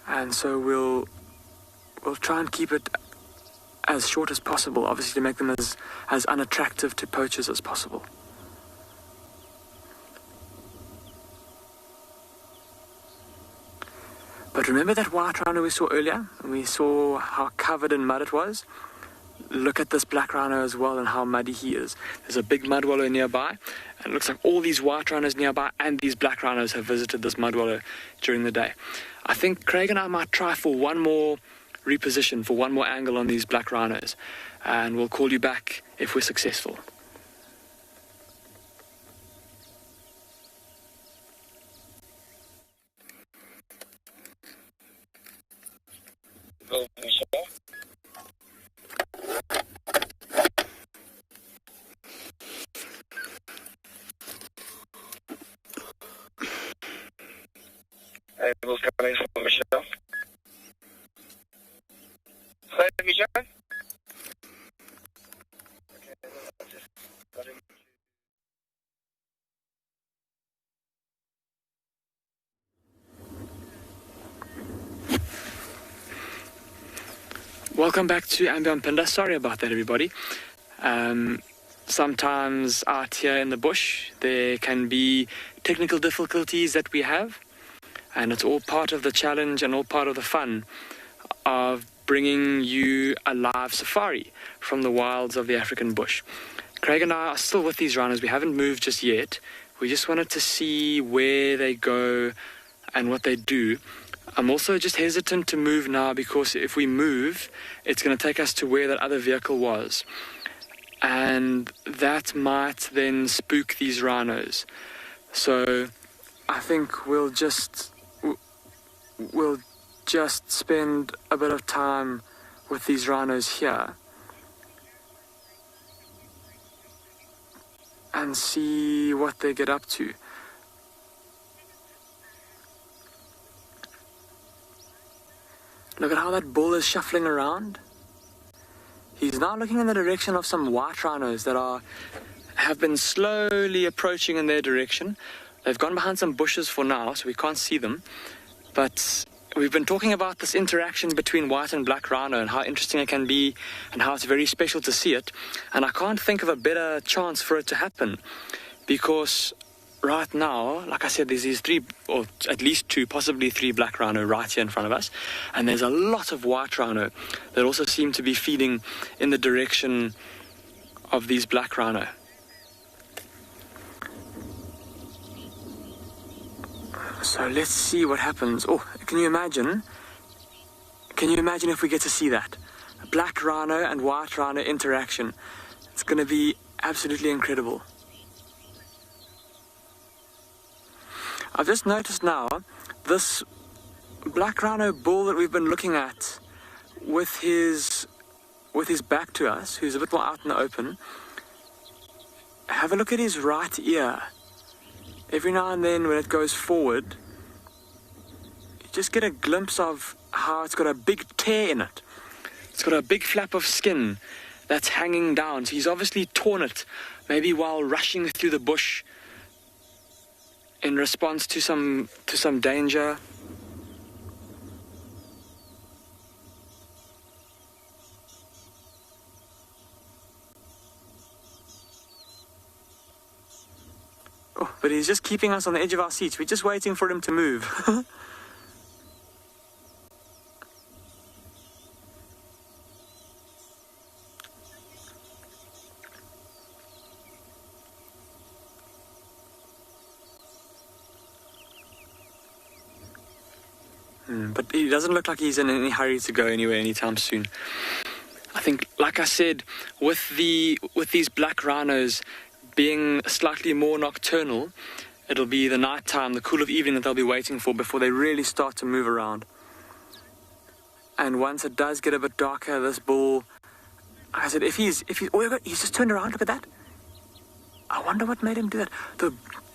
And so we'll try and keep it as short as possible, obviously to make them as unattractive to poachers as possible. But remember that white rhino we saw earlier? And we saw how covered in mud it was? Look at this black rhino as well and how muddy he is. There's a big mud wallow nearby, and it looks like all these white rhinos nearby and these black rhinos have visited this mud wallow during the day. I think Craig and I might try for one more reposition, for one more angle on these black rhinos, and we'll call you back if we're successful. We'll come in for Michelle. Hi, Michelle. Welcome back to andBeyond Phinda. Sorry about that, everybody. Sometimes out here in the bush, there can be technical difficulties that we have, and it's all part of the challenge and all part of the fun of bringing you a live safari from the wilds of the African bush. Craig and I are still with these rhinos. We haven't moved just yet. We just wanted to see where they go and what they do. I'm also just hesitant to move now because if we move, it's going to take us to where that other vehicle was. And that might then spook these rhinos. So I think we'll just spend a bit of time with these rhinos here and see what they get up to. Look at how that bull is shuffling around. He's now looking in the direction of some white rhinos that have been slowly approaching in their direction. They've gone behind some bushes for now, so we can't see them. But we've been talking about this interaction between white and black rhino and how interesting it can be and how it's very special to see it. And I can't think of a better chance for it to happen because right now, like I said, there's these 3, or at least 2, possibly 3 black rhino right here in front of us. And there's a lot of white rhino that also seem to be feeding in the direction of these black rhino. So let's see what happens. Oh, can you imagine? Can you imagine if we get to see that? A black rhino and white rhino interaction. It's going to be absolutely incredible. I've just noticed now, this black rhino bull that we've been looking at with his back to us, who's a bit more out in the open, have a look at his right ear. Every now and then when it goes forward, you just get a glimpse of how it's got a big tear in it. It's got a big flap of skin that's hanging down. So he's obviously torn it, maybe while rushing through the bush. in response to some danger. Oh, but he's just keeping us on the edge of our seats. We're just waiting for him to move. But he doesn't look like he's in any hurry to go anywhere anytime soon. I think, like I said, with these black rhinos being slightly more nocturnal, it'll be the night time, the cool of evening that they'll be waiting for before they really start to move around. And once it does get a bit darker, this bull, I said, if he's just turned around, look at that. I wonder what made him do that.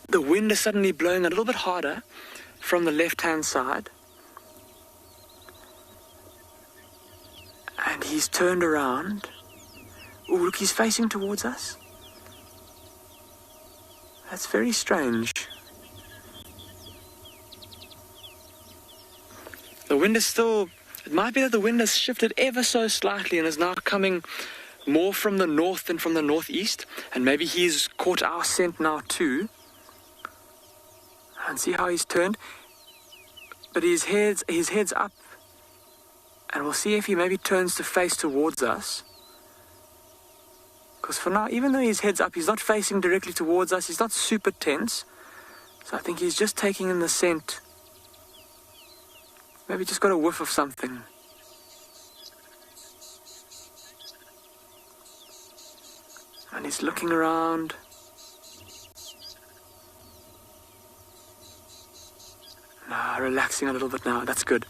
The wind is suddenly blowing a little bit harder from the left-hand side. And he's turned around. Oh, look, he's facing towards us. That's very strange. The wind is still... It might be that the wind has shifted ever so slightly and is now coming more from the north than from the northeast. And maybe he's caught our scent now too. And see how he's turned? But his head's up. And we'll see if he maybe turns to face towards us. Because for now, even though his head's up, he's not facing directly towards us. He's not super tense. So I think he's just taking in the scent. Maybe just got a whiff of something. And he's looking around. Relaxing a little bit now. That's good.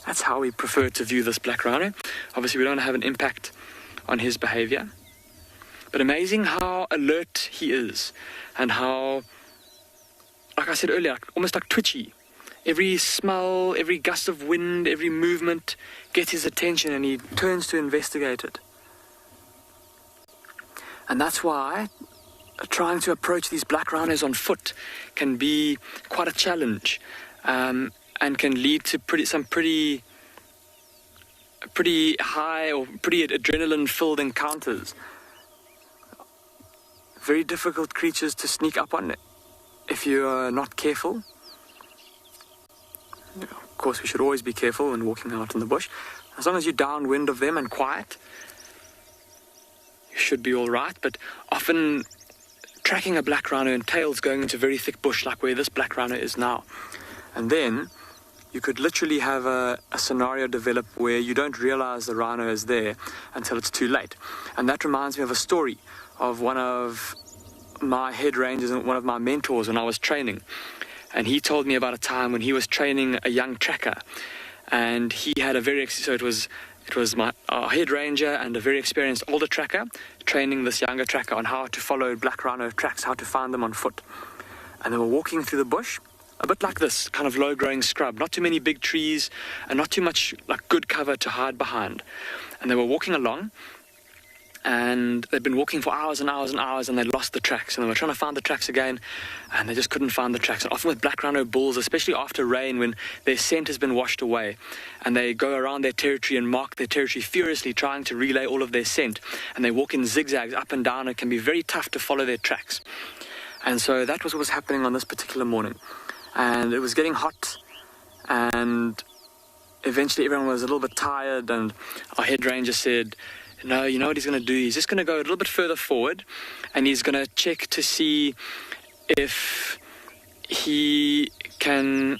That's how we prefer to view this black rhino. Obviously, we don't want to have an impact on his behavior. But amazing how alert he is. And how, like I said earlier, almost like twitchy. Every smell, every gust of wind, every movement gets his attention and he turns to investigate it. And that's why trying to approach these black rhinos on foot can be quite a challenge. And can lead to some pretty high or pretty adrenaline-filled encounters. Very difficult creatures to sneak up on if you are not careful. Of course, we should always be careful when walking out in the bush. As long as you're downwind of them and quiet, you should be all right. But often tracking a black rhino entails going into very thick bush like where this black rhino is now. And then you could literally have a scenario develop where you don't realize the rhino is there until it's too late. And that reminds me of a story of one of my head rangers and one of my mentors when I was training. And he told me about a time when he was training a young tracker. And he had it was our head ranger and a very experienced older tracker training this younger tracker on how to follow black rhino tracks, how to find them on foot. And they were walking through the bush, a bit like this, kind of low-growing scrub. Not too many big trees and not too much like good cover to hide behind. And they were walking along, and they'd been walking for hours and hours and hours, and they'd lost the tracks. And they were trying to find the tracks again, and they just couldn't find the tracks. And often with black rhino bulls, especially after rain, when their scent has been washed away, and they go around their territory and mark their territory furiously, trying to relay all of their scent, and they walk in zigzags up and down. It can be very tough to follow their tracks. And so that was what was happening on this particular morning. And it was getting hot, and eventually everyone was a little bit tired, and our head ranger said, no, you know what he's going to do? He's just going to go a little bit further forward, and he's going to check to see if he can...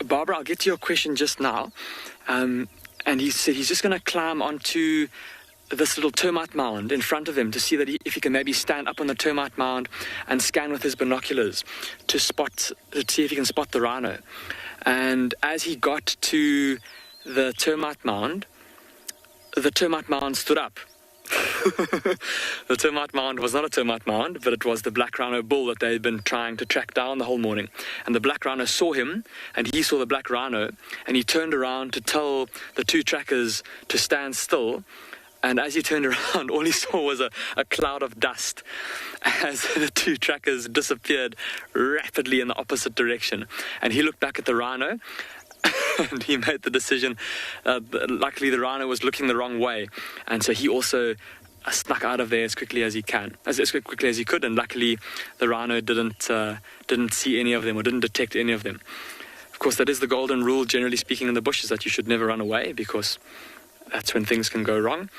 Barbara, I'll get to your question just now. And he said he's just going to climb onto this little termite mound in front of him to see that if he can maybe stand up on the termite mound and scan with his binoculars to see if he can spot the rhino. And as he got to the termite mound stood up. The termite mound was not a termite mound, but it was the black rhino bull that they had been trying to track down the whole morning. And the black rhino saw him, and he saw the black rhino, and he turned around to tell the two trackers to stand still. And as he turned around, all he saw was a cloud of dust as the two trackers disappeared rapidly in the opposite direction. And he looked back at the rhino, and he made the decision. Luckily, the rhino was looking the wrong way, and so he also snuck out of there as quickly as he could. And luckily, the rhino didn't see any of them or didn't detect any of them. Of course, that is the golden rule, generally speaking, in the bush, is that you should never run away, because that's when things can go wrong.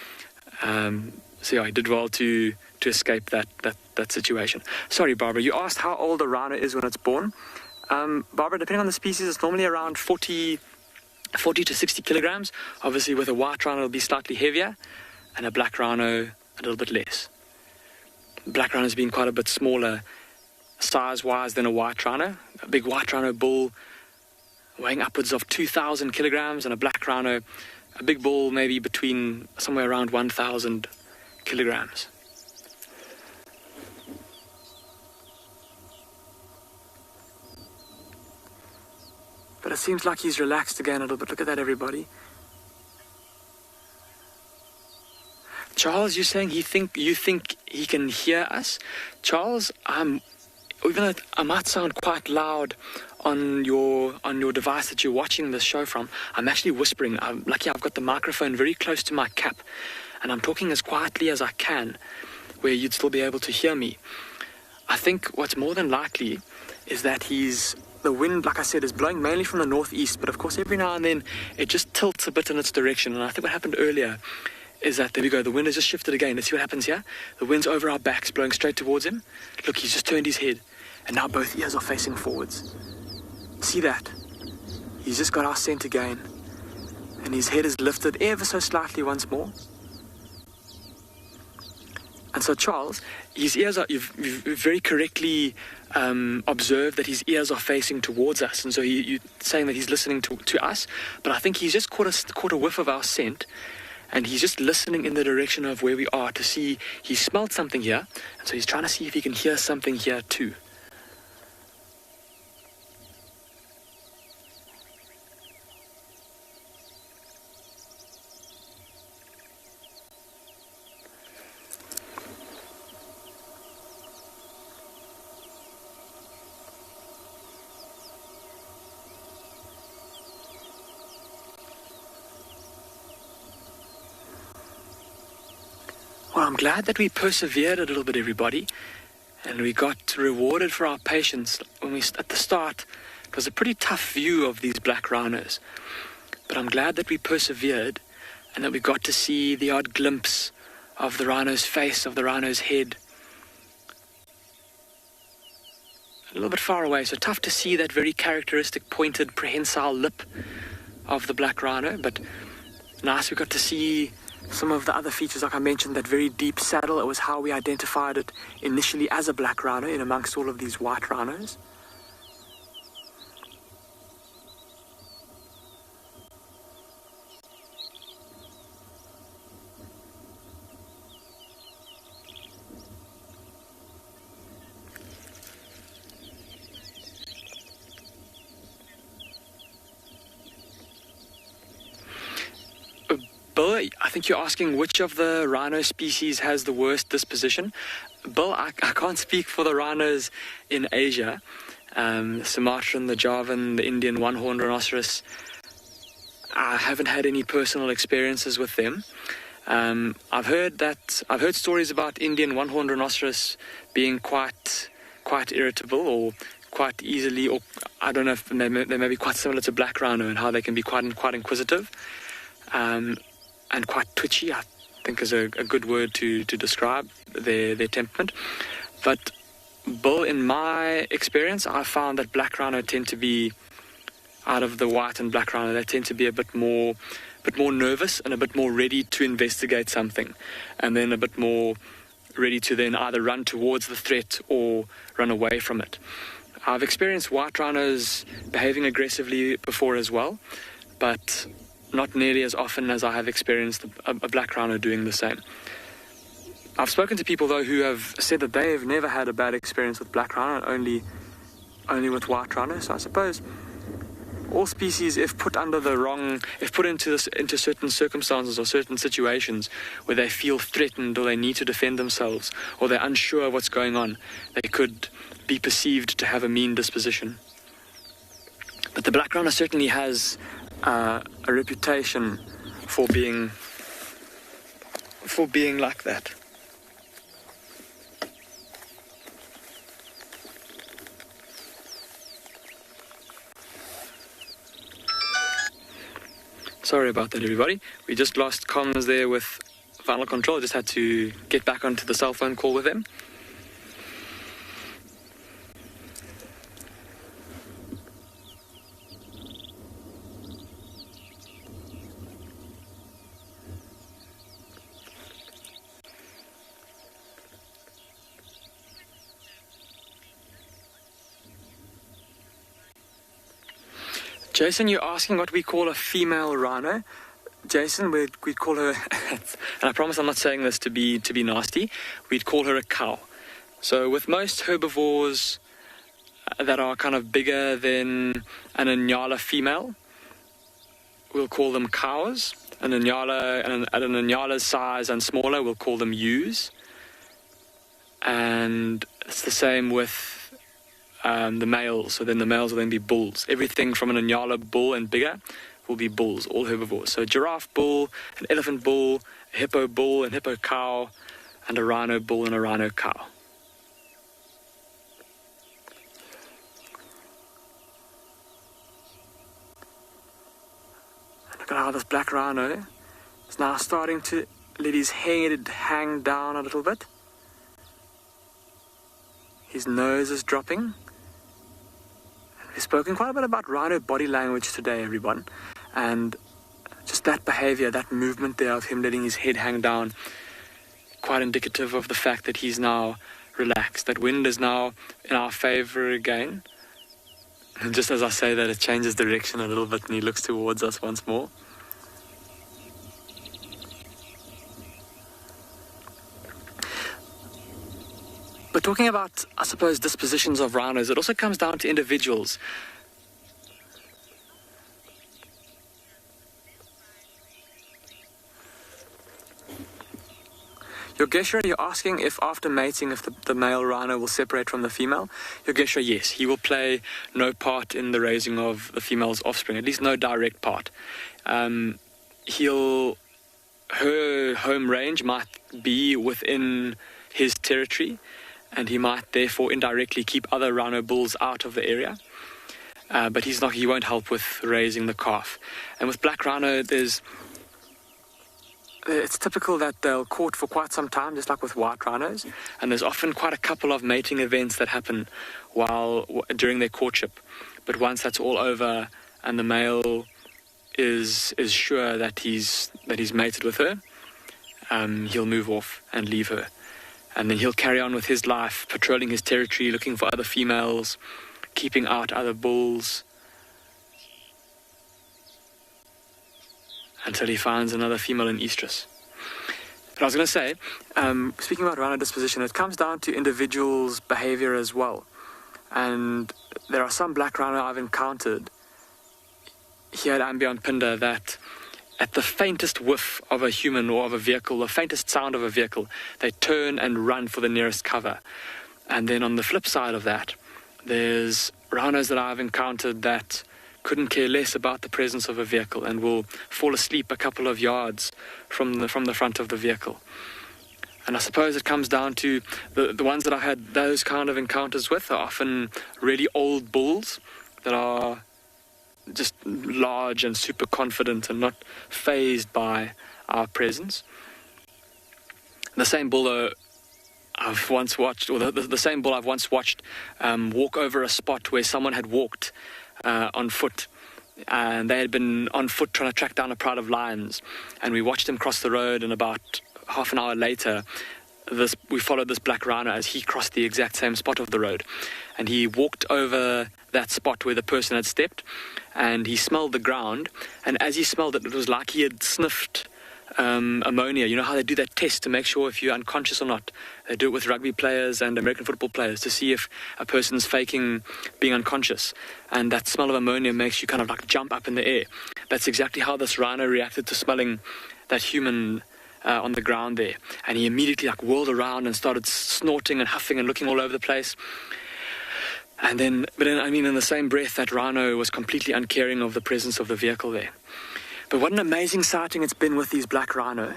So yeah, I did well to escape that situation. Sorry, Barbara, you asked how old a rhino is when it's born. Barbara, depending on the species, it's normally around 40 to 60 kilograms. Obviously, with a white rhino, it'll be slightly heavier, and a black rhino, a little bit less. Black rhino's being quite a bit smaller size-wise than a white rhino. A big white rhino bull weighing upwards of 2,000 kilograms, and a black rhino, a big bull, maybe between somewhere around 1,000 kilograms. But it seems like he's relaxed again a little bit. Look at that, everybody. Charles, you're saying you think he can hear us? Charles, even though I might sound quite loud on your device that you're watching this show from, I'm actually whispering. I'm lucky I've got the microphone very close to my cap, and I'm talking as quietly as I can, where you'd still be able to hear me. I think what's more than likely is that the wind, like I said, is blowing mainly from the northeast, but of course every now and then it just tilts a bit in its direction. And I think what happened earlier is that, there we go, the wind has just shifted again. Let's see what happens here. The wind's over our backs, blowing straight towards him. Look, he's just turned his head, and now both ears are facing forwards. See that? He's just got our scent again, and his head is lifted ever so slightly once more. And so, Charles, his ears are, you've very correctly observed that his ears are facing towards us, and so you're saying that he's listening to us, but I think he's just caught a whiff of our scent, and he's just listening in the direction of where we are to see. He smelled something here, and so he's trying to see if he can hear something here too. Well, I'm glad that we persevered a little bit, everybody, and we got rewarded for our patience. At the start, it was a pretty tough view of these black rhinos, but I'm glad that we persevered and that we got to see the odd glimpse of the rhino's face, of the rhino's head. A little bit far away, so tough to see that very characteristic pointed prehensile lip of the black rhino, but nice we got to see some of the other features, like I mentioned, that very deep saddle. It was how we identified it initially as a black rhino in amongst all of these white rhinos. Bill, I think you're asking which of the rhino species has the worst disposition. Bill, I can't speak for the rhinos in Asia. The Sumatran, the Javan, the Indian one-horned rhinoceros. I haven't had any personal experiences with them. I've heard stories about Indian one-horned rhinoceros being quite irritable, or quite easily, or I don't know if they may be quite similar to black rhino and how they can be quite inquisitive. And quite twitchy, I think is a good word to describe their temperament. But Bill, in my experience, I found that black rhino tend to be, out of the white and black rhino, they tend to be a bit more nervous and a bit more ready to investigate something, and then a bit more ready to then either run towards the threat or run away from it. I've experienced white rhinos behaving aggressively before as well, but not nearly as often as I have experienced a black rhino doing the same. I've spoken to people, though, who have said that they've never had a bad experience with black rhino, only with white rhino. So I suppose all species, if put into certain circumstances or certain situations where they feel threatened or they need to defend themselves or they're unsure of what's going on, they could be perceived to have a mean disposition. But the black rhino certainly has a reputation for being like that. Sorry about that, everybody. We just lost comms there with Final Control. Just had to get back onto the cell phone call with them. Jason, you're asking what we call a female rhino. Jason, we'd call her, and I promise I'm not saying this to be nasty, we'd call her a cow. So with most herbivores that are kind of bigger than an Ngala female, we'll call them cows. At an Ngala's size and smaller, we'll call them ewes. And it's the same with the males, so then the males will then be bulls. Everything from an Ngala bull and bigger will be bulls, all herbivores. So a giraffe bull, an elephant bull, a hippo bull, and hippo cow, and a rhino bull and a rhino cow. And look at how this black rhino is now starting to let his head hang down a little bit. His nose is dropping. We've spoken quite a bit about rhino body language today, everyone, and just that behavior, that movement there of him letting his head hang down, quite indicative of the fact that he's now relaxed. That wind is now in our favor again, and just as I say that, it changes direction a little bit and he looks towards us once more. But talking about, I suppose, dispositions of rhinos, it also comes down to individuals. Yogeshwar, you're asking if after mating, if the male rhino will separate from the female? Yogeshwar, yes. He will play no part in the raising of the female's offspring, at least no direct part. Her home range might be within his territory, and he might therefore indirectly keep other rhino bulls out of the area. But he won't help with raising the calf. And with black rhino, it's typical that they'll court for quite some time, just like with white rhinos. And there's often quite a couple of mating events that happen during their courtship. But once that's all over and the male is sure that he's mated with her, he'll move off and leave her. And then he'll carry on with his life, patrolling his territory, looking for other females, keeping out other bulls, until he finds another female in estrus. But I was going to say, speaking about rhino disposition, it comes down to individuals' behavior as well. And there are some black rhino I've encountered here at ambience Phinda that at the faintest whiff of a human or of a vehicle, the faintest sound of a vehicle, they turn and run for the nearest cover. And then on the flip side of that, there's rhinos that I've encountered that couldn't care less about the presence of a vehicle and will fall asleep a couple of yards from the front of the vehicle. And I suppose it comes down to the ones that I had those kind of encounters with are often really old bulls that are just large and super confident and not fazed by our presence. The same bull I've once watched, or the same bull I've once watched walk over a spot where someone had walked on foot, and they had been on foot trying to track down a pride of lions, and we watched him cross the road, and about half an hour later we followed this black rhino as he crossed the exact same spot of the road, and he walked over that spot where the person had stepped, and he smelled the ground, and as he smelled it, it was like he had sniffed ammonia. You know how they do that test to make sure if you're unconscious or not? They do it with rugby players and American football players to see if a person's faking being unconscious. And that smell of ammonia makes you kind of like jump up in the air. That's exactly how this rhino reacted to smelling that human on the ground there. And he immediately like whirled around and started snorting and huffing and looking all over the place. And then, in the same breath, that rhino was completely uncaring of the presence of the vehicle there. But what an amazing sighting it's been with these black rhino.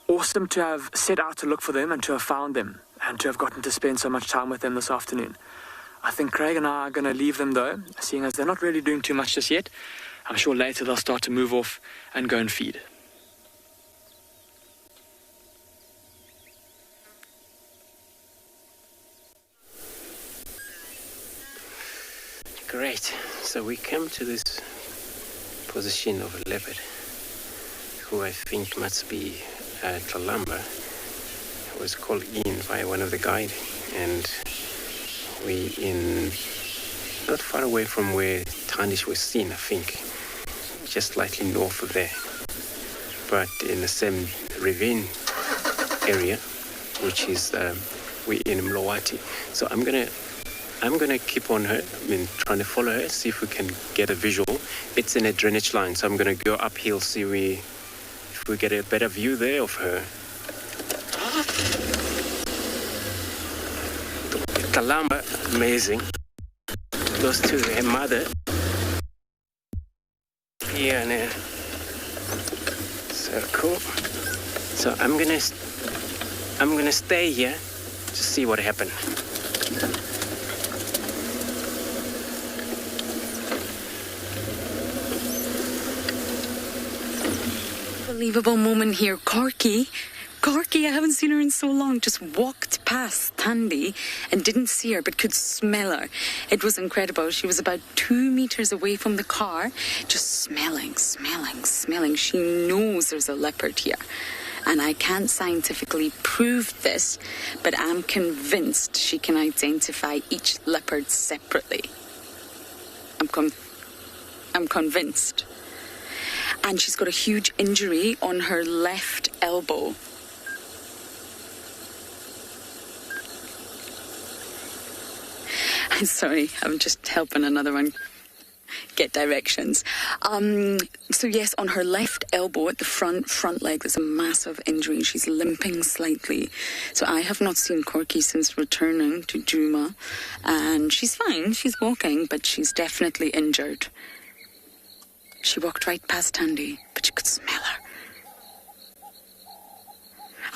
Awesome to have set out to look for them and to have found them and to have gotten to spend so much time with them this afternoon. I think Craig and I are going to leave them though, seeing as they're not really doing too much just yet. I'm sure later they'll start to move off and go and feed. Great. So we come to this position of a leopard, who I think must be Talamba, who was called in by one of the guide, and we in not far away from where Tandy was seen, I think, just slightly north of there, but in the same ravine area, which is we in Mlowati. So I'm gonna keep on her, trying to follow her, see if we can get a visual. It's in a drainage line, so I'm gonna go uphill, see if we get a better view there of her. Kalamba, amazing. Those two, her mother. Yeah, and so cool. So I'm gonna stay here to see what happened. Unbelievable moment here. Corky, I haven't seen her in so long, just walked past Tandy and didn't see her but could smell her. It was incredible. She was about 2 meters away from the car, just smelling. She knows there's a leopard here. And I can't scientifically prove this, but I'm convinced she can identify each leopard separately. I'm convinced. And she's got a huge injury on her left elbow. I'm sorry, I'm just helping another one get directions. So yes, on her left elbow at the front leg, there's a massive injury and she's limping slightly. So I have not seen Corky since returning to Djuma, and she's fine, she's walking, but she's definitely injured. She walked right past Tandy, but you could smell her.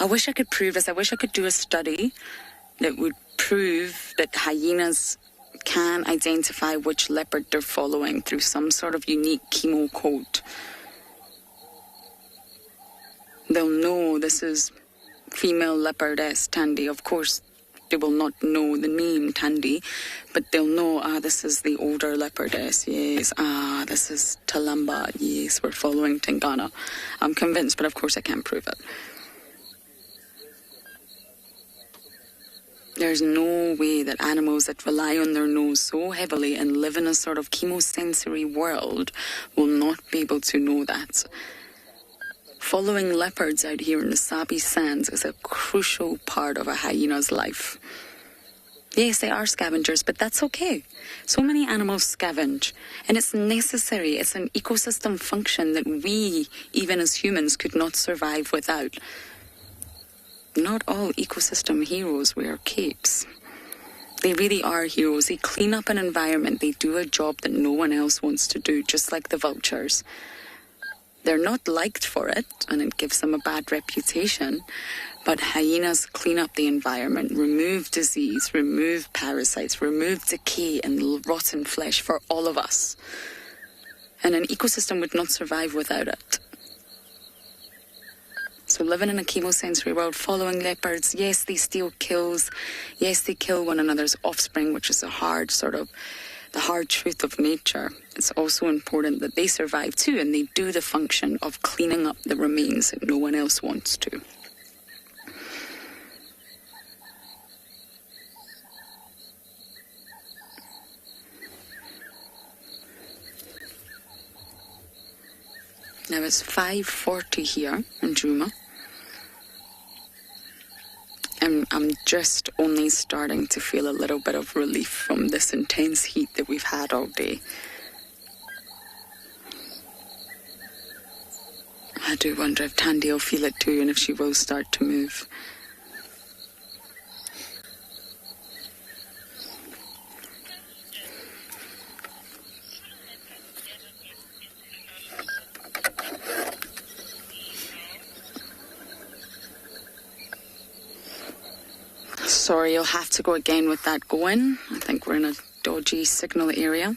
I wish I could prove this. I wish I could do a study that would prove that hyenas can identify which leopard they're following through some sort of unique chemo code. They'll know this is female leopardess Tandy. Of course, they will not know the name Tandy, but they'll know, this is the older leopardess, yes. This is Talamba, yes, we're following Tingana. I'm convinced, but of course I can't prove it. There's no way that animals that rely on their nose so heavily and live in a sort of chemosensory world will not be able to know that. Following leopards out here in the Sabi sands is a crucial part of a hyena's life. Yes, they are scavengers, but that's okay. So many animals scavenge, and it's necessary. It's an ecosystem function that we, even as humans, could not survive without. Not all ecosystem heroes wear capes. They really are heroes. They clean up an environment. They do a job that no one else wants to do, just like the vultures. They're not liked for it, and it gives them a bad reputation. But hyenas clean up the environment, remove disease, remove parasites, remove decay and rotten flesh for all of us. And an ecosystem would not survive without it. So living in a chemosensory world, following leopards, yes, they steal kills. Yes, they kill one another's offspring, which is the hard truth of nature. It's also important that they survive too, and they do the function of cleaning up the remains that no one else wants to. Now Now it's 5:40 here in Djuma. And I'm just only starting to feel a little bit of relief from this intense heat that we've had all day. I do wonder if Tandy will feel it too and if she will start to move. Sorry, you'll have to go again with that going. I think we're in a dodgy signal area.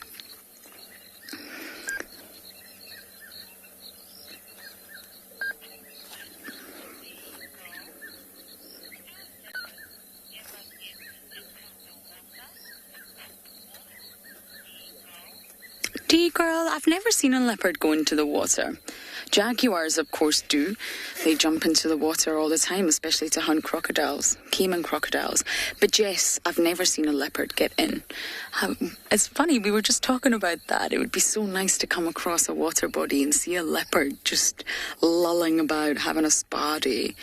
Girl, I've never seen a leopard go into the water. Jaguars, of course, do. They jump into the water all the time, especially to hunt crocodiles, caiman crocodiles. But Jess, I've never seen a leopard get in. It's funny, we were just talking about that. It would be so nice to come across a water body and see a leopard just lulling about, having a spa day.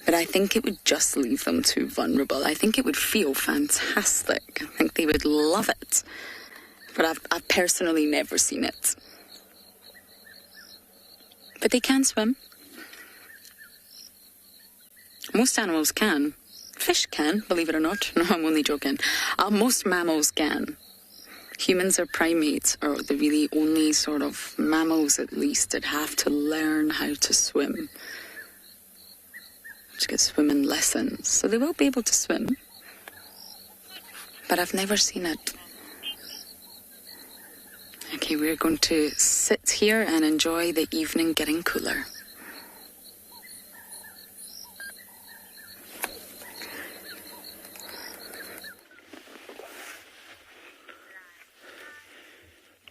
But I think it would just leave them too vulnerable. I think it would feel fantastic. I think they would love it. But I've personally never seen it. But they can swim. Most animals can. Fish can, believe it or not. No, I'm only joking. Most mammals can. Humans are primates, or the really only sort of mammals, at least, that have to learn how to swim. To get swimming lessons. So they will be able to swim. But I've never seen it. Okay, we're going to sit here and enjoy the evening getting cooler.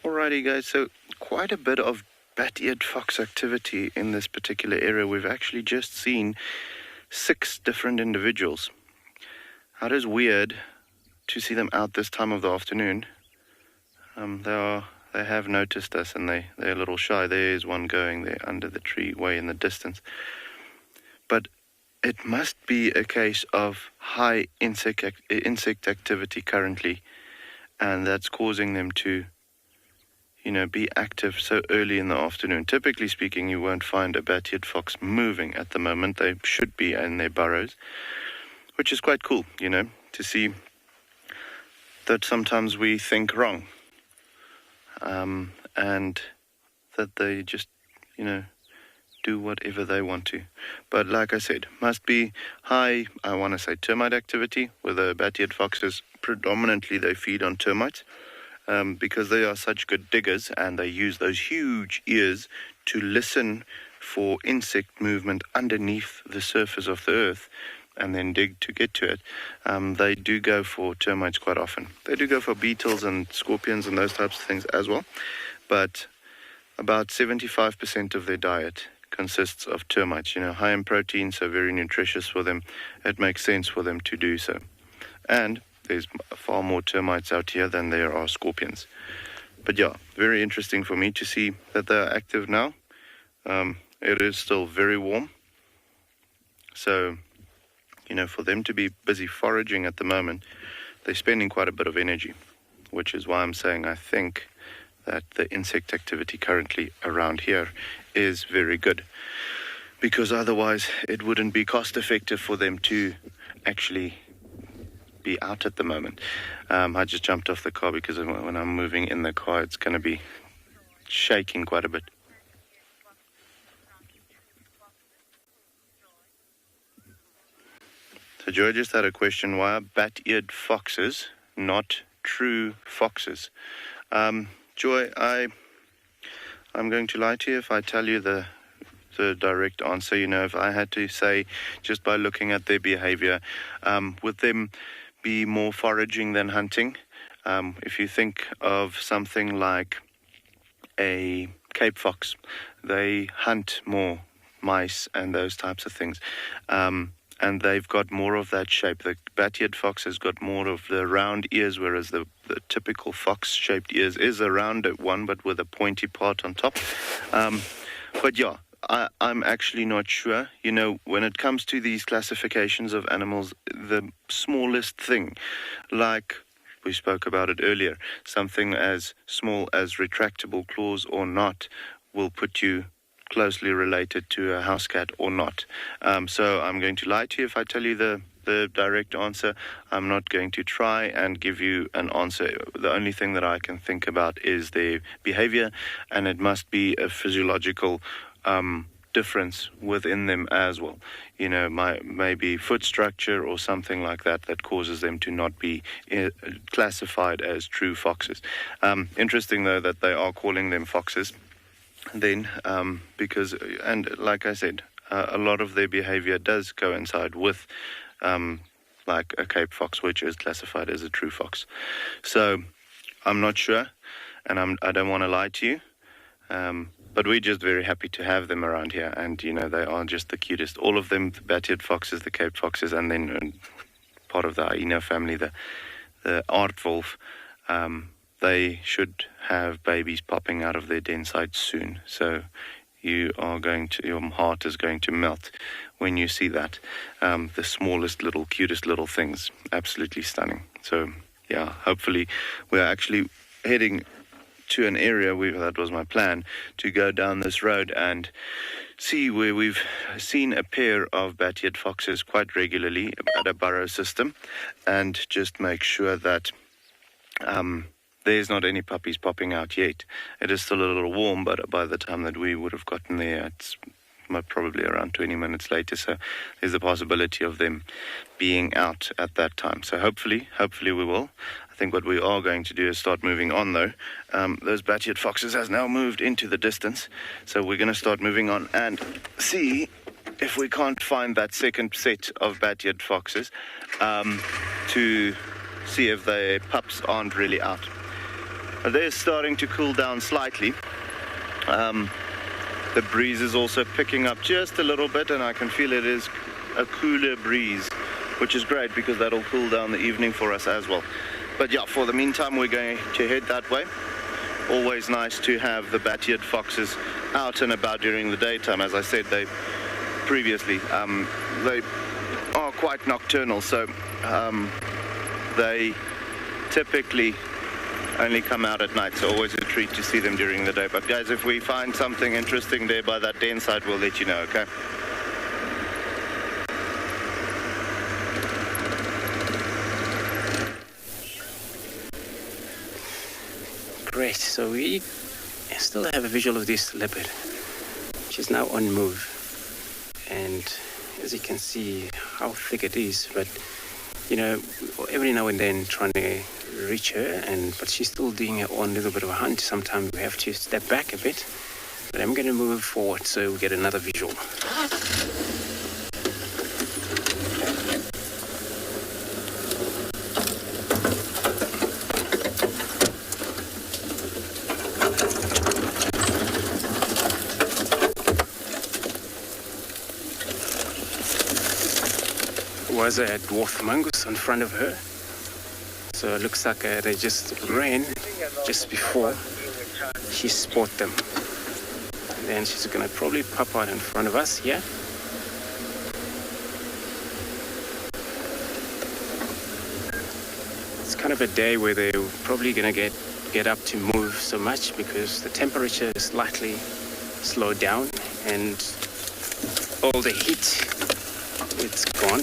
Alrighty guys, so quite a bit of bat-eared fox activity in this particular area. We've actually just seen 6 different individuals. That is weird to see them out this time of the afternoon. They have noticed us and they're a little shy. There's one going there under the tree way in the distance. But it must be a case of high insect activity currently, and that's causing them to, be active so early in the afternoon. Typically speaking, you won't find a bat-eared fox moving at the moment. They should be in their burrows, which is quite cool, to see that sometimes we think wrong. And that they just, do whatever they want to. But like I said, must be high, I want to say termite activity, where the bat-eared foxes, predominantly they feed on termites, because they are such good diggers and they use those huge ears to listen for insect movement underneath the surface of the earth and then dig to get to it. They do go for termites quite often. They do go for beetles and scorpions and those types of things as well. But about 75% of their diet consists of termites. High in protein, so very nutritious for them. It makes sense for them to do so. And there's far more termites out here than there are scorpions. But yeah, very interesting for me to see that they're active now. It is still very warm. So, for them to be busy foraging at the moment, they're spending quite a bit of energy, which is why I'm saying I think that the insect activity currently around here is very good, because otherwise it wouldn't be cost effective for them to actually be out at the moment. I just jumped off the car because when I'm moving in the car, it's going to be shaking quite a bit. So Joy just had a question, why are bat-eared foxes not true foxes? Joy, I'm going to lie to you if I tell you the direct answer. If I had to say, just by looking at their behavior, would them be more foraging than hunting? If you think of something like a Cape fox, they hunt more mice and those types of things. And they've got more of that shape. The bat-eared fox has got more of the round ears, whereas the typical fox-shaped ears is a rounded one, but with a pointy part on top. But yeah, I'm actually not sure. You know, when it comes to these classifications of animals, the smallest thing, like we spoke about it earlier, something as small as retractable claws or not will put you closely related to a house cat or not. So I'm going to lie to you if I tell you the direct answer. I'm not going to try and give you an answer. The only thing that I can think about is their behavior, and it must be a physiological difference within them as well. You know, maybe foot structure or something like that causes them to not be classified as true foxes. Interesting, though, that they are calling them foxes then, because, and like I said, a lot of their behavior does coincide with like a Cape fox, which is classified as a true fox. So I'm not sure, and I don't want to lie to you, but we're just very happy to have them around here, and you know, they are just the cutest. All of them, the bat-eared foxes, the Cape foxes, and then part of the hyena family, the aardwolf. They should have babies popping out of their den sites soon. So your heart is going to melt when you see that. The smallest little, cutest little things. Absolutely stunning. So yeah, hopefully we're actually heading to an area that was my plan, to go down this road and see where we've seen a pair of bat-eared foxes quite regularly at a burrow system, and just make sure that there's not any puppies popping out yet. It is still a little warm, but by the time that we would have gotten there, it's probably around 20 minutes later, so there's a possibility of them being out at that time. So hopefully we will. I think what we are going to do is start moving on, though. Those bat-eared foxes has now moved into the distance, so we're going to start moving on and see if we can't find that second set of bat-eared foxes, to see if their pups aren't really out. They're starting to cool down slightly. The breeze is also picking up just a little bit, and I can feel it is a cooler breeze, which is great because that'll cool down the evening for us as well. But yeah, for the meantime, we're going to head that way. Always nice to have the bat-eared foxes out and about during the daytime. As I said, they are quite nocturnal, so they typically only come out at night, so always a treat to see them during the day. But guys, if we find something interesting there by that den side, we'll let you know, okay? Great, so we still have a visual of this leopard. She's now on move, and as you can see how thick it is, but you know, every now and then trying to reach her, but she's still doing her own little bit of a hunt. Sometimes we have to step back a bit, but I'm going to move forward so we get another visual. Was a dwarf mongoose in front of her, so it looks like they just ran just before she spotted them. And then she's gonna probably pop out in front of us here. It's kind of a day where they're probably gonna get up to move so much because the temperature is slightly slowed down and all the heat, it's gone.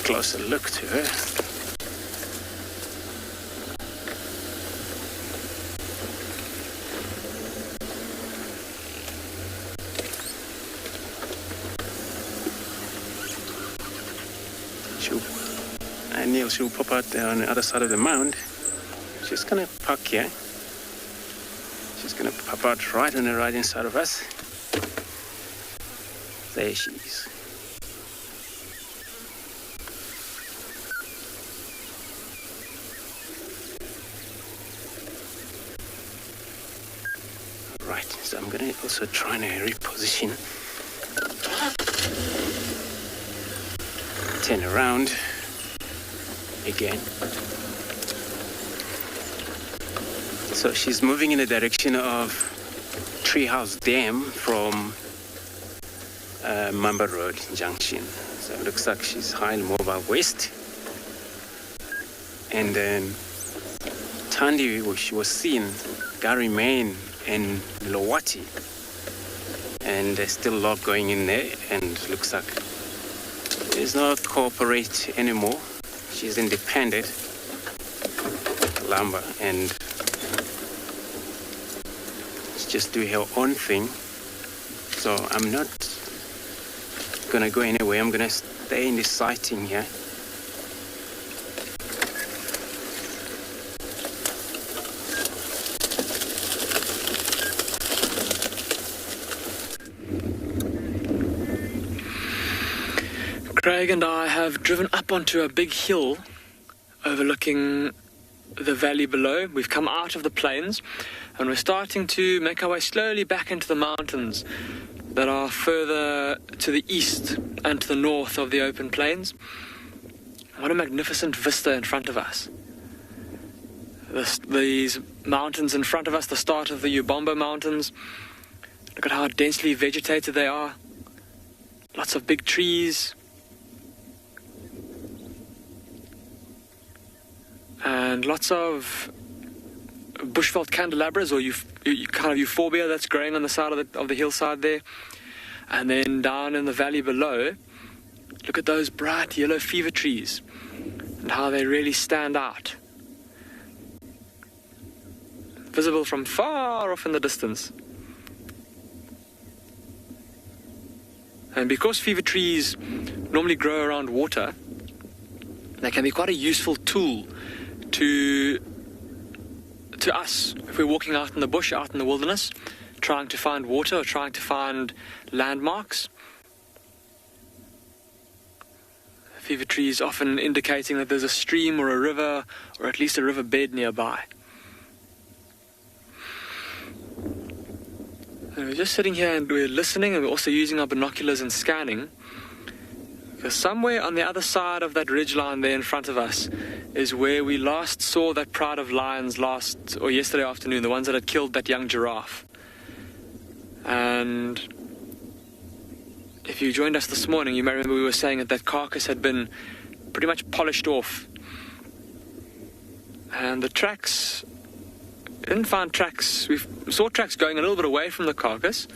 Closer look to her. She'll pop out there on the other side of the mound. She's gonna park here. She's gonna pop out right on the right inside of us. There she is. So I'm going to also try and reposition turn around again. So she's moving in the direction of Treehouse Dam from Mamba Road Junction. So it looks like she's highly mobile west. And then Tandy, she was seen, Gary Main and Lowati. And there's still a lot going in there, and looks like there's no cooperate anymore. She's independent, Lamba, and just do her own thing. So I'm not gonna go anywhere. I'm gonna stay in this sighting here. Craig and I have driven up onto a big hill overlooking the valley below. We've come out of the plains and we're starting to make our way slowly back into the mountains that are further to the east and to the north of the open plains. What a magnificent vista in front of us. These mountains in front of us, the start of the Ubombo Mountains. Look at how densely vegetated they are. Lots of big trees. And lots of bushveld candelabras, or kind of euphorbia that's growing on the side of the hillside there. And then down in the valley below, look at those bright yellow fever trees and how they really stand out. Visible from far off in the distance. And because fever trees normally grow around water, they can be quite a useful tool to us if we're walking out in the bush, out in the wilderness, trying to find water or trying to find landmarks. Fever trees often indicating that there's a stream or a river or at least a river bed nearby. And we're just sitting here and we're listening, and we're also using our binoculars and scanning. Because somewhere on the other side of that ridgeline there in front of us is where we last saw that pride of lions yesterday afternoon, the ones that had killed that young giraffe. And if you joined us this morning, you may remember we were saying that carcass had been pretty much polished off. And the tracks, didn't find tracks, we saw tracks going a little bit away from the carcass,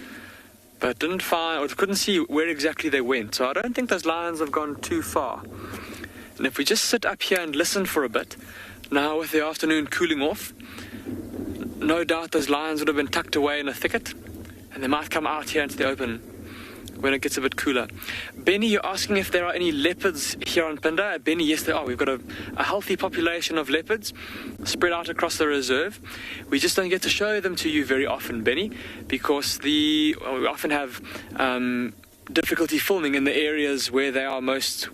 but couldn't see where exactly they went. So I don't think those lions have gone too far. And if we just sit up here and listen for a bit, now with the afternoon cooling off, no doubt those lions would have been tucked away in a thicket, and they might come out here into the open when it gets a bit cooler. Benny, you're asking if there are any leopards here on Phinda. Benny, yes there are. We've got a healthy population of leopards spread out across the reserve. We just don't get to show them to you very often, Benny, because we often have difficulty filming in the areas where they are most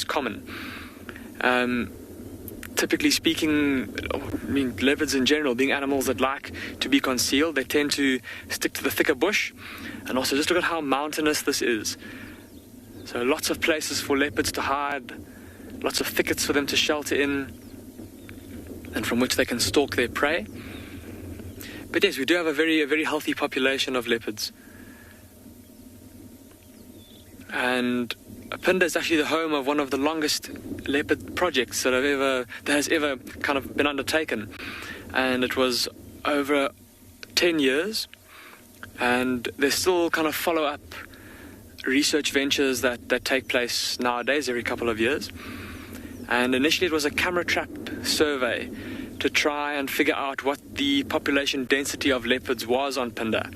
common. Typically speaking, leopards in general, being animals that like to be concealed, they tend to stick to the thicker bush. And also just look at how mountainous this is. So lots of places for leopards to hide, lots of thickets for them to shelter in, and from which they can stalk their prey. But yes, we do have a very healthy population of leopards. And Phinda is actually the home of one of the longest leopard projects that has ever kind of been undertaken. And it was over 10 years. And there's still kind of follow-up research ventures that take place nowadays every couple of years. And initially it was a camera trap survey to try and figure out what the population density of leopards was on Phinda.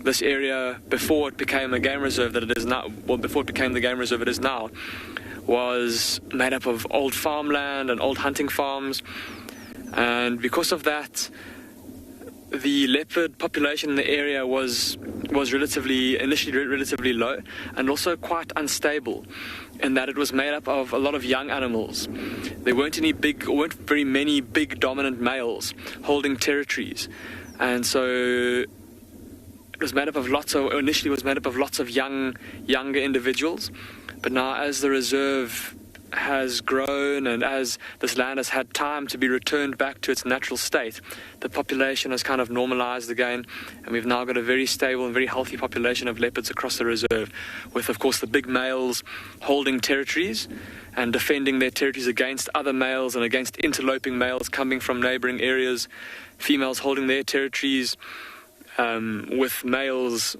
This area, before it became a game reserve that it is now, well, before it became the game reserve it is now, was made up of old farmland and old hunting farms. And because of that, the leopard population in the area was initially relatively low, and also quite unstable, in that it was made up of a lot of young animals. There weren't very many big dominant males holding territories, and so initially was made up of lots of younger individuals, but now as the reserve has grown and as this land has had time to be returned back to its natural state, the population has kind of normalized again, and we've now got a very stable and very healthy population of leopards across the reserve, with of course the big males holding territories and defending their territories against other males and against interloping males coming from neighboring areas, females holding their territories, with males,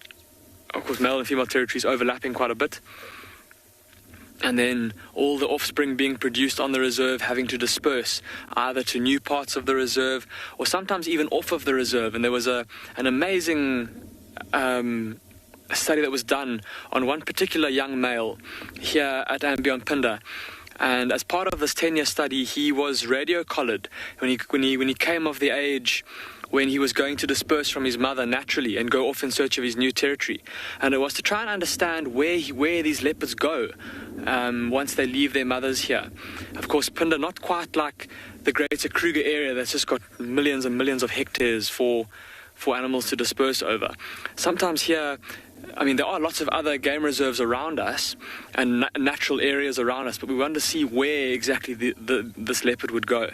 of course male and female territories overlapping quite a bit. And then all the offspring being produced on the reserve having to disperse either to new parts of the reserve or sometimes even off of the reserve. And there was an amazing study that was done on one particular young male here at andBeyond Phinda. And as part of this 10-year study, he was radio collared when he came of the age when he was going to disperse from his mother naturally and go off in search of his new territory. And it was to try and understand where these leopards go once they leave their mothers here. Of course, Phinda, not quite like the greater Kruger area that's just got millions and millions of hectares for animals to disperse over. Sometimes here, there are lots of other game reserves around us and natural areas around us, but we wanted to see where exactly this leopard would go.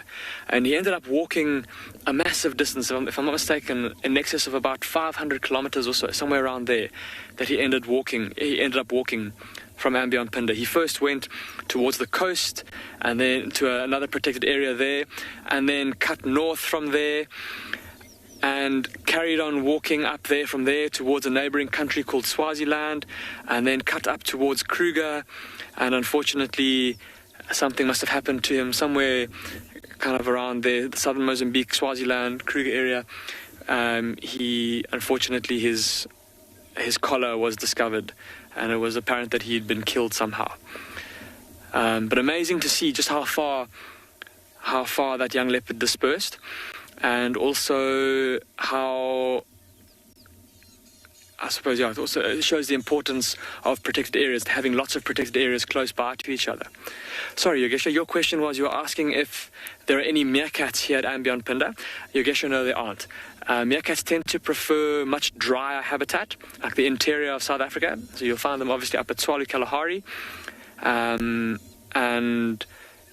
And he ended up walking a massive distance, if I'm not mistaken, in excess of about 500 kilometers or so, somewhere around there, that he ended up walking from andBeyond Phinda. He first went towards the coast and then to another protected area there, and then cut north from there, and carried on walking up there from there towards a neighboring country called Swaziland, and then cut up towards Kruger. And unfortunately, something must have happened to him somewhere kind of around there, the southern Mozambique, Swaziland, Kruger area. Unfortunately, his collar was discovered, and it was apparent that he had been killed somehow. But amazing to see just how far that young leopard dispersed. And also how, it shows the importance of protected areas, having lots of protected areas close by to each other. Sorry, Yogesha, your question was, you were asking if there are any meerkats here at andBeyond Phinda. Yogesha, no, there aren't. Meerkats tend to prefer much drier habitat, like the interior of South Africa. So you'll find them obviously up at Tswalu Kalahari. And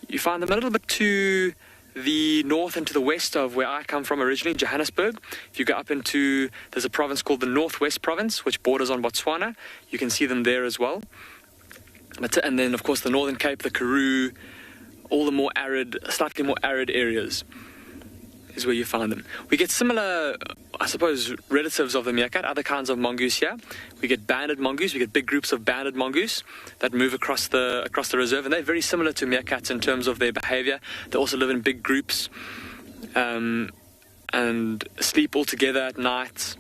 you find them a little bit to the north and to the west of where I come from originally, Johannesburg. If you go up there's a province called the Northwest Province, which borders on Botswana. You can see them there as well. And then, of course, the Northern Cape, the Karoo, all the slightly more arid areas is where you find them. We get similar, relatives of the meerkat, other kinds of mongoose here. We get banded mongoose. We get big groups of banded mongoose that move across the reserve, and they're very similar to meerkats in terms of their behavior. They also live in big groups and sleep all together at night,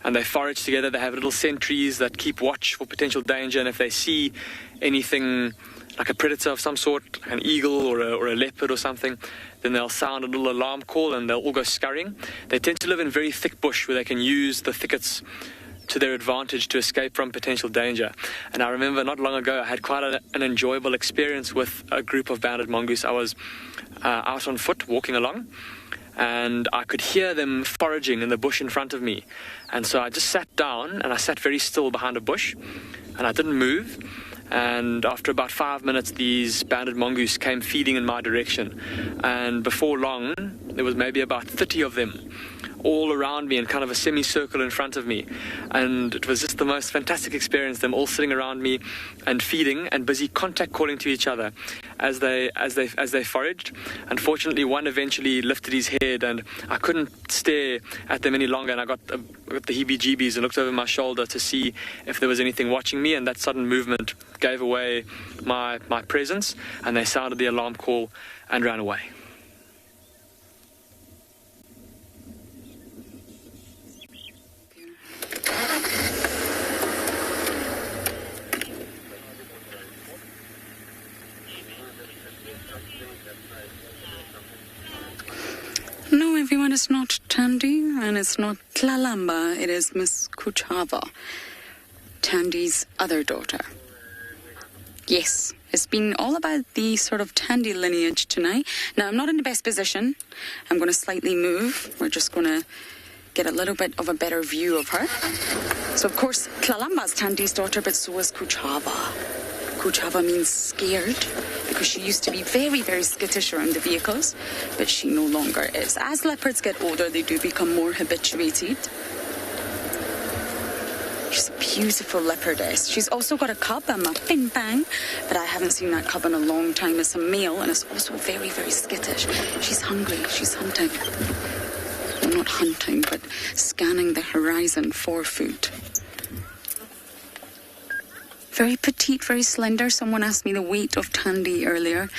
and they forage together. They have little sentries that keep watch for potential danger, and if they see anything like a predator of some sort, like an eagle or a leopard or something, then they'll sound a little alarm call and they'll all go scurrying. They tend to live in very thick bush where they can use the thickets to their advantage to escape from potential danger. And I remember not long ago I had quite an enjoyable experience with a group of banded mongoose. I was out on foot walking along, and I could hear them foraging in the bush in front of me. And so I just sat down, and I sat very still behind a bush, and I didn't move. And after about 5 minutes, these banded mongoose came feeding in my direction. And before long, there was maybe about 30 of them all around me in kind of a semicircle in front of me. And it was just the most fantastic experience, them all sitting around me and feeding and busy contact calling to each other as they foraged. Unfortunately, one eventually lifted his head, and I couldn't stare at them any longer, and I got the heebie-jeebies and looked over my shoulder to see if there was anything watching me, and that sudden movement gave away my presence, and they sounded the alarm call and ran away. No, everyone, it's not Tandy, and it's not Tlalamba. It is Miss Kuchava, Tandy's other daughter. Yes, it's been all about the sort of Tandy lineage tonight. Now, I'm not in the best position. I'm going to slightly move. We're just going to get a little bit of a better view of her. So, of course, Tlalamba's Tandy's daughter, but so is Kuchava. Kuchava means scared, because she used to be very, very skittish around the vehicles, but she no longer is. As leopards get older, they do become more habituated. She's a beautiful leopardess. She's also got a cub, a Bing Bang, but I haven't seen that cub in a long time. It's a male, and it's also very, very skittish. She's hungry. She's hunting. Well, not hunting, but scanning the horizon for food. Very petite, very slender. Someone asked me the weight of Tandy earlier.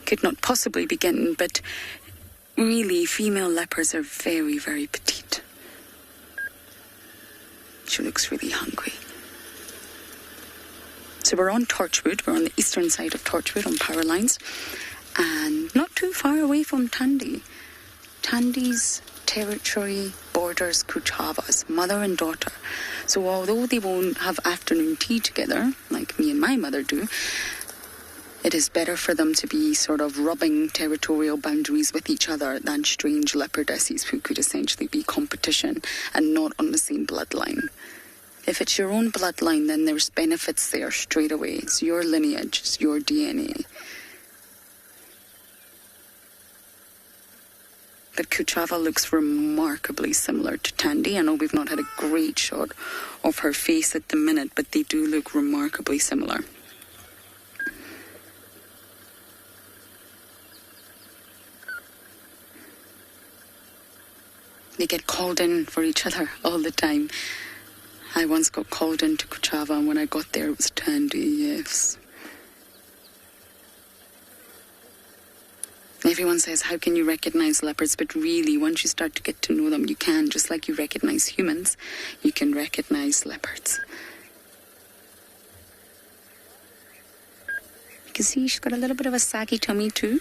Could not possibly begin, but really, female leopards are very, very petite. She looks really hungry. So we're on Torchwood. We're on the eastern side of Torchwood on power lines, and not too far away from Tandy. Tandy's territory borders Kuchava's, mother and daughter. So although they won't have afternoon tea together, like me and my mother do, it is better for them to be sort of rubbing territorial boundaries with each other than strange leopardesses who could essentially be competition and not on the same bloodline. If it's your own bloodline, then there's benefits there straight away. It's your lineage, it's your DNA. But Kuchava looks remarkably similar to Tandy. I know we've not had a great shot of her face at the minute, but they do look remarkably similar. They get called in for each other all the time. I once got called in to Kuchava, and when I got there, it was Tandy, yes. Everyone says, how can you recognize leopards? But really, once you start to get to know them, you can. Just like you recognize humans, you can recognize leopards. You can see she's got a little bit of a saggy tummy too.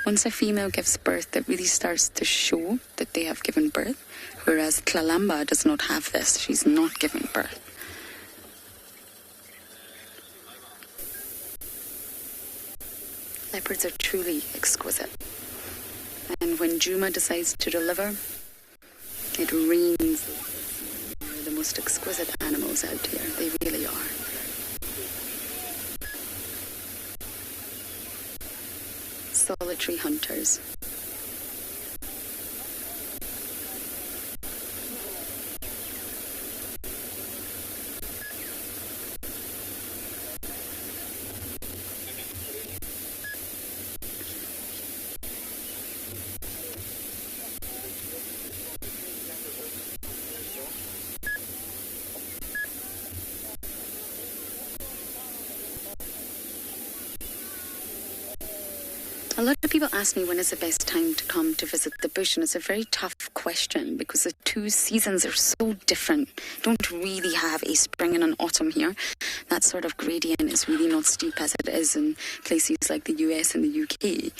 Once a female gives birth, it really starts to show that they have given birth, whereas Tlalamba does not have this. She's not giving birth. Leopards are truly exquisite. And when Djuma decides to deliver, it rains. They're the most exquisite animals out here. They really are. Solitary hunters. A lot of people ask me when is the best time to come to visit the bush, and it's a very tough question because the two seasons are so different. Don't really have a spring and an autumn here. That sort of gradient is really not steep as it is in places like the US and the UK.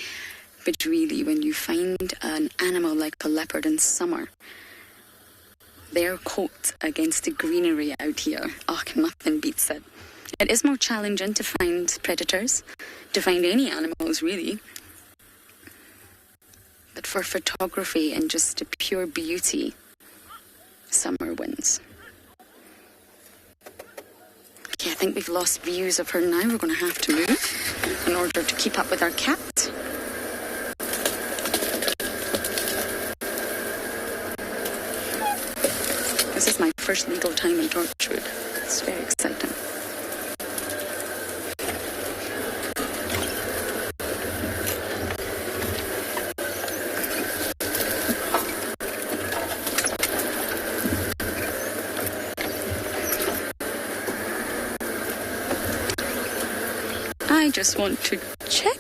But really, when you find an animal like a leopard in summer, their coat against the greenery out here, nothing beats it. It is more challenging to find predators, to find any animals really. But for photography and just pure beauty, summer wins. Okay, I think we've lost views of her now. We're going to have to move in order to keep up with our cat. This is my first legal time in Torchwood. It's very exciting. I just want to check.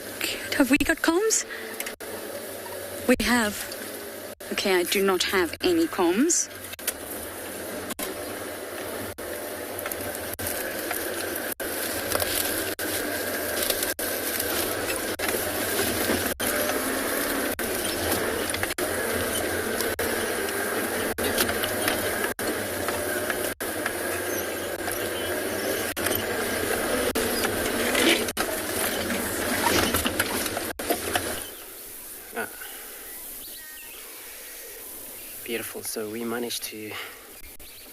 Have we got comms? We have. Okay, I do not have any comms. Beautiful. So we managed to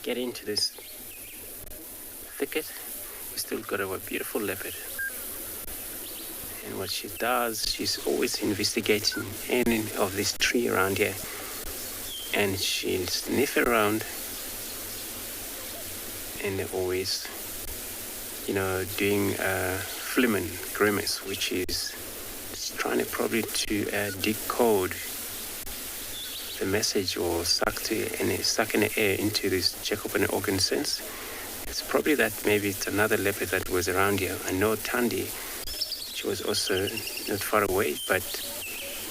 get into this thicket. We still got a beautiful leopard. And what she does, she's always investigating any of this tree around here. And she'll sniff around and always, doing a flamen grimace, which is trying to probably to decode the message or suck in the air into this check open organ sense. It's probably that maybe it's another leopard that was around here. I know Tandy, she was also not far away, but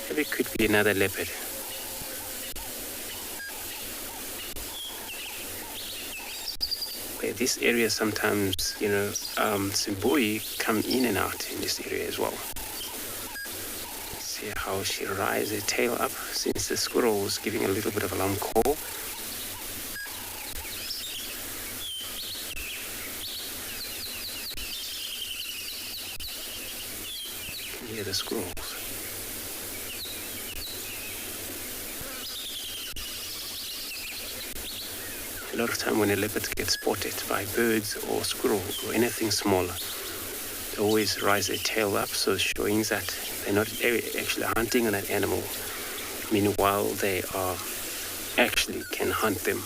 maybe it could be another leopard. This area sometimes, Simboi come in and out in this area as well. See how she rises her tail up since the squirrel was giving a little bit of alarm call. You can hear the squirrels. A lot of time when a leopard gets spotted by birds or squirrels or anything smaller, they always rise their tail up, so showing that they're not actually hunting on that animal. Meanwhile, they are actually can hunt them.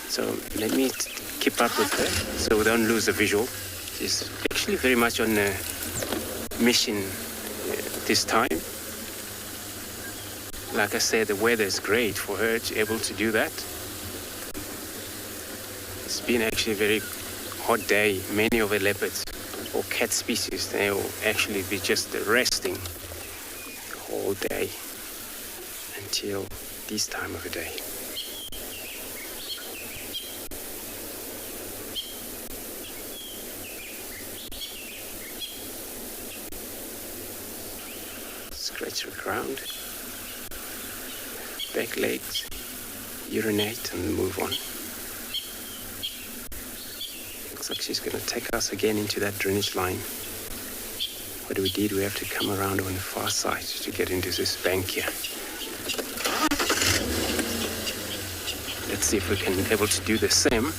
So let me keep up with her so we don't lose the visual. She's actually very much on a mission this time. Like I said, the weather is great for her to be able to do that. It's been actually a very hot day. Many of the leopards or cat species, they will actually be just resting the whole day until this time of the day. Scratch the ground, back legs, urinate and move on. Looks like she's going to take us again into that drainage line. What we did, we have to come around on the far side to get into this bank here. Let's see if we can be able to do the same.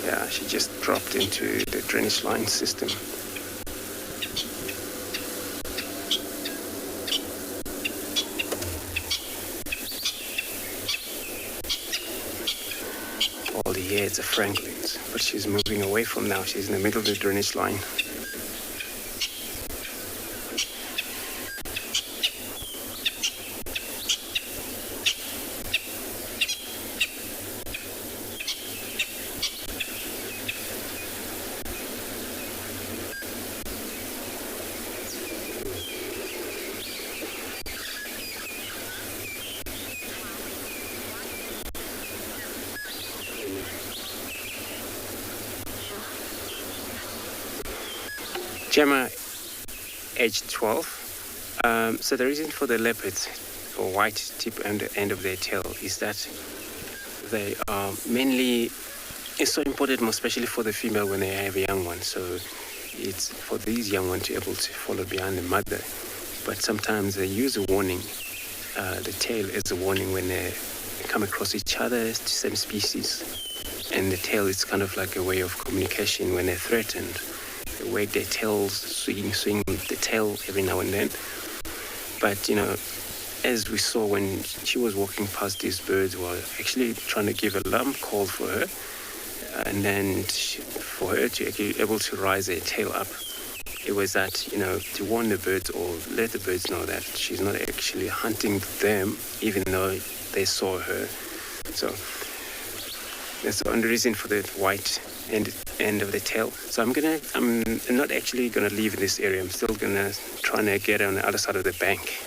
Yeah, she just dropped into the drainage line system. All the heads are franklins, but she's moving away from now. She's in the middle of the drainage line. Djuma, age 12. So the reason for the leopards, or white tip and the end of their tail, is that they are mainly, it's so important, most especially for the female when they have a young one. So it's for these young ones to be able to follow behind the mother. But sometimes they use a warning. The tail is a warning when they come across each other, same species. And the tail is kind of like a way of communication when they're threatened. They wag their tails, swing the tail every now and then. But, as we saw when she was walking past, these birds were actually trying to give alarm call for her. And then for her to be able to rise her tail up, it was that, to warn the birds or let the birds know that she's not actually hunting them, even though they saw her. So that's the only reason for the white end of the tail. So I'm not actually gonna leave this area. I'm still gonna try to get on the other side of the bank.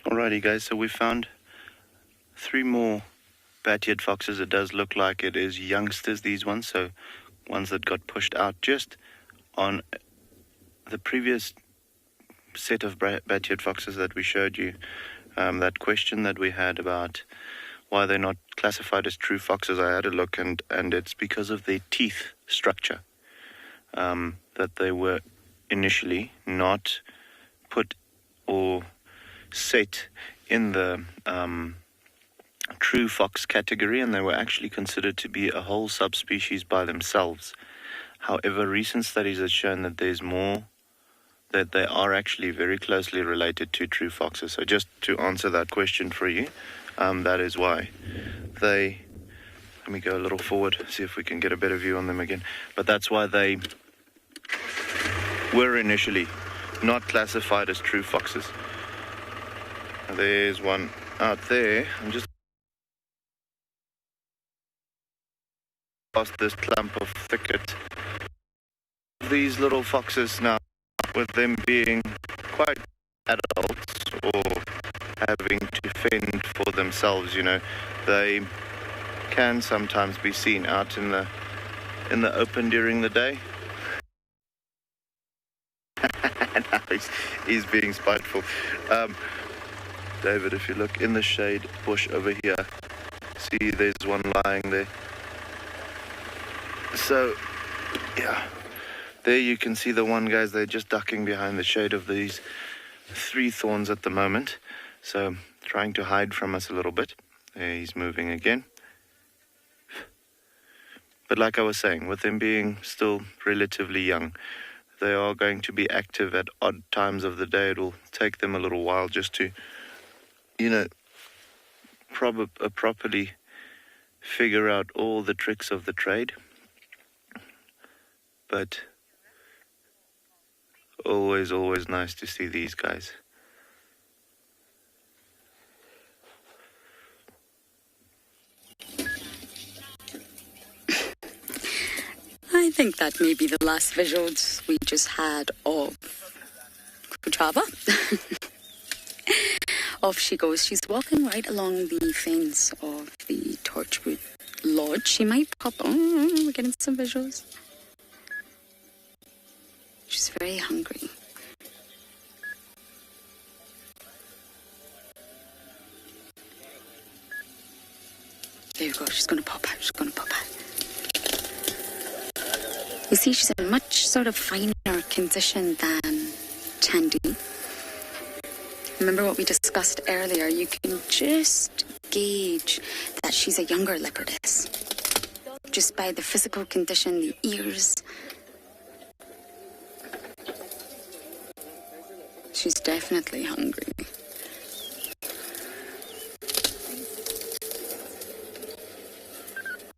Alrighty guys, so we found 3 more bat-eared foxes. It does look like it is youngsters, these ones, so ones that got pushed out just on the previous set of bat-eared foxes that we showed you. That question that we had about why they're not classified as true foxes, I had a look, and it's because of their teeth structure, that they were initially not put or set in the true fox category, and they were actually considered to be a whole subspecies by themselves. However, recent studies have shown that there's more, that they are actually very closely related to true foxes. So just to answer that question for you, that is why they, let me go a little forward, see if we can get a better view on them again. But that's why they were initially not classified as true foxes. There's one out there. I'm just past this clump of thicket. These little foxes now, with them being quite adults or having to fend for themselves, they can sometimes be seen out in the open during the day. Now he's being spiteful. David, if you look in the shade bush over here, see there's one lying there. So, yeah, there you can see the one, guys. They're just ducking behind the shade of these 3 thorns at the moment. So, trying to hide from us a little bit. There, he's moving again. But like I was saying, with them being still relatively young, they are going to be active at odd times of the day. It will take them a little while just to, properly figure out all the tricks of the trade. But always nice to see these guys. I think that may be the last visuals we just had of Kuchava. Off she goes. She's walking right along the fence of the Torchwood Lodge. She might pop... Oh, we're getting some visuals. She's very hungry. There you go. She's going to pop out. You see, she's in much sort of finer condition than Tandy. Remember what we discussed earlier? You can just gauge that she's a younger leopardess. Just by the physical condition, the ears. She's definitely hungry.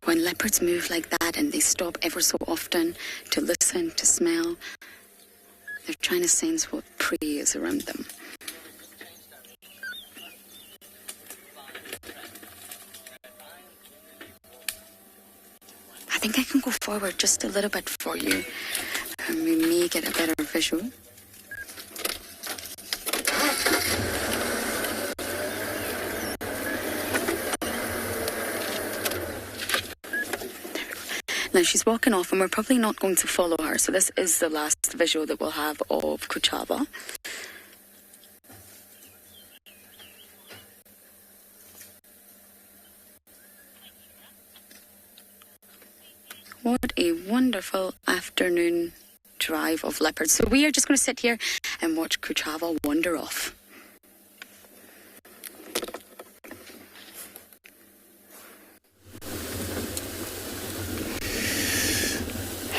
When leopards move like that and they stop ever so often to listen, to smell, they're trying to sense what prey is around them. I think I can go forward just a little bit for you, and we may get a better visual. Now she's walking off and we're probably not going to follow her, so this is the last visual that we'll have of Kuchava. What a wonderful afternoon drive of leopards. So we are just going to sit here and watch Kuchava wander off.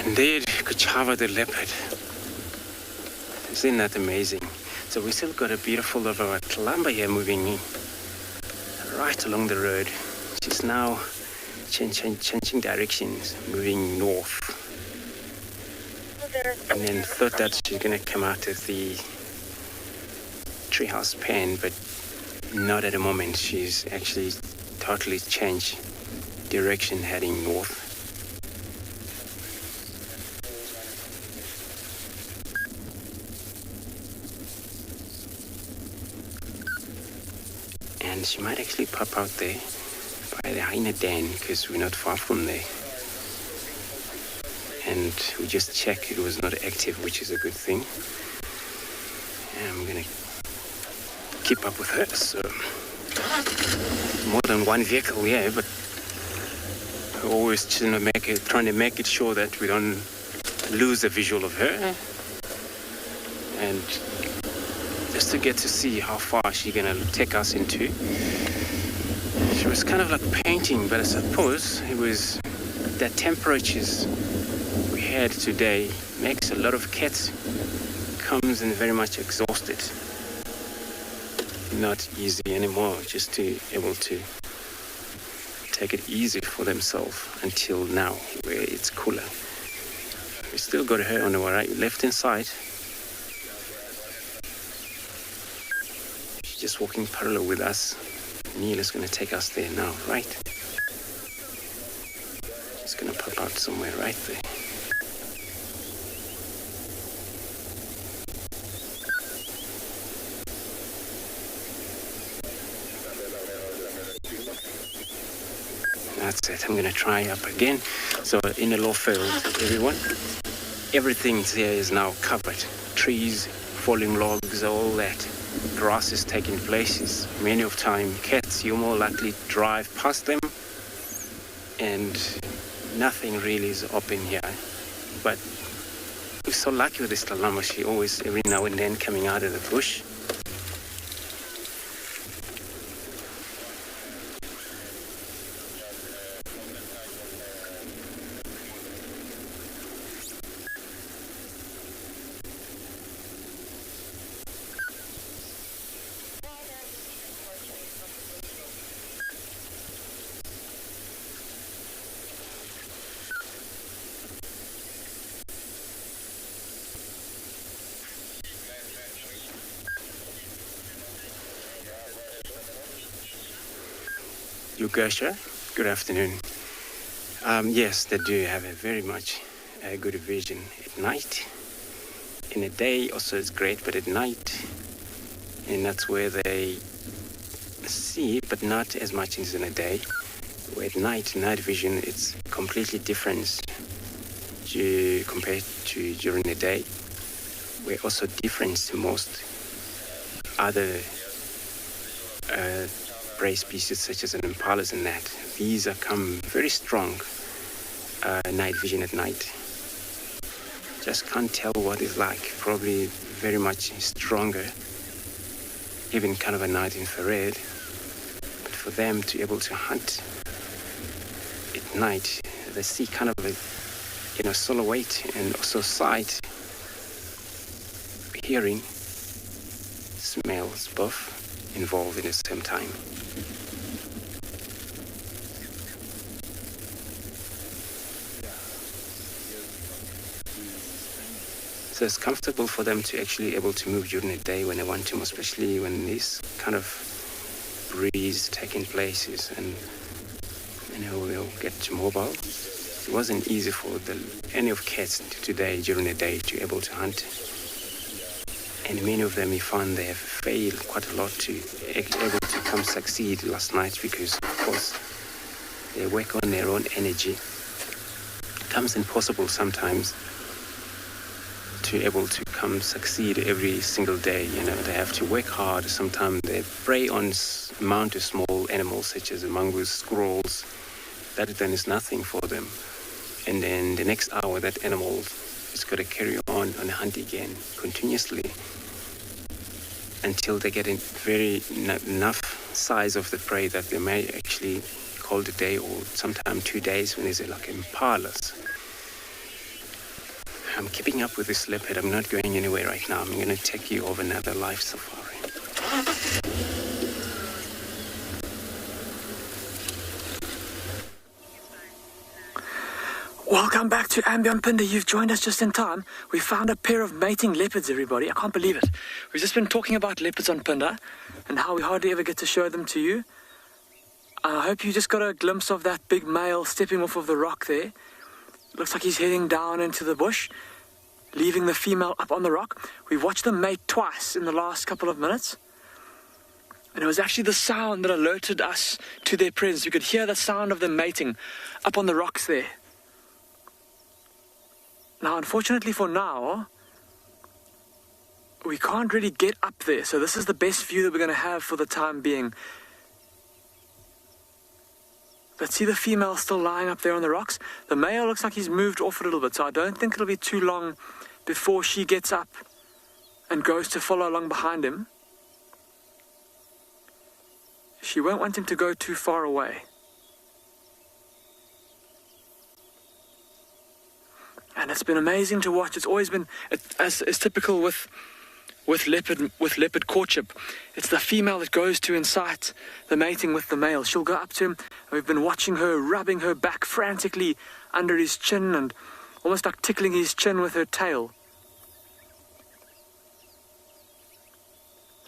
Indeed, Kuchava the leopard. Isn't that amazing? So we still got a beautiful little lumber here moving right along the road. She's now changing directions, moving north. And then thought that she's going to come out of the treehouse pen, but not at the moment. She's actually totally changed direction, heading north. And she might actually pop out there by the hyena den, because we're not far from there. and we just checked it was not active, which is a good thing. And I'm gonna keep up with her. So more than one vehicle here, but we're always trying to make it sure that we don't lose the visual of her, and just to get to see how far she's gonna take us into. She was kind of like painting, but I suppose it was the temperatures we had today makes a lot of cats comes in very much exhausted. Not easy anymore, just to able to take it easy for themselves until now, where it's cooler. We still got her on the right, left-hand side. She's just walking parallel with us. Neil is going to take us there now, right? She's going to pop out somewhere right there. That's it. I'm going to try up again. So in the low field, everyone, everything here is now covered. Trees, falling logs, all that. Grass is taking places. Many of time, cats, you more likely drive past them, and nothing really is open here. But we're so lucky with this llama. She always, every now and then, coming out of the bush. Lukasha, good afternoon. Yes, they do have a very much good vision at night. In the day also it's great, but at night, and that's where they see, but not as much as in the day. Where at night vision, it's completely different compared to during the day. We're also different to most other prey species such as an impalas and that. These are come very strong night vision at night. Just can't tell what it's like. Probably very much stronger, even kind of a night infrared. But for them to be able to hunt at night, they see kind of a silhouette and also sight, hearing, smells, both involved in the same time. So it's comfortable for them to actually able to move during the day when they want to, especially when this kind of breeze taking places, and we'll get to mobile. It wasn't easy for any of cats today during the day to able to hunt. And many of them, we found they have failed quite a lot to able to come succeed last night because, of course, they work on their own energy. It comes impossible sometimes to able to come succeed every single day. They have to work hard. Sometimes they prey on amount of small animals such as mongoose, squirrels. That then is nothing for them. And then the next hour, that animal is going to carry on a hunt again continuously until they get enough size of the prey that they may actually call it a day, or sometimes 2 days when there's like impalas. I'm keeping up with this leopard. I'm not going anywhere right now. I'm going to take you over another live safari. Welcome back to ambIeyond, Phinda. You've joined us just in time. We found a pair of mating leopards, everybody. I can't believe it. We've just been talking about leopards on Phinda and how we hardly ever get to show them to you. I hope you just got a glimpse of that big male stepping off of the rock there. Looks like he's heading down into the bush, leaving the female up on the rock. We've watched them mate twice in the last couple of minutes. And it was actually the sound that alerted us to their presence. We could hear the sound of them mating up on the rocks there. Now, unfortunately for now, we can't really get up there. So this is the best view that we're going to have for the time being. But see the female still lying up there on the rocks? The male looks like he's moved off a little bit, so I don't think it'll be too long before she gets up and goes to follow along behind him. She won't want him to go too far away. And it's been amazing to watch. It's always been, as is typical with leopard courtship, it's the female that goes to incite the mating with the male. She'll go up to him, and we've been watching her rubbing her back frantically under his chin and almost like tickling his chin with her tail,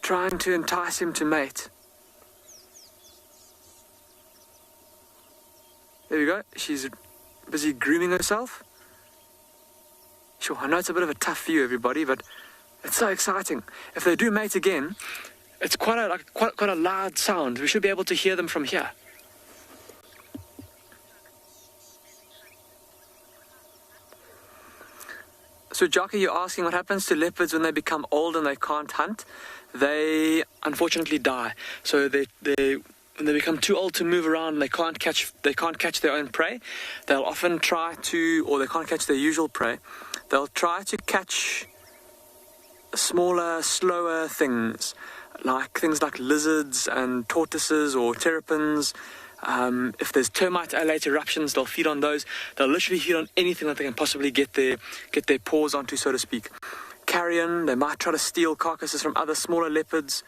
trying to entice him to mate. There we go. She's busy grooming herself. Sure, I know it's a bit of a tough view, everybody, but it's so exciting. If they do mate again, it's quite a loud sound. We should be able to hear them from here. So, Jockey, you're asking what happens to leopards when they become old and they can't hunt? They unfortunately die. So when they become too old to move around and they can't catch their own prey, they'll often try to, or they can't catch their usual prey, they'll try to catch smaller, slower things like lizards and tortoises or terrapins. If there's termite alate eruptions, they'll feed on those. They'll literally feed on anything that they can possibly get their paws onto, so to speak. Carrion, they might try to steal carcasses from other smaller leopards,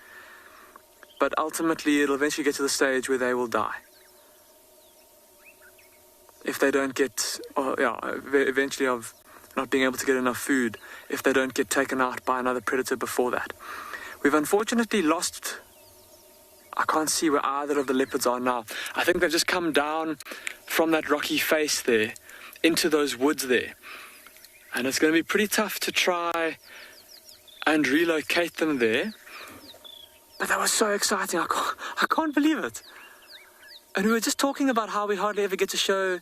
but ultimately it'll eventually get to the stage where they will die. If they don't get, eventually of not being able to get enough food, if they don't get taken out by another predator before that. We've unfortunately lost, I can't see where either of the leopards are now. I think they've just come down from that rocky face there into those woods there. And it's going to be pretty tough to try and relocate them there. But that was so exciting. I can't believe it. And we were just talking about how we hardly ever get to show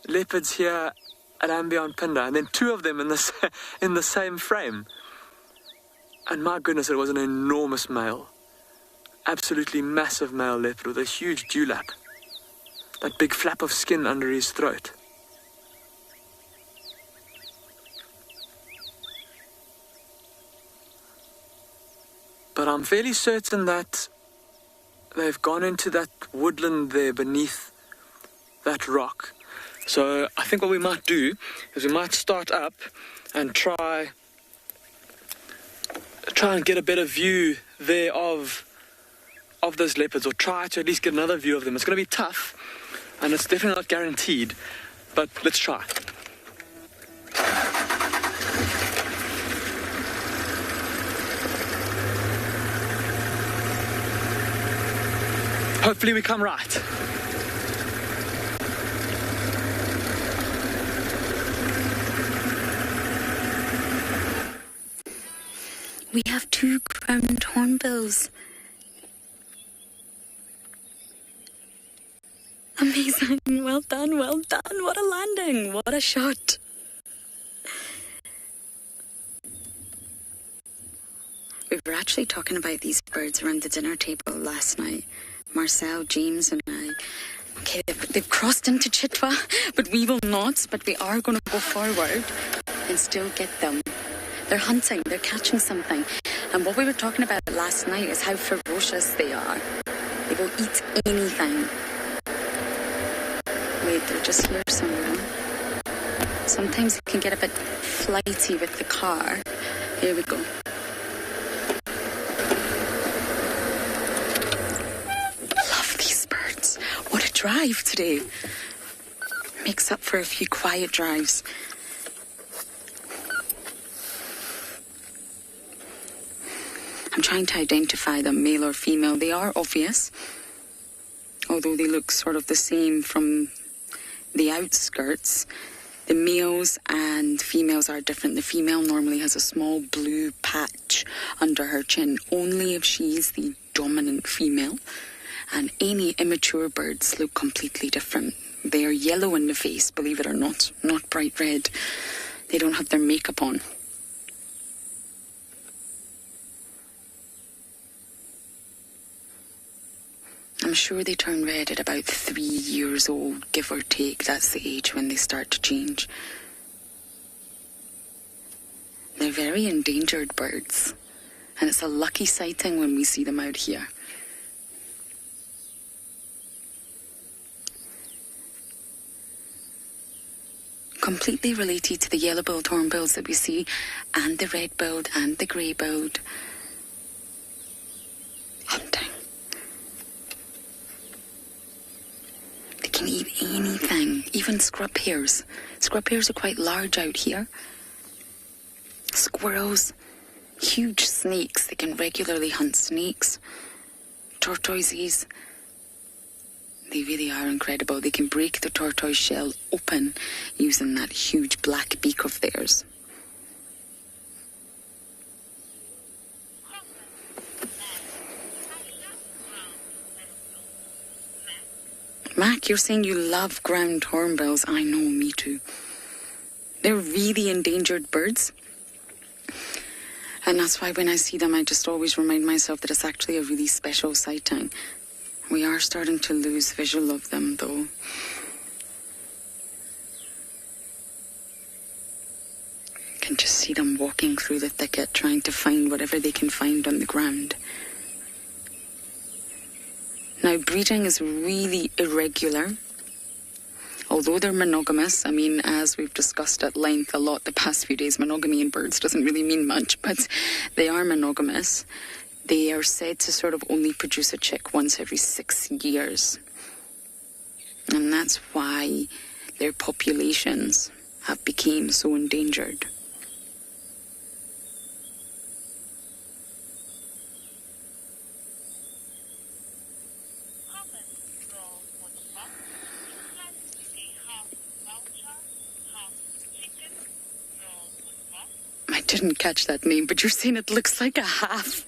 leopards here at ambience Phinda, and then two of them in the same frame. And my goodness, it was an enormous male. Absolutely massive male leopard with a huge dewlap. That big flap of skin under his throat. But I'm fairly certain that they've gone into that woodland there beneath that rock. So I think what we might do is we might start up and try and get a better view there of those leopards, or try to at least get another view of them. It's going to be tough, and it's definitely not guaranteed, but let's try. Hopefully we come right. We have 2 crowned hornbills. Amazing. Well done, well done. What a landing. What a shot. We were actually talking about these birds around the dinner table last night. Marcel, James and I. Okay, they've crossed into Cheetah, but we will not. But we are going to go forward and still get them. They're hunting, they're catching something. And what we were talking about last night is how ferocious they are. They will eat anything. Wait, they're just here somewhere. Sometimes it can get a bit flighty with the car. Here we go. Love these birds. What a drive today. Makes up for a few quiet drives. I'm trying to identify them, male or female. They are obvious, although they look sort of the same from the outskirts. The males and females are different. The female normally has a small blue patch under her chin, only if she's the dominant female. And any immature birds look completely different. They are yellow in the face, believe it or not bright red. They don't have their makeup on. I'm sure they turn red at about 3 years old, give or take. That's the age when they start to change. They're very endangered birds, and it's a lucky sighting when we see them out here. Completely related to the yellow-billed hornbills that we see, and the red-billed and the grey-billed. Hunting. They can eat anything, even scrub hares. Scrub hares are quite large out here. Squirrels, huge snakes. They can regularly hunt snakes. Tortoises. They really are incredible. They can break the tortoise shell open using that huge black beak of theirs. Mac, you're saying you love ground hornbills. I know, me too. They're really endangered birds. And that's why when I see them, I just always remind myself that it's actually a really special sighting. We are starting to lose visual of them, though. You can just see them walking through the thicket, trying to find whatever they can find on the ground. Now, breeding is really irregular. Although they're monogamous, I mean, as we've discussed at length a lot the past few days, monogamy in birds doesn't really mean much, but they are monogamous. They are said to sort of only produce a chick once every 6 years. And that's why their populations have become so endangered. I didn't catch that name, but you're saying it looks like a half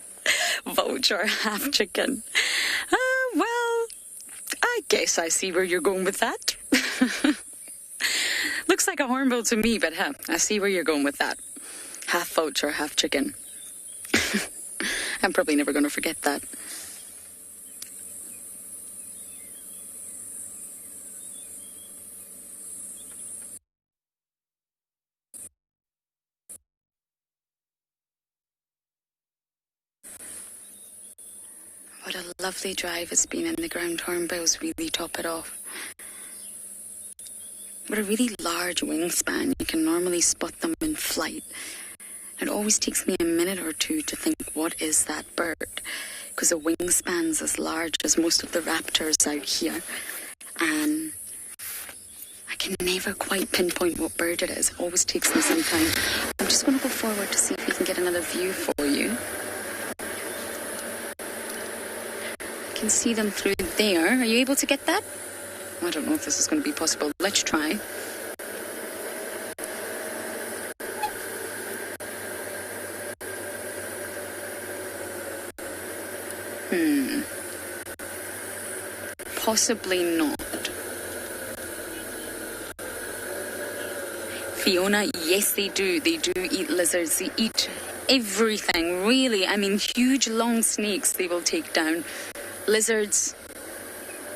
vulture, half chicken. Well, I guess I see where you're going with that. Looks like a hornbill to me, but I see where you're going with that. Half vulture, half chicken. I'm probably never going to forget that. What a lovely drive it's been, and the ground hornbills really top it off. With a really large wingspan, you can normally spot them in flight. It always takes me a minute or two to think, what is that bird? Because a wingspan's as large as most of the raptors out here. And I can never quite pinpoint what bird it is. It always takes me some time. I'm just going to go forward to see if we can get another view for you. Can see them through there. Are you able to get that? I don't know if this is going to be possible. Let's try. Possibly not. Fiona, yes they do. They do eat lizards. They eat everything, really. I mean, huge long snakes they will take down. Lizards.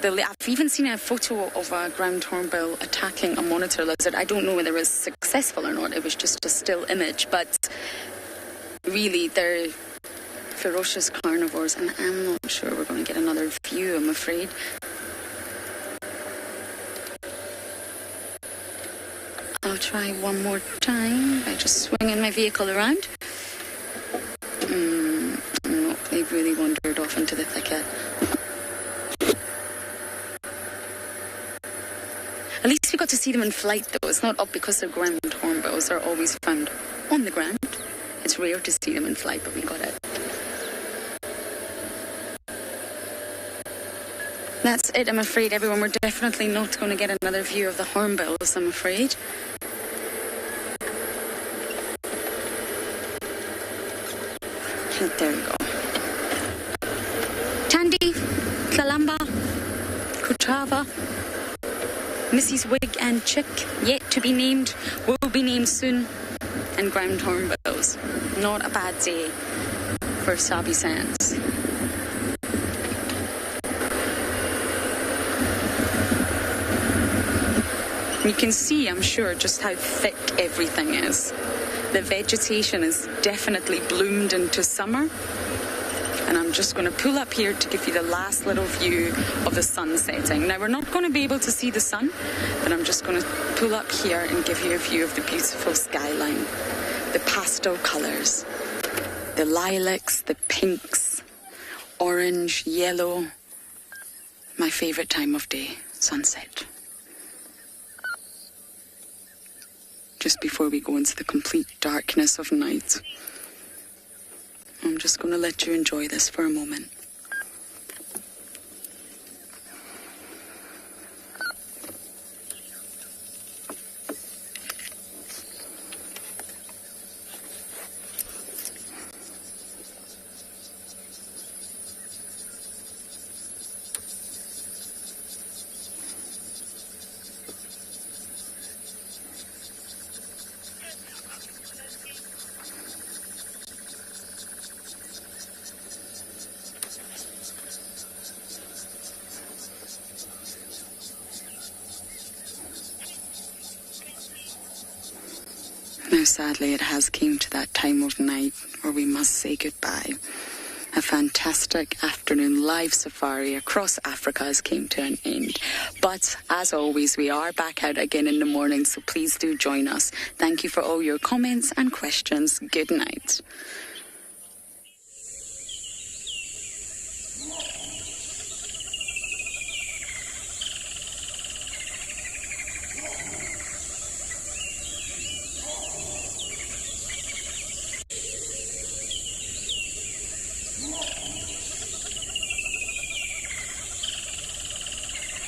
I've even seen a photo of a ground hornbill attacking a monitor lizard. I don't know whether it was successful or not. It was just a still image. But really, they're ferocious carnivores. And I'm not sure we're going to get another view, I'm afraid. I'll try one more time by just swinging my vehicle around. No, they've really wandered off into the thicket. At least we got to see them in flight, though. It's not up because they're ground hornbills. They're always found on the ground. It's rare to see them in flight, but we got it. That's it, I'm afraid, everyone. We're definitely not going to get another view of the hornbills, I'm afraid. There we go. Tandy, Tlalamba, Kuchava, Mrs. Wig and Chick, yet to be named, will be named soon, and ground hornbills. Not a bad day for Sabi Sands. You can see, I'm sure, just how thick everything is. The vegetation is definitely bloomed into summer. And I'm just going to pull up here to give you the last little view of the sun setting. Now, we're not going to be able to see the sun, but I'm just going to pull up here and give you a view of the beautiful skyline. The pastel colours, the lilacs, the pinks, orange, yellow. My favourite time of day, sunset. Just before we go into the complete darkness of night. I'm just going to let you enjoy this for a moment. Now, sadly, it has came to that time of night where we must say goodbye. A fantastic afternoon live safari across Africa has came to an end. But, as always, we are back out again in the morning, so please do join us. Thank you for all your comments and questions. Good night.